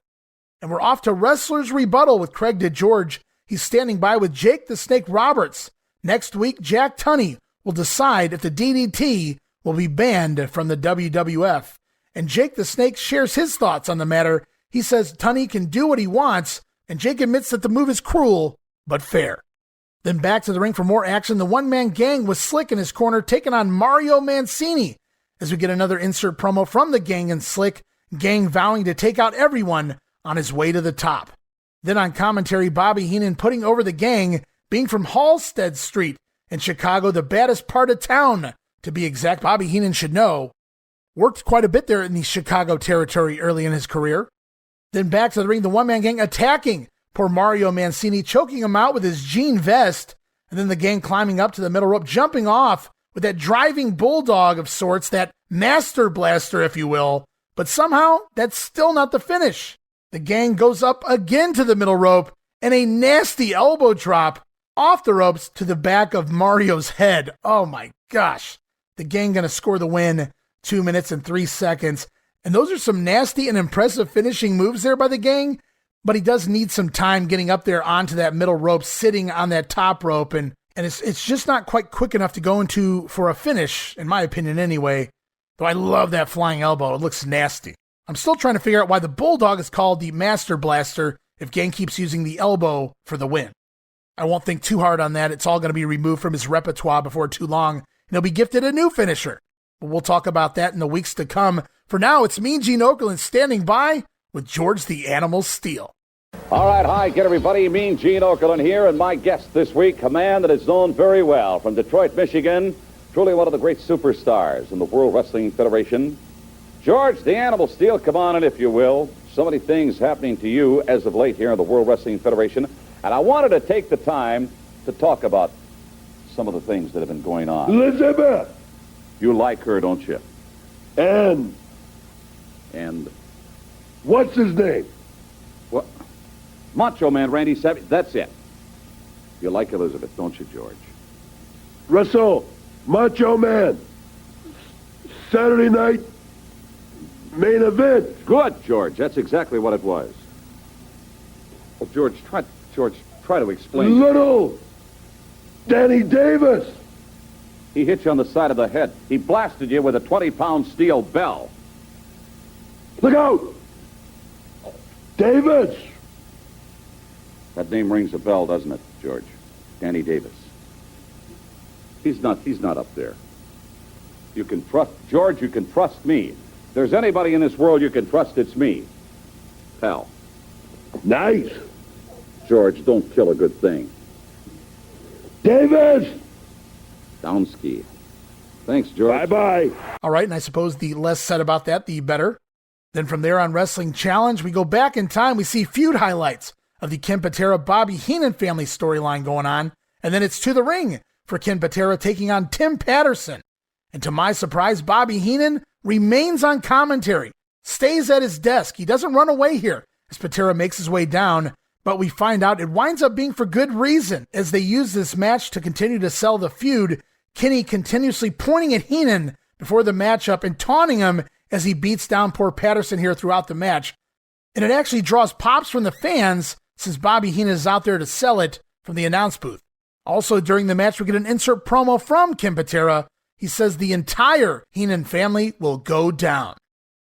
And we're off to Wrestler's Rebuttal with Craig DeGeorge. He's standing by with Jake the Snake Roberts. Next week, Jack Tunney will decide if the DDT will be banned from the WWF. And Jake the Snake shares his thoughts on the matter. He says Tunney can do what he wants, and Jake admits that the move is cruel, but fair. Then back to the ring for more action. The one-man gang with Slick in his corner taking on Mario Mancini as we get another insert promo from the gang and Slick. Gang vowing to take out everyone on his way to the top. Then on commentary, Bobby Heenan putting over the gang, being from Halsted Street in Chicago, the baddest part of town, to be exact. Bobby Heenan should know. Worked quite a bit there in the Chicago territory early in his career. Then back to the ring, the one-man gang attacking poor Mario Mancini, choking him out with his jean vest, and then the gang climbing up to the middle rope, jumping off with that driving bulldog of sorts, that master blaster, if you will. But somehow, that's still not the finish. The gang goes up again to the middle rope, and a nasty elbow drop off the ropes to the back of Mario's head. Oh my gosh. The gang going to score the win, 2 minutes and 3 seconds. And those are some nasty and impressive finishing moves there by the gang, but he does need some time getting up there onto that middle rope, sitting on that top rope, and it's just not quite quick enough to go into for a finish, in my opinion anyway. Though I love that flying elbow. It looks nasty. I'm still trying to figure out why the Bulldog is called the Master Blaster if Gang keeps using the elbow for the win. I won't think too hard on that. It's all going to be removed from his repertoire before too long, and he'll be gifted a new finisher. But we'll talk about that in the weeks to come. For now, it's me, Gene Okerlund, standing by with George the Animal Steele. All right, hi, get everybody. Mean Gene Okerlund here, and my guest this week, a man that is known very well from Detroit, Michigan, truly one of the great superstars in the World Wrestling Federation. George the Animal Steele, come on in, if you will. So many things happening to you as of late here in the World Wrestling Federation, and I wanted to take the time to talk about some of the things that have been going on. Elizabeth! You like her, don't you? And what's his name? What? Macho Man Randy Savage. That's it. You like Elizabeth, don't you, George? Russell, Macho Man. Saturday night main event. Good, George. That's exactly what it was. Well, George, try to explain. Little Danny Davis. He hit you on the side of the head. He blasted you with a 20-pound steel bell. Look out! Davis! That name rings a bell, doesn't it, George? Danny Davis. He's not up there. You can trust, George, you can trust me. If there's anybody in this world you can trust, it's me. Pal. Nice. George, don't kill a good thing. Davis! Downski. Thanks, George. Bye-bye. All right, and I suppose the less said about that, the better. Then from there on Wrestling Challenge, we go back in time. We see feud highlights of the Ken Patera-Bobby Heenan family storyline going on. And then it's to the ring for Ken Patera taking on Tim Patterson. And to my surprise, Bobby Heenan remains on commentary, stays at his desk. He doesn't run away here as Patera makes his way down. But we find out it winds up being for good reason as they use this match to continue to sell the feud. Kenny continuously pointing at Heenan before the matchup and taunting him as he beats down poor Patterson here throughout the match. And it actually draws pops from the fans since Bobby Heenan is out there to sell it from the announce booth. Also during the match, we get an insert promo from Ken Patera. He says the entire Heenan family will go down.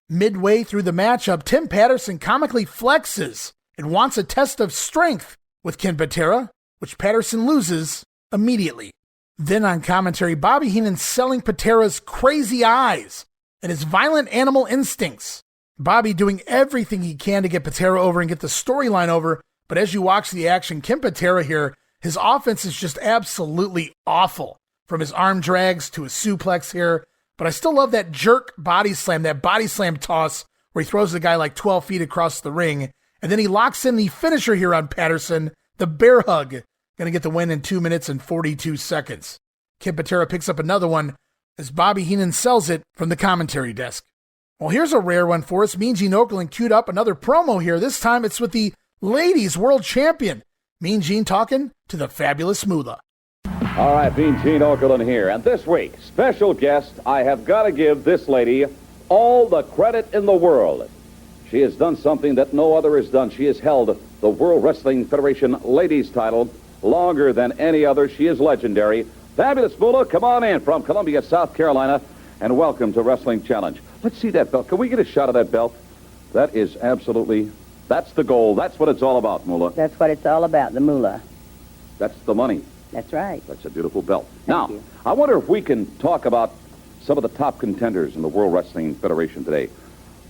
Midway through the matchup, Tim Patterson comically flexes and wants a test of strength with Ken Patera, which Patterson loses immediately. Then on commentary, Bobby Heenan selling Patera's crazy eyes and his violent animal instincts. Bobby doing everything he can to get Patera over and get the storyline over, but as you watch the action, Ken Patera here, his offense is just absolutely awful. From his arm drags to his suplex here, but I still love that jerk body slam, that body slam toss where he throws the guy like 12 feet across the ring, and then he locks in the finisher here on Patterson, the bear hug, going to get the win in 2 minutes and 42 seconds. Ken Patera picks up another one as Bobby Heenan sells it from the commentary desk. Well, here's a rare one for us. Mean Gene Okerlund queued up another promo here. This time it's with the ladies world champion. Mean Gene talking to the fabulous Moolah. All right, Mean Gene Okerlund here. And this week, special guest, I have got to give this lady all the credit in the world. She has done something that no other has done. She has held the World Wrestling Federation ladies title longer than any other. She is legendary. Fabulous Moolah, come on in from Columbia, South Carolina, and welcome to Wrestling Challenge. Let's see that belt. Can we get a shot of that belt? That is absolutely, that's the goal. That's what it's all about, Moolah. That's what it's all about, the Moolah. That's the money. That's right. That's a beautiful belt. Thank Now, you. I wonder if we can talk about some of the top contenders in the World Wrestling Federation today.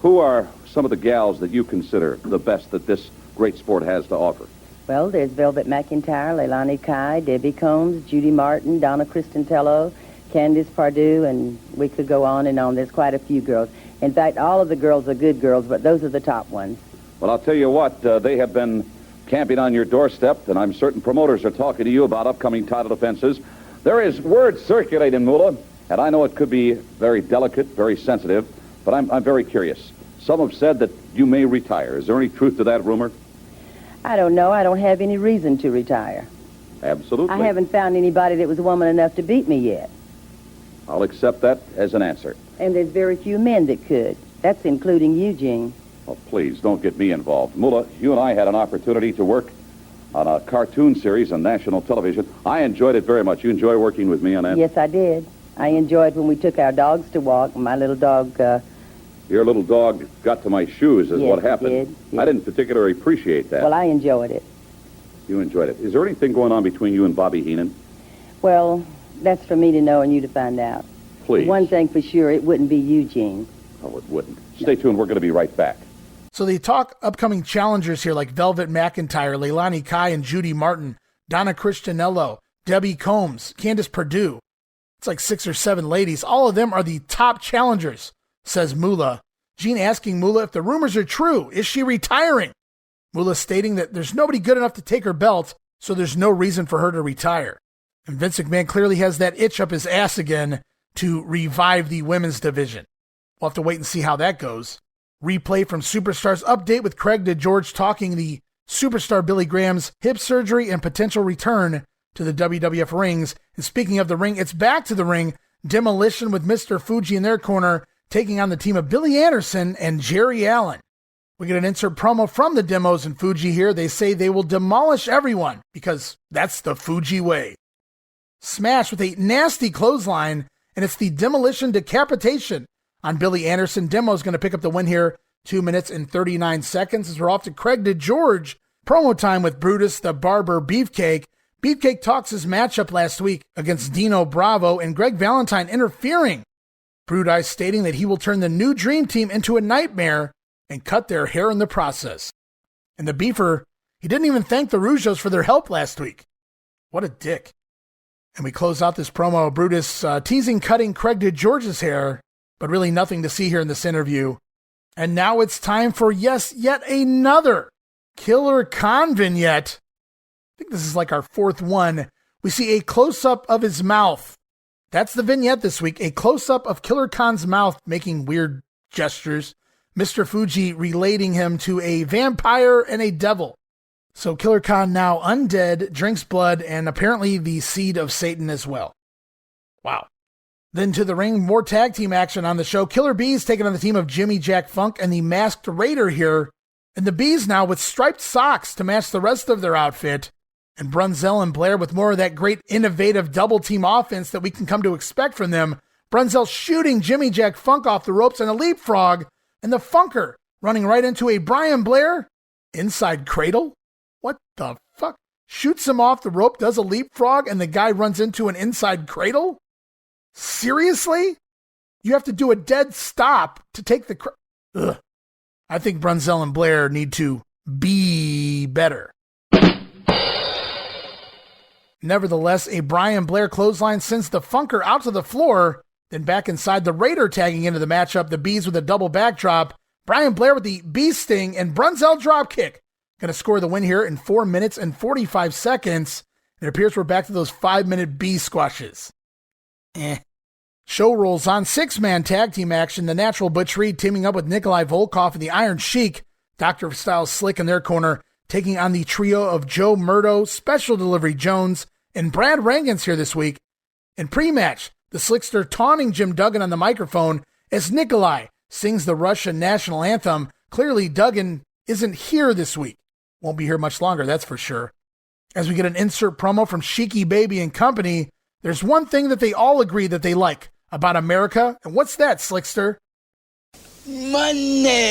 Who are some of the gals that you consider the best that this great sport has to offer? Well, there's Velvet McIntyre, Leilani Kai, Debbie Combs, Judy Martin, Donna Cristantello, Candice Pardue, and we could go on and on. There's quite a few girls. In fact, all of the girls are good girls, but those are the top ones. Well, I'll tell you what, they have been camping on your doorstep, and I'm certain promoters are talking to you about upcoming title defenses. There is word circulating, Moolah, and I know it could be very delicate, very sensitive, but I'm very curious. Some have said that you may retire. Is there any truth to that rumor? I don't know. I don't have any reason to retire. Absolutely. I haven't found anybody that was woman enough to beat me yet. I'll accept that as an answer. And there's very few men that could. That's including you, Gene. Oh, please, don't get me involved. Moolah, you and I had an opportunity to work on a cartoon series on national television. I enjoyed it very much. You enjoy working with me on that? Yes, I did. I enjoyed when we took our dogs to walk. My little dog... Your little dog got to my shoes is Yes, what happened. it did. Yes. I didn't particularly appreciate that. Well, I enjoyed it. You enjoyed it. Is there anything going on between you and Bobby Heenan? Well, that's for me to know and you to find out. Please. One thing for sure, it wouldn't be you, Gene. Oh, it wouldn't. Stay tuned. We're going to be right back. So they talk upcoming challengers here like Velvet McIntyre, Leilani Kai and Judy Martin, Donna Cristantello, Debbie Combs, Candice Pardue. It's like 6 or 7 ladies. All of them are the top challengers, says Moolah. Gene asking Moolah if the rumors are true. Is she retiring? Moolah stating that there's nobody good enough to take her belt, so there's no reason for her to retire. And Vince McMahon clearly has that itch up his ass again to revive the women's division. We'll have to wait and see how that goes. Replay from Superstars update with Craig DeGeorge talking the superstar Billy Graham's hip surgery and potential return to the WWF rings. And speaking of the ring, it's back to the ring. Demolition with Mr. Fuji in their corner, taking on the team of Billy Anderson and Jerry Allen. We get an insert promo from the Demos and Fuji here. They say they will demolish everyone because that's the Fuji way. Smash with a nasty clothesline, and it's the demolition decapitation on Billy Anderson. Demo's going to pick up the win here, 2 minutes and 39 seconds. As we're off to Craig DeGeorge. Promo time with Brutus the Barber Beefcake. Beefcake talks his matchup last week against Dino Bravo and Greg Valentine interfering. Brutus stating that he will turn the new Dream Team into a nightmare and cut their hair in the process. And the Beefer, he didn't even thank the Rougeos for their help last week. What a dick. And we close out this promo, Brutus teasing cutting Craig DeGeorge's hair, but really nothing to see here in this interview. And now it's time for, yes, yet another Killer Khan vignette. I think this is like our 4th one. We see a close-up of his mouth. That's the vignette this week, a close-up of Killer Khan's mouth making weird gestures. Mr. Fuji relating him to a vampire and a devil. So Killer Khan now undead, drinks blood, and apparently the seed of Satan as well. Wow. Then to the ring, more tag team action on the show. Killer Bees taking on the team of Jimmy Jack Funk and the Masked Raider here. And the Bees now with striped socks to match the rest of their outfit. And Brunzell and Blair with more of that great innovative double team offense that we can come to expect from them. Brunzell shooting Jimmy Jack Funk off the ropes and a leapfrog. And the Funker running right into a Brian Blair inside cradle. What the fuck? Shoots him off the rope, does a leapfrog, and the guy runs into an inside cradle? Seriously? You have to do a dead stop to take the Ugh. I think Brunzell and Blair need to be better. Nevertheless, a Brian Blair clothesline sends the Funker out to the floor. Then back inside, the Raider tagging into the matchup. The Bees with a double backdrop. Brian Blair with the Bee Sting and Brunzell dropkick going to score the win here in 4 minutes and 45 seconds. It appears we're back to those 5-minute B squashes. Show rolls on. 6-man tag team action. The Natural Butch Reed teaming up with Nikolai Volkov and the Iron Sheik. Dr. of Style Slick in their corner, taking on the trio of Joe Murdo, Special Delivery Jones, and Brad Rangans here this week. In pre-match, the Slickster taunting Jim Duggan on the microphone as Nikolai sings the Russian national anthem. Clearly, Duggan isn't here this week. Won't be here much longer, that's for sure. As we get an insert promo from Sheiky Baby and company, there's one thing that they all agree that they like about America, and what's that, Slickster? Money!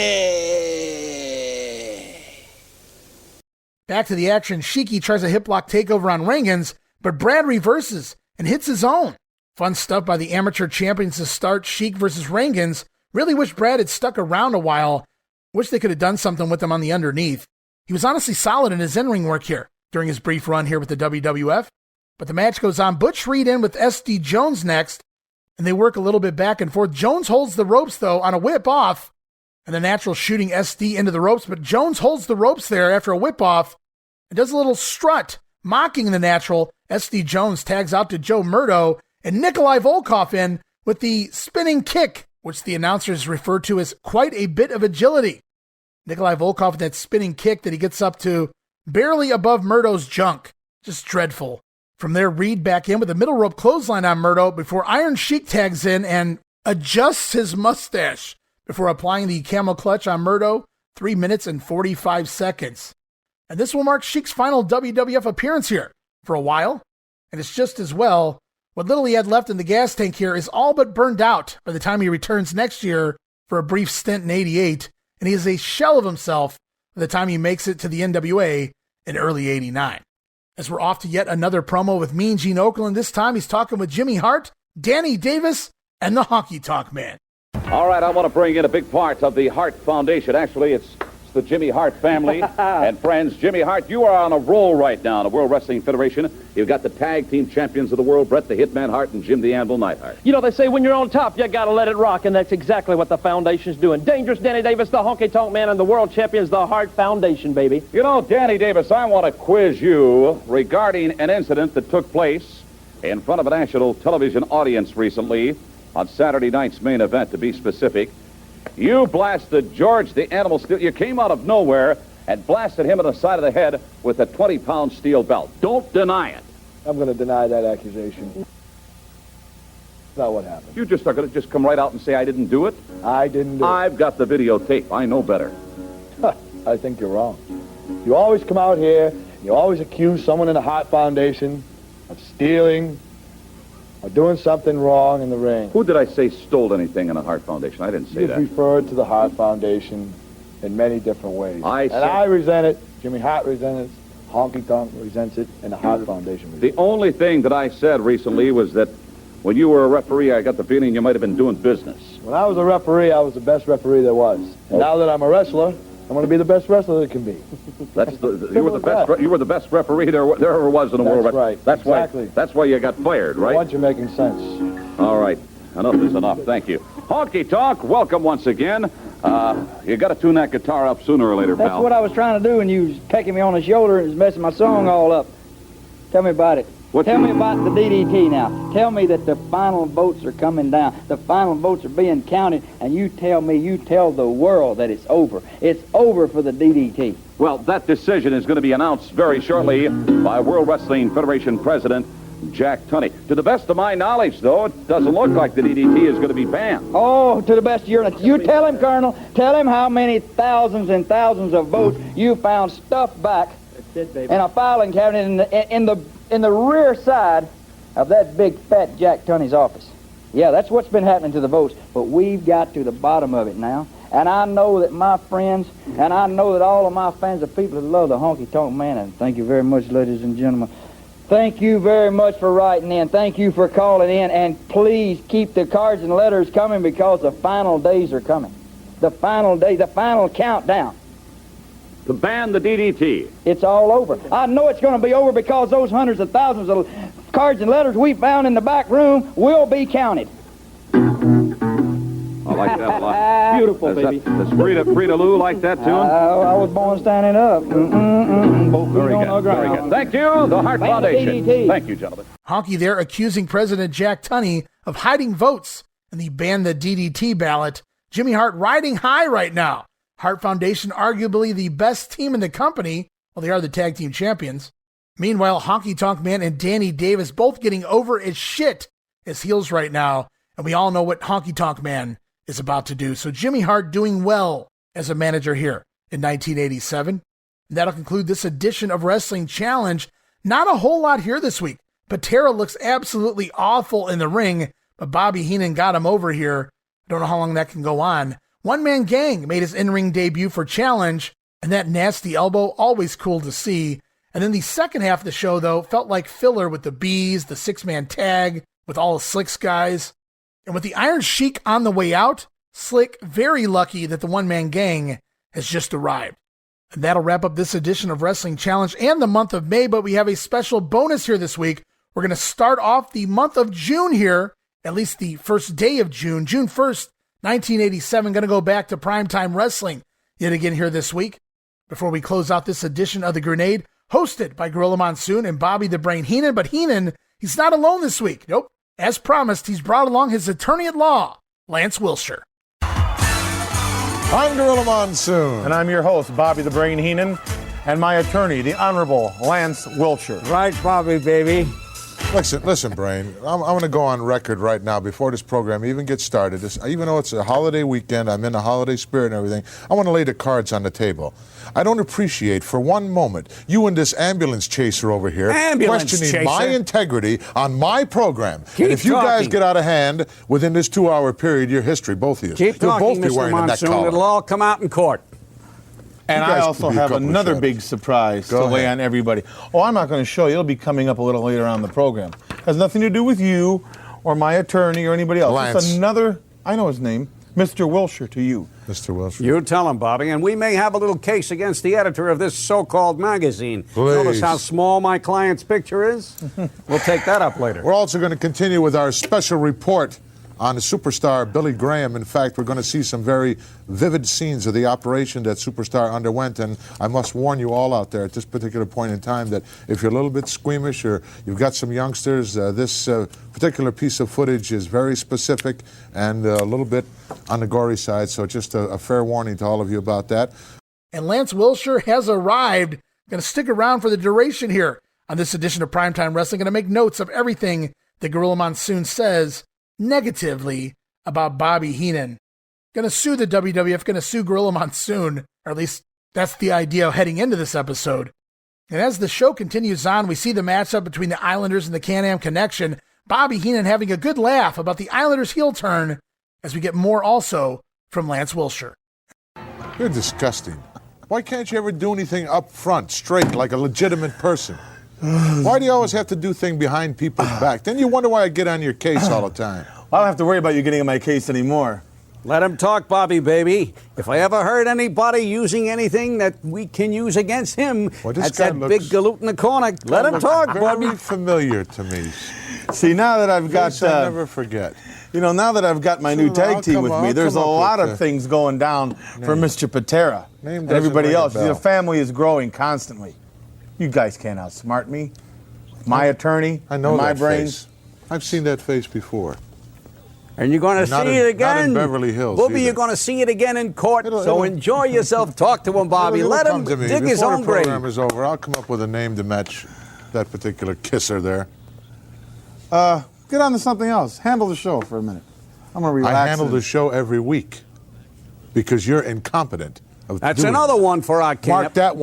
Back to the action, Sheiky tries a hip lock takeover on Rangans, but Brad reverses and hits his own. Fun stuff by the amateur champions to start Sheik versus Rangans. Really wish Brad had stuck around a while. Wish they could have done something with him on the underneath. He was honestly solid in his in-ring work here during his brief run here with the WWF. But the match goes on. Butch Reed in with SD Jones next, and they work a little bit back and forth. Jones holds the ropes, though, on a whip off, and the Natural shooting SD into the ropes, but Jones holds the ropes there after a whip off and does a little strut, mocking the Natural. SD Jones tags out to Joe Murdo, and Nikolai Volkov in with the spinning kick, which the announcers refer to as quite a bit of agility. Nikolai Volkov with that spinning kick that he gets up to barely above Murdo's junk. Just dreadful. From there, Reed back in with a middle rope clothesline on Murdo before Iron Sheik tags in and adjusts his mustache before applying the camel clutch on Murdo. 3 minutes and 45 seconds. And this will mark Sheik's final WWF appearance here for a while. And it's just as well. What little he had left in the gas tank here is all but burned out by the time he returns next year for a brief stint in '88. And he is a shell of himself by the time he makes it to the NWA in early '89. As we're off to yet another promo with Mean Gene Okerlund. This time he's talking with Jimmy Hart, Danny Davis, and the Honky Tonk Man. All right, I want to bring in a big part of the Hart Foundation. Actually, it's the Jimmy Hart family and friends. Jimmy Hart, you are on a roll right now in the World Wrestling Federation. You've got the tag team champions of the world, Bret the Hitman Hart and Jim the Anvil Neidhart. You know, they say when you're on top, you got to let it rock, and that's exactly what the Foundation's doing. Dangerous Danny Davis, the Honky Tonk Man, and the world champions, the Hart Foundation, baby. You know, Danny Davis, I want to quiz you regarding an incident that took place in front of a national television audience recently on Saturday night's main event, to be specific. You blasted George the Animal Steel. You came out of nowhere and blasted him in the side of the head with a 20-pound steel belt. Don't deny it. I'm going to deny that accusation. That's not what happened. You just are going to just come right out and say I didn't do it? I didn't do it. I've got the videotape. I know better. I think you're wrong. You always come out here, you always accuse someone in the Hart Foundation of stealing or doing something wrong in the ring. Who did I say stole anything in the Hart Foundation? I didn't say that. You've referred to the Hart Foundation in many different ways. I resent it. Jimmy Hart resents it. Honky Tonk resents it. And the Hart Foundation resents it. The only thing that I said recently was that when you were a referee, I got the feeling you might have been doing business. When I was a referee, I was the best referee there was. And now that I'm a wrestler, I'm going to be the best wrestler there can be. You were the best referee there ever was in the world. That's right. That's why you got fired, right? Once you're making sense. All right. Enough is enough. Thank you. Honky Tonk, welcome once again. You got to tune that guitar up sooner or later, That's pal. what I was trying to do, and you was pecking me on the shoulder and was messing my song all up. Tell me about it. Tell me about the DDT now. Tell me that the final votes are coming down. The final votes are being counted, and you tell the world that it's over. It's over for the DDT. Well, that decision is going to be announced very shortly by World Wrestling Federation President Jack Tunney. To the best of my knowledge, though, it doesn't look like the DDT is going to be banned. Oh, to the best of your knowledge. You tell him, Colonel. Tell him how many thousands and thousands of votes you found stuffed back in a filing cabinet in the rear side of that big fat Jack Tunney's office. Yeah, that's what's been happening to the votes. But we've got to the bottom of it now. And I know that my friends, and I know that all of my fans are people that love the Honky Tonk Man. And thank you very much, ladies and gentlemen. Thank you very much for writing in. Thank you for calling in. And please keep the cards and letters coming because the final days are coming. The final day, the final countdown. To ban the DDT. It's all over. I know it's going to be over because those hundreds of thousands of cards and letters we found in the back room will be counted. All like that a lot. Beautiful, baby. Does Frida Lou like that tune? I was born standing up. Both Very feet good. on the Very ground. good. Thank you, the Hart Bam, Foundation. DDT. Thank you, gentlemen. Honky there accusing President Jack Tunney of hiding votes in the ban the DDT ballot. Jimmy Hart riding high right now. Hart Foundation arguably the best team in the company. Well, they are the tag team champions. Meanwhile, Honky Tonk Man and Danny Davis both getting over as shit as heels right now. And we all know what Honky Tonk Man is about to do. So Jimmy Hart doing well as a manager here in 1987. And that'll conclude this edition of Wrestling Challenge. Not a whole lot here this week. Patera looks absolutely awful in the ring, but Bobby Heenan got him over here. I don't know how long that can go on. One Man Gang made his in-ring debut for Challenge, and that nasty elbow, always cool to see. And then the second half of the show, though, felt like filler with the Bees, the six-man tag, with all the Slick's guys. And with the Iron Sheik on the way out, Slick very lucky that the One Man Gang has just arrived. And that'll wrap up this edition of Wrestling Challenge and the month of May, but we have a special bonus here this week. We're going to start off the month of June here, at least the first day of June, June 1st, 1987. Going to go back to Primetime Wrestling yet again here this week. Before we close out this edition of The Grenade, hosted by Gorilla Monsoon and Bobby the Brain Heenan. But Heenan, he's not alone this week. Nope. As promised, he's brought along his attorney at law, Lance Wilshire. I'm Gorilla Monsoon. And I'm your host, Bobby the Brain Heenan, and my attorney, the Honorable Lance Wilshire. Right, Bobby, baby. Listen, Brain. I'm going to go on record right now before this program even gets started. Even though it's a holiday weekend, I'm in the holiday spirit and everything, I want to lay the cards on the table. I don't appreciate for one moment you and this ambulance chaser over here questioning my integrity on my program. And if you guys get out of hand within this 2-hour period, your history, both of you, Keep you'll talking, both be Mr. wearing a neck Monsoon. collar. It'll all come out in court. And I also have another big surprise to lay on everybody. Oh, I'm not going to show you. It'll be coming up a little later on in the program. Has nothing to do with you or my attorney or anybody else. Lance. It's another, I know his name, Mr. Wilshire to you. Mr. Wilshire. You tell him, Bobby, and we may have a little case against the editor of this so-called magazine. Please. Notice how small my client's picture is? We'll take that up later. We're also going to continue with our special report on the superstar Billy Graham. In fact, we're going to see some very vivid scenes of the operation that Superstar underwent, and I must warn you all out there at this particular point in time that if you're a little bit squeamish or you've got some youngsters, this particular piece of footage is very specific and a little bit on the gory side, so just a fair warning to all of you about that. And Lance Wilshire has arrived. Going to stick around for the duration here on this edition of Primetime Wrestling. Going to make notes of everything that Gorilla Monsoon says negatively about Bobby Heenan. Going to sue the WWF, going to sue Gorilla Monsoon, or at least that's the idea heading into this episode. And as the show continues on, we see the matchup between the Islanders and the Can-Am Connection. Bobby Heenan having a good laugh about the Islanders' heel turn as we get more also from Lance Wilshire. You're disgusting. Why can't you ever do anything up front, straight, like a legitimate person? Why do you always have to do things behind people's back? Then you wonder why I get on your case all the time. I don't have to worry about you getting on my case anymore. Let him talk, Bobby, baby. If I ever heard anybody using anything that we can use against him, that's that big galoot in the corner. Let him talk, Bobby. Very familiar to me. See, now that I've got... I'll never forget. You know, now that I've got my new tag team with me, there's a lot of things going down for Mr. Patera and everybody else. The family is growing constantly. You guys can't outsmart me. My attorney, I know my that brains. face. I've seen that face before. And you're going to see it again. Not in Beverly Hills. Bobby, you're going to see it again in court. So enjoy yourself. Talk to him, Bobby. Let him dig his own grave. Before the program is over, I'll come up with a name to match that particular kisser there. Get on to something else. Handle the show for a minute. I'm going to relax. I handle the show every week because you're incompetent. That's another one for our camp. Mark that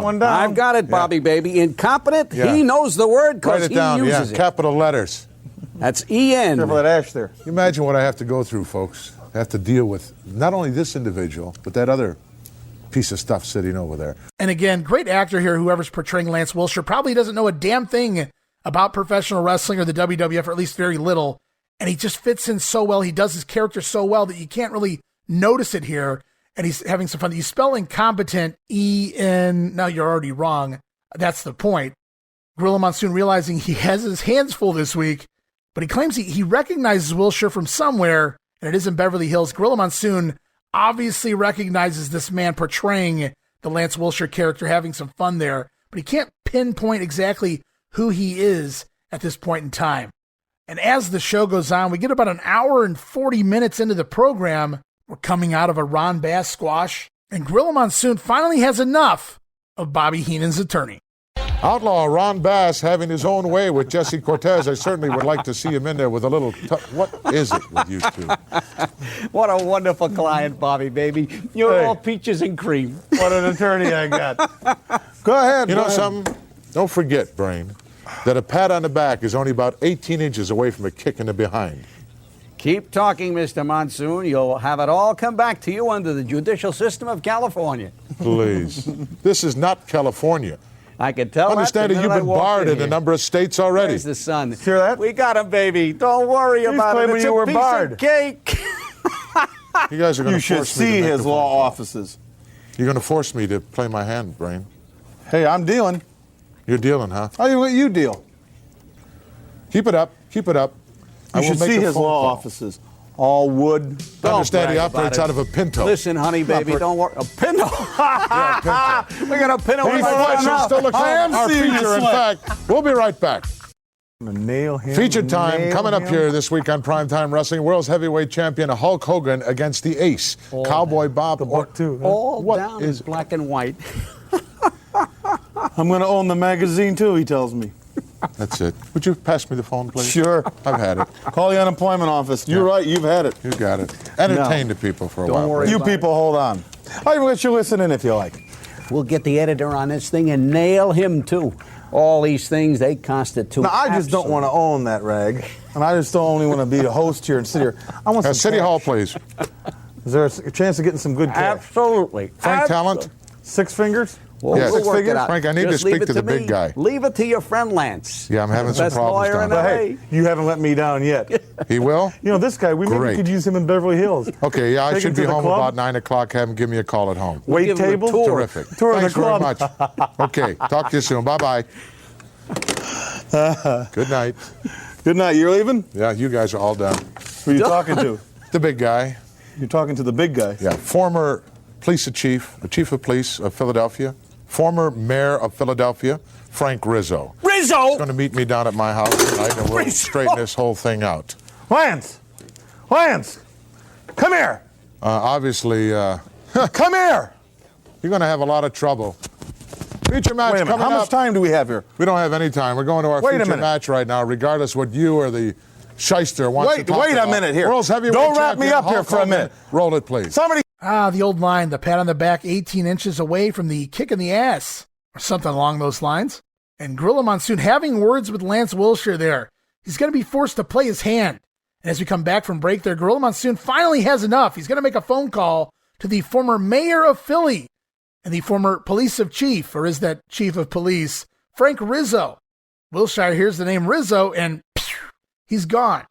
one down. I've got it, Bobby, baby. Incompetent, he knows the word because he uses it. Capital letters. That's E-N. Careful that ash there. You imagine what I have to go through, folks. I have to deal with not only this individual, but that other piece of stuff sitting over there. And again, great actor here, whoever's portraying Lance Wilshire, probably doesn't know a damn thing about professional wrestling or the WWF, or at least very little. And he just fits in so well. He does his character so well that you can't really notice it here. And he's having some fun. You spell incompetent, E-N. No, you're already wrong. That's the point. Gorilla Monsoon realizing he has his hands full this week, but he claims he recognizes Wilshire from somewhere, and it is in Beverly Hills. Gorilla Monsoon obviously recognizes this man portraying the Lance Wilshire character, having some fun there, but he can't pinpoint exactly who he is at this point in time. And as the show goes on, we get about an hour and 40 minutes into the program. We're coming out of a Ron Bass squash, and Gorilla Monsoon finally has enough of Bobby Heenan's attorney. Outlaw Ron Bass having his own way with Jesse Cortez. I certainly would like to see him in there with a little... What is it with you two? What a wonderful client, Bobby, baby. You're all peaches and cream. What an attorney I got. Go ahead. You know something? Don't forget, Brain, that a pat on the back is only about 18 inches away from a kick in the behind. Keep talking, Mr. Monsoon. You'll have it all come back to you under the judicial system of California. Please. This is not California. I can tell. Understand that you've been barred in a number of states already. Where's the sun? Hear that? We got him, baby. Don't worry about it. It's you a were piece barred. of cake. You guys are going to force me to You should see his law offices. You're going to force me to play my hand, Brain. Hey, I'm dealing. You're dealing, huh? I'll let you deal. Keep it up. Keep it up. You should see his law offices. All wood. I understand he operates out of a Pinto. Listen, honey, baby, don't worry. A Pinto? Yeah, Pinto. We got a Pinto. Still looks like our feature. In fact, we'll be right back. I'm gonna nail him. Featured time coming up here this week on Primetime Wrestling. World's heavyweight champion Hulk Hogan against the ace, Cowboy Bob Orton. All down is black and white. I'm going to own the magazine, too, he tells me. That's it. Would you pass me the phone, please? Sure. I've had it. Call the unemployment office. You're right, you've had it. You got it. Entertain the people for a while. Don't worry. You people, hold on. I'll let you listen in if you like. We'll get the editor on this thing and nail him, too. All these things, they constitute. Now, I just don't want to own that rag. And I just don't only want to be a host here and sit here. I want some City cash. Hall, please. Is there a chance of getting some good cash? Absolutely. Frank Talent? 6 fingers? Well, yes. we'll work it out. Frank, I need Just to speak leave it to the me. big guy. Leave it to your friend Lance. Yeah, I'm having some Best problems lawyer down in there. But hey, you haven't let me down yet. He will? You know, this guy, we maybe could use him in Beverly Hills. Okay, yeah, I Take should him to be the home club. about 9 o'clock. Have him give me a call at home. Wait give him a table? tour. Terrific. Tour of the Thanks very club. much. Okay, talk to you soon. Bye-bye. Good night. Good night. You're leaving? Yeah, you guys are all done. Who are you talking to? The big guy. You're talking to the big guy. Yeah, former police chief of police of Philadelphia, former mayor of Philadelphia, Frank Rizzo. Rizzo! He's going to meet me down at my house tonight, and we'll straighten this whole thing out. Lance! Lance! Come here! Obviously, Come here! you're going to have a lot of trouble. Feature match Wait a minute. coming How up. much time do we have here? We don't have any time. We're going to our Wait a feature minute. match right now, regardless what you or the shyster wants to talk Wait about. a minute here. World's heavyweight Don't wrap me champion, up here Hulk for a Hogan. minute. Roll it, please. Somebody. The old line, the pat on the back 18 inches away from the kick in the ass, or something along those lines. And Gorilla Monsoon having words with Lance Wilshire there. He's going to be forced to play his hand. And as we come back from break there, Gorilla Monsoon finally has enough. He's going to make a phone call to the former mayor of Philly and the former police chief, or is that chief of police, Frank Rizzo. Wilshire hears the name Rizzo, and he's gone.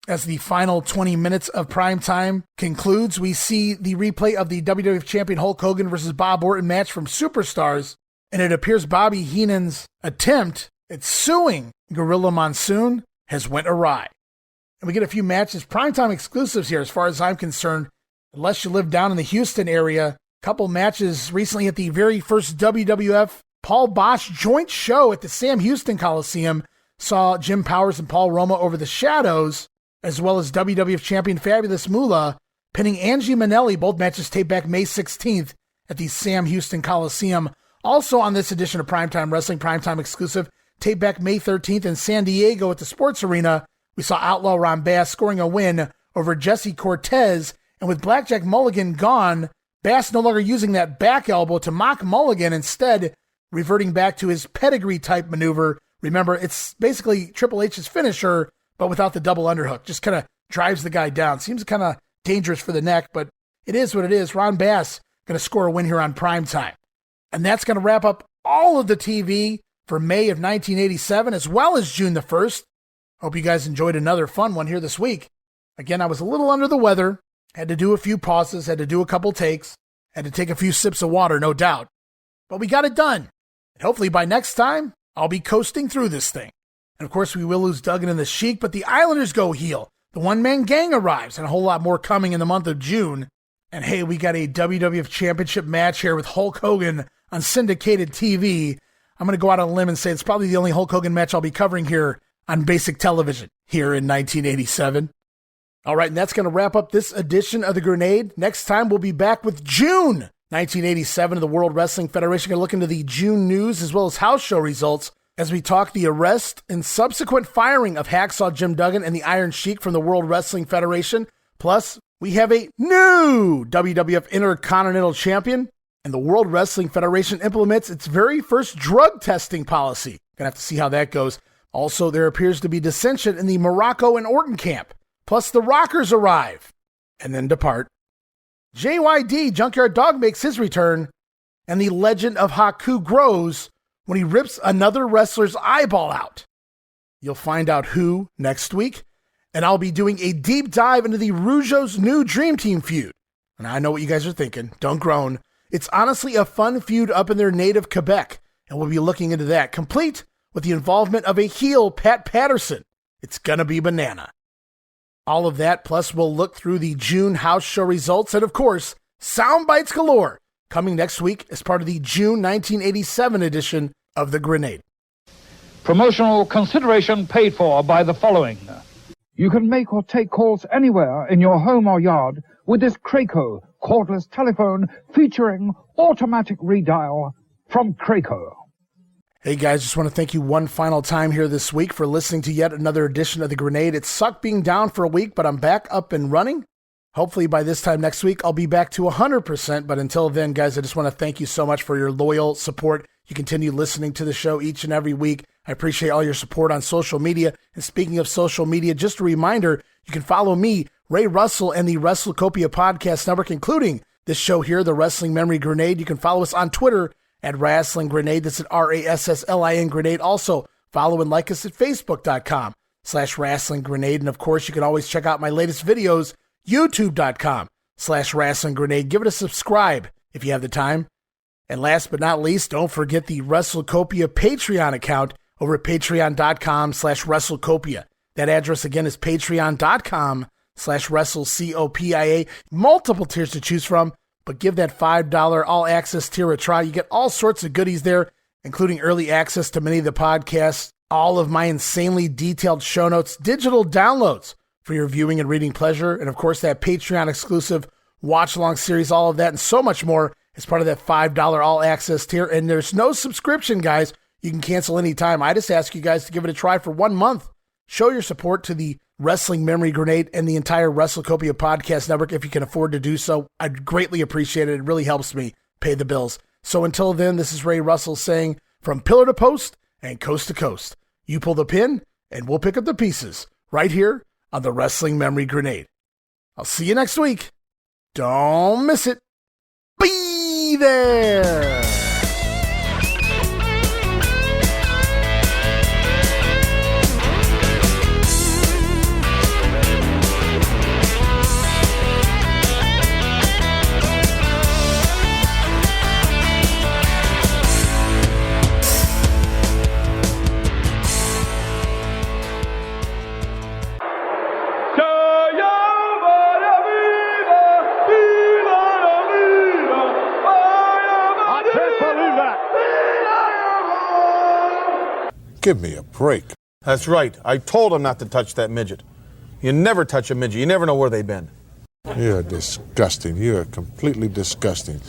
As the final 20 minutes of prime time concludes, we see the replay of the WWF champion Hulk Hogan versus Bob Orton match from Superstars, and it appears Bobby Heenan's attempt at suing Gorilla Monsoon has went awry. And we get a few matches, primetime exclusives here as far as I'm concerned, unless you live down in the Houston area. A couple matches recently at the very first WWF Paul Bosch joint show at the Sam Houston Coliseum saw Jim Powers and Paul Roma over the Shadows, as well as WWF champion Fabulous Moolah pinning Angie Manelli. Both matches taped back May 16th at the Sam Houston Coliseum. Also on this edition of Primetime Wrestling, Primetime exclusive, taped back May 13th in San Diego at the Sports Arena, we saw Outlaw Ron Bass scoring a win over Jesse Cortez. And with Blackjack Mulligan gone, Bass no longer using that back elbow to mock Mulligan, instead reverting back to his pedigree type maneuver. Remember, it's basically Triple H's finisher, but without the double underhook. Just kind of drives the guy down. Seems kind of dangerous for the neck, but it is what it is. Ron Bass going to score a win here on Primetime. And that's going to wrap up all of the TV for May of 1987, as well as June the 1st. Hope you guys enjoyed another fun one here this week. Again, I was a little under the weather. Had to do a few pauses, had to do a couple takes, had to take a few sips of water, no doubt. But we got it done. And hopefully by next time, I'll be coasting through this thing. And of course, we will lose Duggan and the Sheik, but the Islanders go heel. The one-man gang arrives, and a whole lot more coming in the month of June. And hey, we got a WWF Championship match here with Hulk Hogan on syndicated TV. I'm going to go out on a limb and say it's probably the only Hulk Hogan match I'll be covering here on basic television here in 1987. All right, and that's going to wrap up this edition of The Grenade. Next time, we'll be back with June 1987 of the World Wrestling Federation. Going to look into the June news as well as house show results as we talk the arrest and subsequent firing of Hacksaw Jim Duggan and the Iron Sheik from the World Wrestling Federation. Plus, we have a new WWF Intercontinental Champion, and the World Wrestling Federation implements its very first drug testing policy. Gonna have to see how that goes. Also, there appears to be dissension in the Morocco and Orton camp. Plus, the Rockers arrive and then depart. JYD, Junkyard Dog, makes his return, and the legend of Haku grows when he rips another wrestler's eyeball out. You'll find out who next week, and I'll be doing a deep dive into the Rougeau's new Dream Team feud. And I know what you guys are thinking. Don't groan. It's honestly a fun feud up in their native Quebec, and we'll be looking into that, complete with the involvement of a heel, Pat Patterson. It's gonna be banana. All of that, plus we'll look through the June house show results, and of course, sound bites galore, coming next week as part of the June 1987 edition of The Grenade. Promotional consideration paid for by the following. You can make or take calls anywhere in your home or yard with this Craco cordless telephone featuring automatic redial from Craco. Hey guys, just want to thank you one final time here this week for listening to yet another edition of The Grenade. It sucked being down for a week, but I'm back up and running. Hopefully by this time next week, I'll be back to 100%. But until then, guys, I just want to thank you so much for your loyal support. You continue listening to the show each and every week. I appreciate all your support on social media. And speaking of social media, just a reminder, you can follow me, Ray Russell, and the WrestleCopia Podcast Network, including this show here, the Wrestling Memory Grenade. You can follow us on Twitter at Wrestling Grenade. That's at RASSLIN Grenade. Also, follow and like us at Facebook.com/Wrestling Grenade. And of course, you can always check out my latest videos, YouTube.com/Wrestling Grenade. Give it a subscribe if you have the time. And last but not least, don't forget the WrestleCopia Patreon account over at Patreon.com/WrestleCopia. That address again is Patreon.com/WrestleCopia. Multiple tiers to choose from, but give that $5 all-access tier a try. You get all sorts of goodies there, including early access to many of the podcasts, all of my insanely detailed show notes, digital downloads for your viewing and reading pleasure, and of course that Patreon-exclusive watch-along series, all of that and so much more as part of that $5 all-access tier. And there's no subscription, guys. You can cancel anytime. I just ask you guys to give it a try for 1 month. Show your support to the Wrestling Memory Grenade and the entire WrestleCopia Podcast Network if you can afford to do so. I'd greatly appreciate it. It really helps me pay the bills. So until then, this is Ray Russell saying, from pillar to post and coast to coast, you pull the pin and we'll pick up the pieces right here on the Wrestling Memory Grenade. I'll see you next week. Don't miss it. Be there. Give me a break. That's right. I told him not to touch that midget. You never touch a midget. You never know where they've been. You're disgusting. You're completely disgusting.